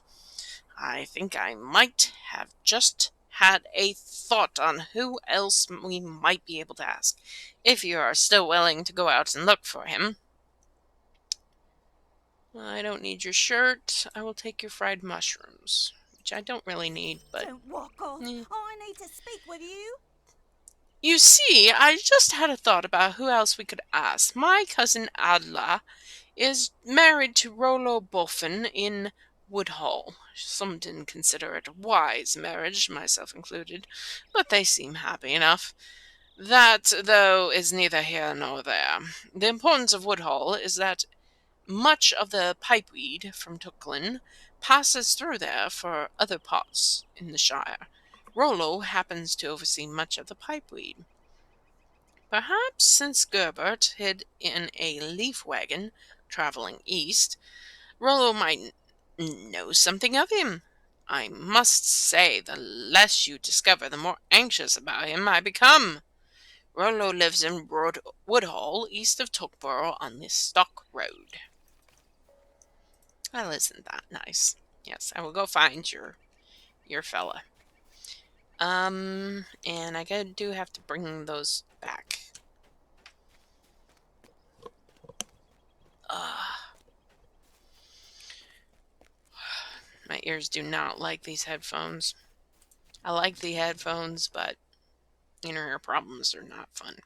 I think I might have just had a thought on who else we might be able to ask, if you are still willing to go out and look for him. I don't need your shirt. I will take your fried mushrooms, which I don't really need, but... Don't walk off. Yeah. I need to speak with you. You see, I just had a thought about who else we could ask. My cousin Adla is married to Rollo Boffin in Woodhall. Some didn't consider it a wise marriage, myself included, but they seem happy enough. That, though, is neither here nor there. The importance of Woodhall is that much of the pipeweed from Tucklin passes through there for other parts in the Shire. Rollo happens to oversee much of the pipeweed. Perhaps since Gerbert hid in a leaf wagon traveling east, Rollo might know something of him. I must say, the less you discover, the more anxious about him I become. Rollo lives in Woodhall, east of Tuckborough, on the Stock Road. Well, isn't that nice? Yes, I will go find your fella. And I do have to bring those back. My ears do not like these headphones. I like the headphones, but inner ear problems are not fun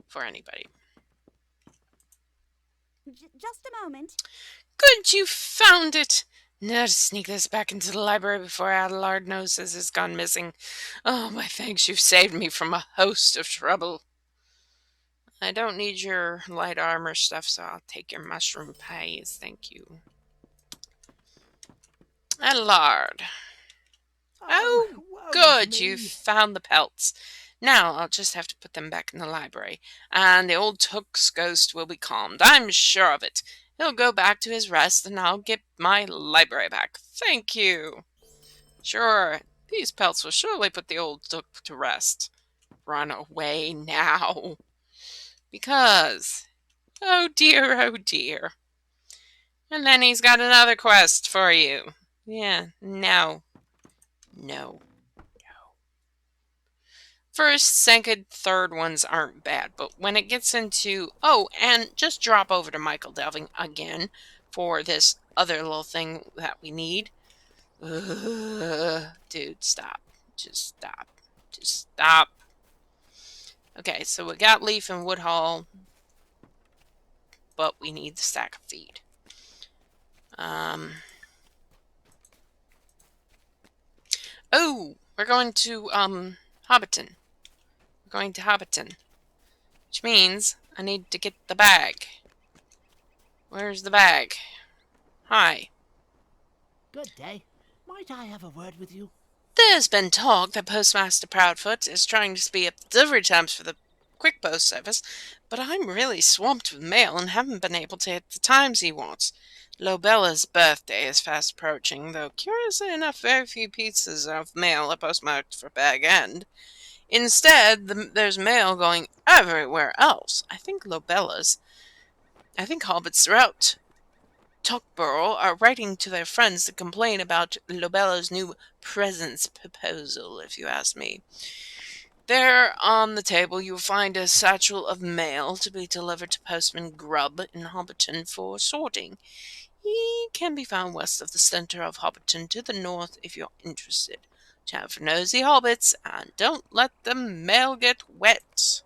for anybody. Just a moment. Good, you found it! Now to sneak this back into the library before Adelard knows this has gone missing. Oh, my thanks, you've saved me from a host of trouble. I don't need your light armor stuff, so I'll take your mushroom pies, thank you. Adelard. Oh, woe good, is me. you found the pelts. Now I'll just have to put them back in the library, and the old Took's ghost will be calmed. I'm sure of it. He'll go back to his rest, and I'll get my library back. Thank you. Sure, these pelts will surely put the old Took to rest. Run away now. Because, oh dear, oh dear. And then he's got another quest for you. Yeah, no. No. First, second, third ones aren't bad, but when it gets into... Oh, and just drop over to Michael Delving again for this other little thing that we need. Dude, stop. Just stop. Just stop. Okay, so we got Leaf and Woodhall, but we need the stack of feed. Oh, we're going to, Hobbiton. Going to Hobbiton, which means I need to get the bag. Where's the bag? Hi. Good day. Might I have a word with you? There's been talk that Postmaster Proudfoot is trying to speed up the delivery times for the quick post service, but I'm really swamped with mail and haven't been able to hit the times he wants. Lobella's birthday is fast approaching, though curiously enough very few pieces of mail are postmarked for Bag End. Instead, there's mail going everywhere else. I think Hobbit's route Tuckborough are writing to their friends to complain about Lobella's new presents proposal, if you ask me. There on the table you'll find a satchel of mail to be delivered to Postman Grubb in Hobbiton for sorting. He can be found west of the centre of Hobbiton to the north if you're interested. Chat for nosy hobbits, and don't let the mail get wet.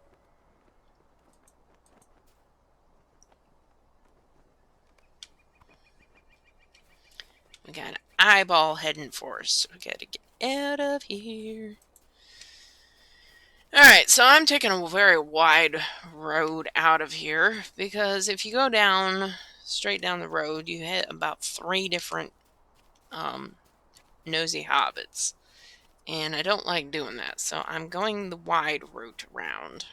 We got an eyeball heading for us, so we gotta get out of here. Alright, so I'm taking a very wide road out of here, because if you go down, straight down the road, you hit about 3 different nosy hobbits. And I don't like doing that, so I'm going the wide route around.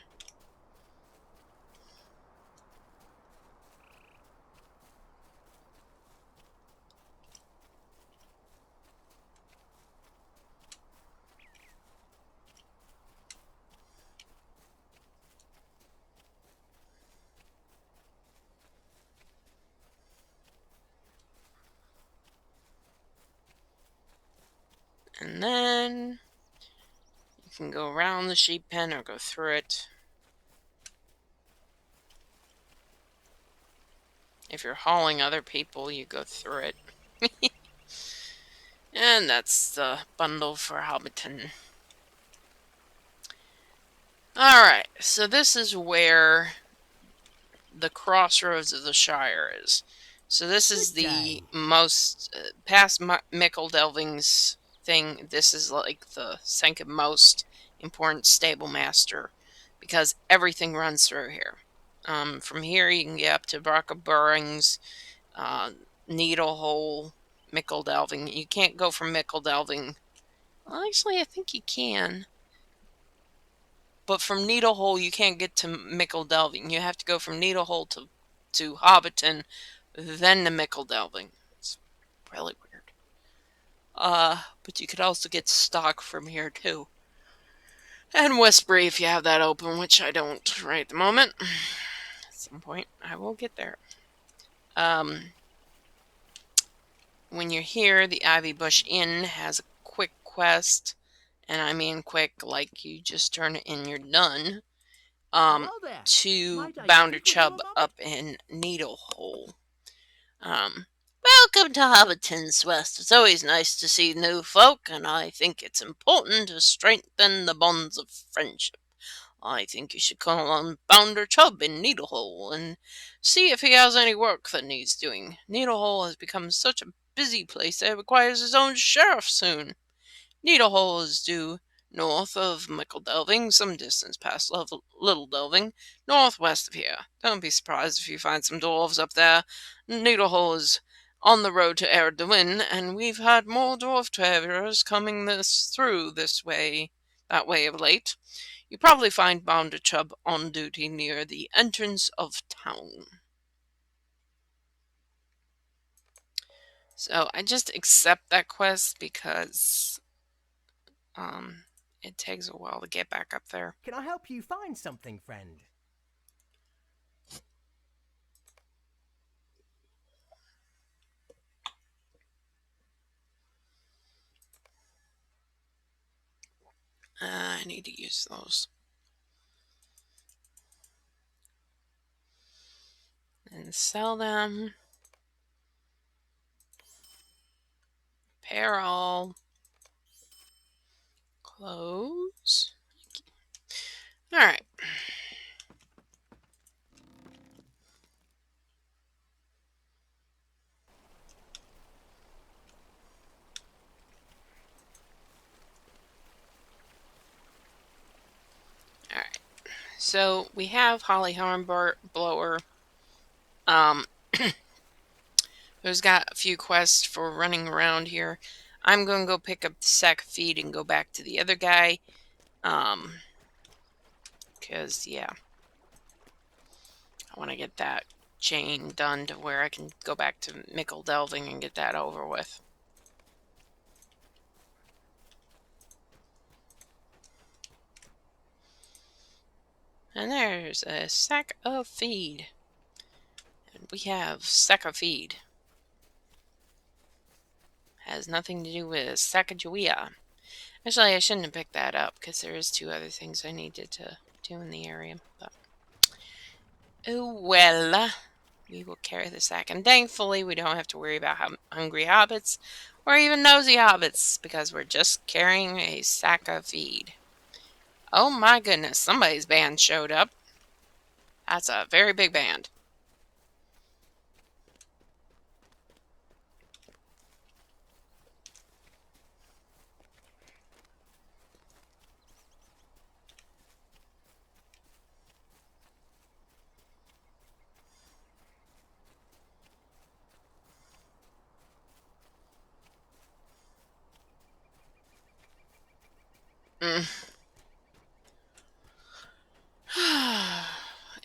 And then you can go around the sheep pen or go through it. If you're hauling other people, you go through it. And that's the bundle for Hobbiton. Alright, so this is where the crossroads of the Shire is. So this is the most, past Mickle Delving's thing, this is like the second most important stable master, because everything runs through here. From here you can get up to Barca Burrings, Needlehole, Mickle Delving. You can't go from Mickle Delving. Well, actually, I think you can. But from Needlehole, you can't get to Mickle Delving. You have to go from Needlehole to Hobbiton, then to Mickle Delving. It's really weird. But you could also get stock from here, too. And Westbury, if you have that open, which I don't right at the moment. At some point, I will get there. When you're here, the Ivy Bush Inn has a quick quest. And I mean quick, like you just turn it in, you're done. Hello there. To Might I Bounder speak with you a Chub moment? up in Needlehole. Welcome to Hobbiton, Swest. It's always nice to see new folk, and I think it's important to strengthen the bonds of friendship. I think you should call on Bounder Chub in Needlehole and see if he has any work that needs doing. Needlehole has become such a busy place that it requires its own sheriff soon. Needlehole is due north of Mickle Delving, some distance past Little Delving, northwest of here. Don't be surprised if you find some dwarves up there. Needlehole is on the road to Erdogan, and we've had more dwarf travellers coming through that way of late. You probably find Bounder Chub on duty near the entrance of town. So I just accept that quest because it takes a while to get back up there. Can I help you find something, friend? I need to use those. And sell them. Repair all. Close. Alright. Alright. So we have Holly Hornblower. Who's got a few quests for running around here. I'm going to go pick up the sack of feed and go back to the other guy. Because, yeah. I want to get that chain done to where I can go back to Mickle Delving and get that over with. And there's a sack of feed. And we have sack of feed. Has nothing to do with Sacagawea. Actually, I shouldn't have picked that up because there is 2 other things I needed to do in the area. But oh well, we will carry the sack, and thankfully we don't have to worry about hungry hobbits or even nosy hobbits because we're just carrying a sack of feed. Oh my goodness, somebody's band showed up. That's a very big band.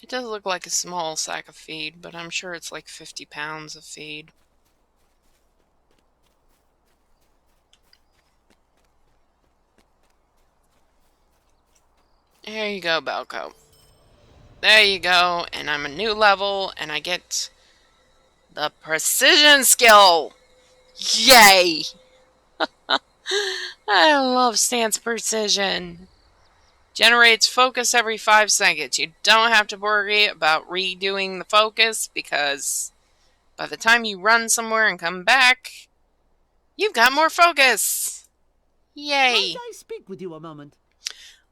It does look like a small sack of feed, but I'm sure it's like 50 pounds of feed. There you go, Belko. There you go, and I'm a new level, and I get the precision skill. Yay! I love stance precision. Generates focus every 5 seconds. You don't have to worry about redoing the focus because by the time you run somewhere and come back, you've got more focus. Yay! Might I speak with you a moment?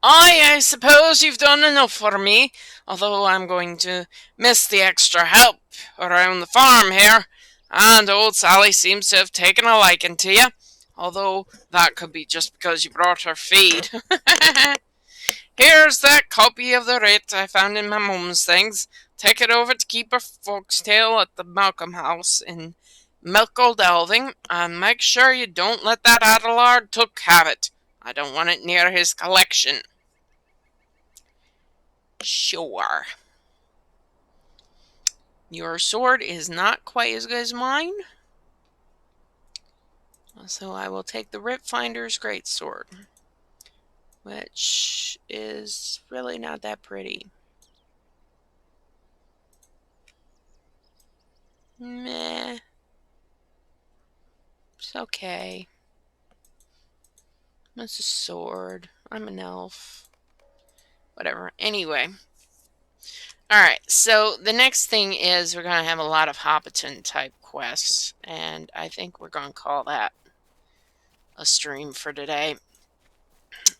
I suppose you've done enough for me, although I'm going to miss the extra help around the farm here, and old Sally seems to have taken a liking to you, although that could be just because you brought her feed. Here's that copy of the writ I found in my mum's things. Take it over to Keeper Foxtail at the Malcolm House in Melkle Delving, and make sure you don't let that Adelard Took have it. I don't want it near his collection. Sure. Your sword is not quite as good as mine, so I will take the Rip Finder's Greatsword, which is really not that pretty. Meh. It's okay. It's a sword. I'm an elf. Whatever. Anyway. Alright, so the next thing is we're going to have a lot of Hobbiton type quests, and I think we're going to call that a stream for today.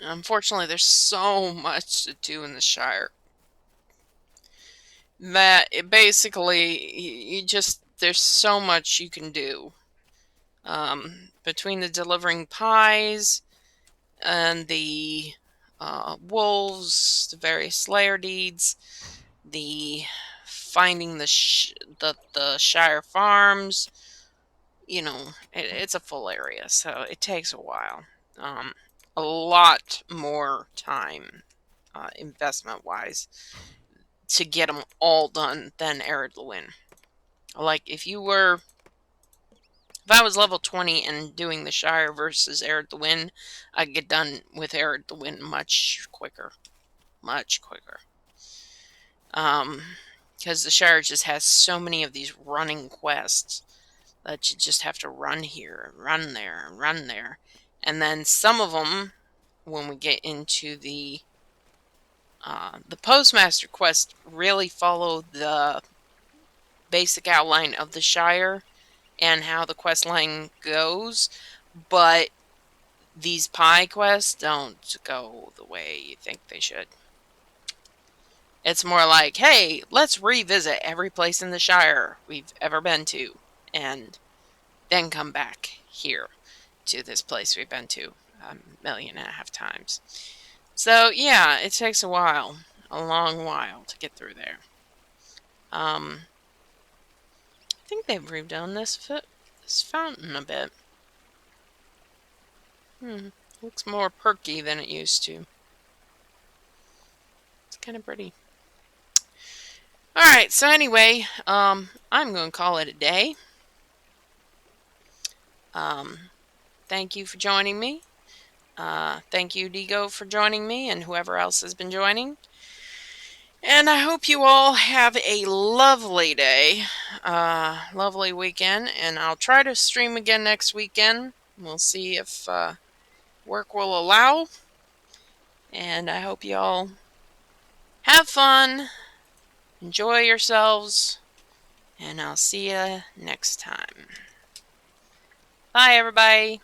Unfortunately, there's so much to do in the Shire that it basically, you just, there's so much you can do. Between the delivering pies and the wolves, the various slayer deeds, the finding the Shire farms, you know, it's a full area, so it takes a while. A lot more time, investment-wise, to get them all done than Ered Luin. Like, if I was level 20 and doing the Shire versus Ered Luin, I'd get done with Ered Luin much quicker. Much quicker. Because the Shire just has so many of these running quests that you just have to run here, run there, run there. And then some of them, when we get into the Postmaster quest, really follow the basic outline of the Shire and how the quest line goes, but these pie quests don't go the way you think they should. It's more like, hey, let's revisit every place in the Shire we've ever been to, and then come back here to this place we've been to 1.5 million times. So, yeah, it takes a while, a long while to get through there. I think they've redone this fountain a bit. Looks more perky than it used to. It's kind of pretty. Alright, so anyway, I'm going to call it a day. Thank you for joining me. Thank you, Digo, for joining me, and whoever else has been joining. And I hope you all have a lovely day, lovely weekend, and I'll try to stream again next weekend. We'll see if work will allow. And I hope you all have fun, enjoy yourselves, and I'll see you next time. Bye, everybody.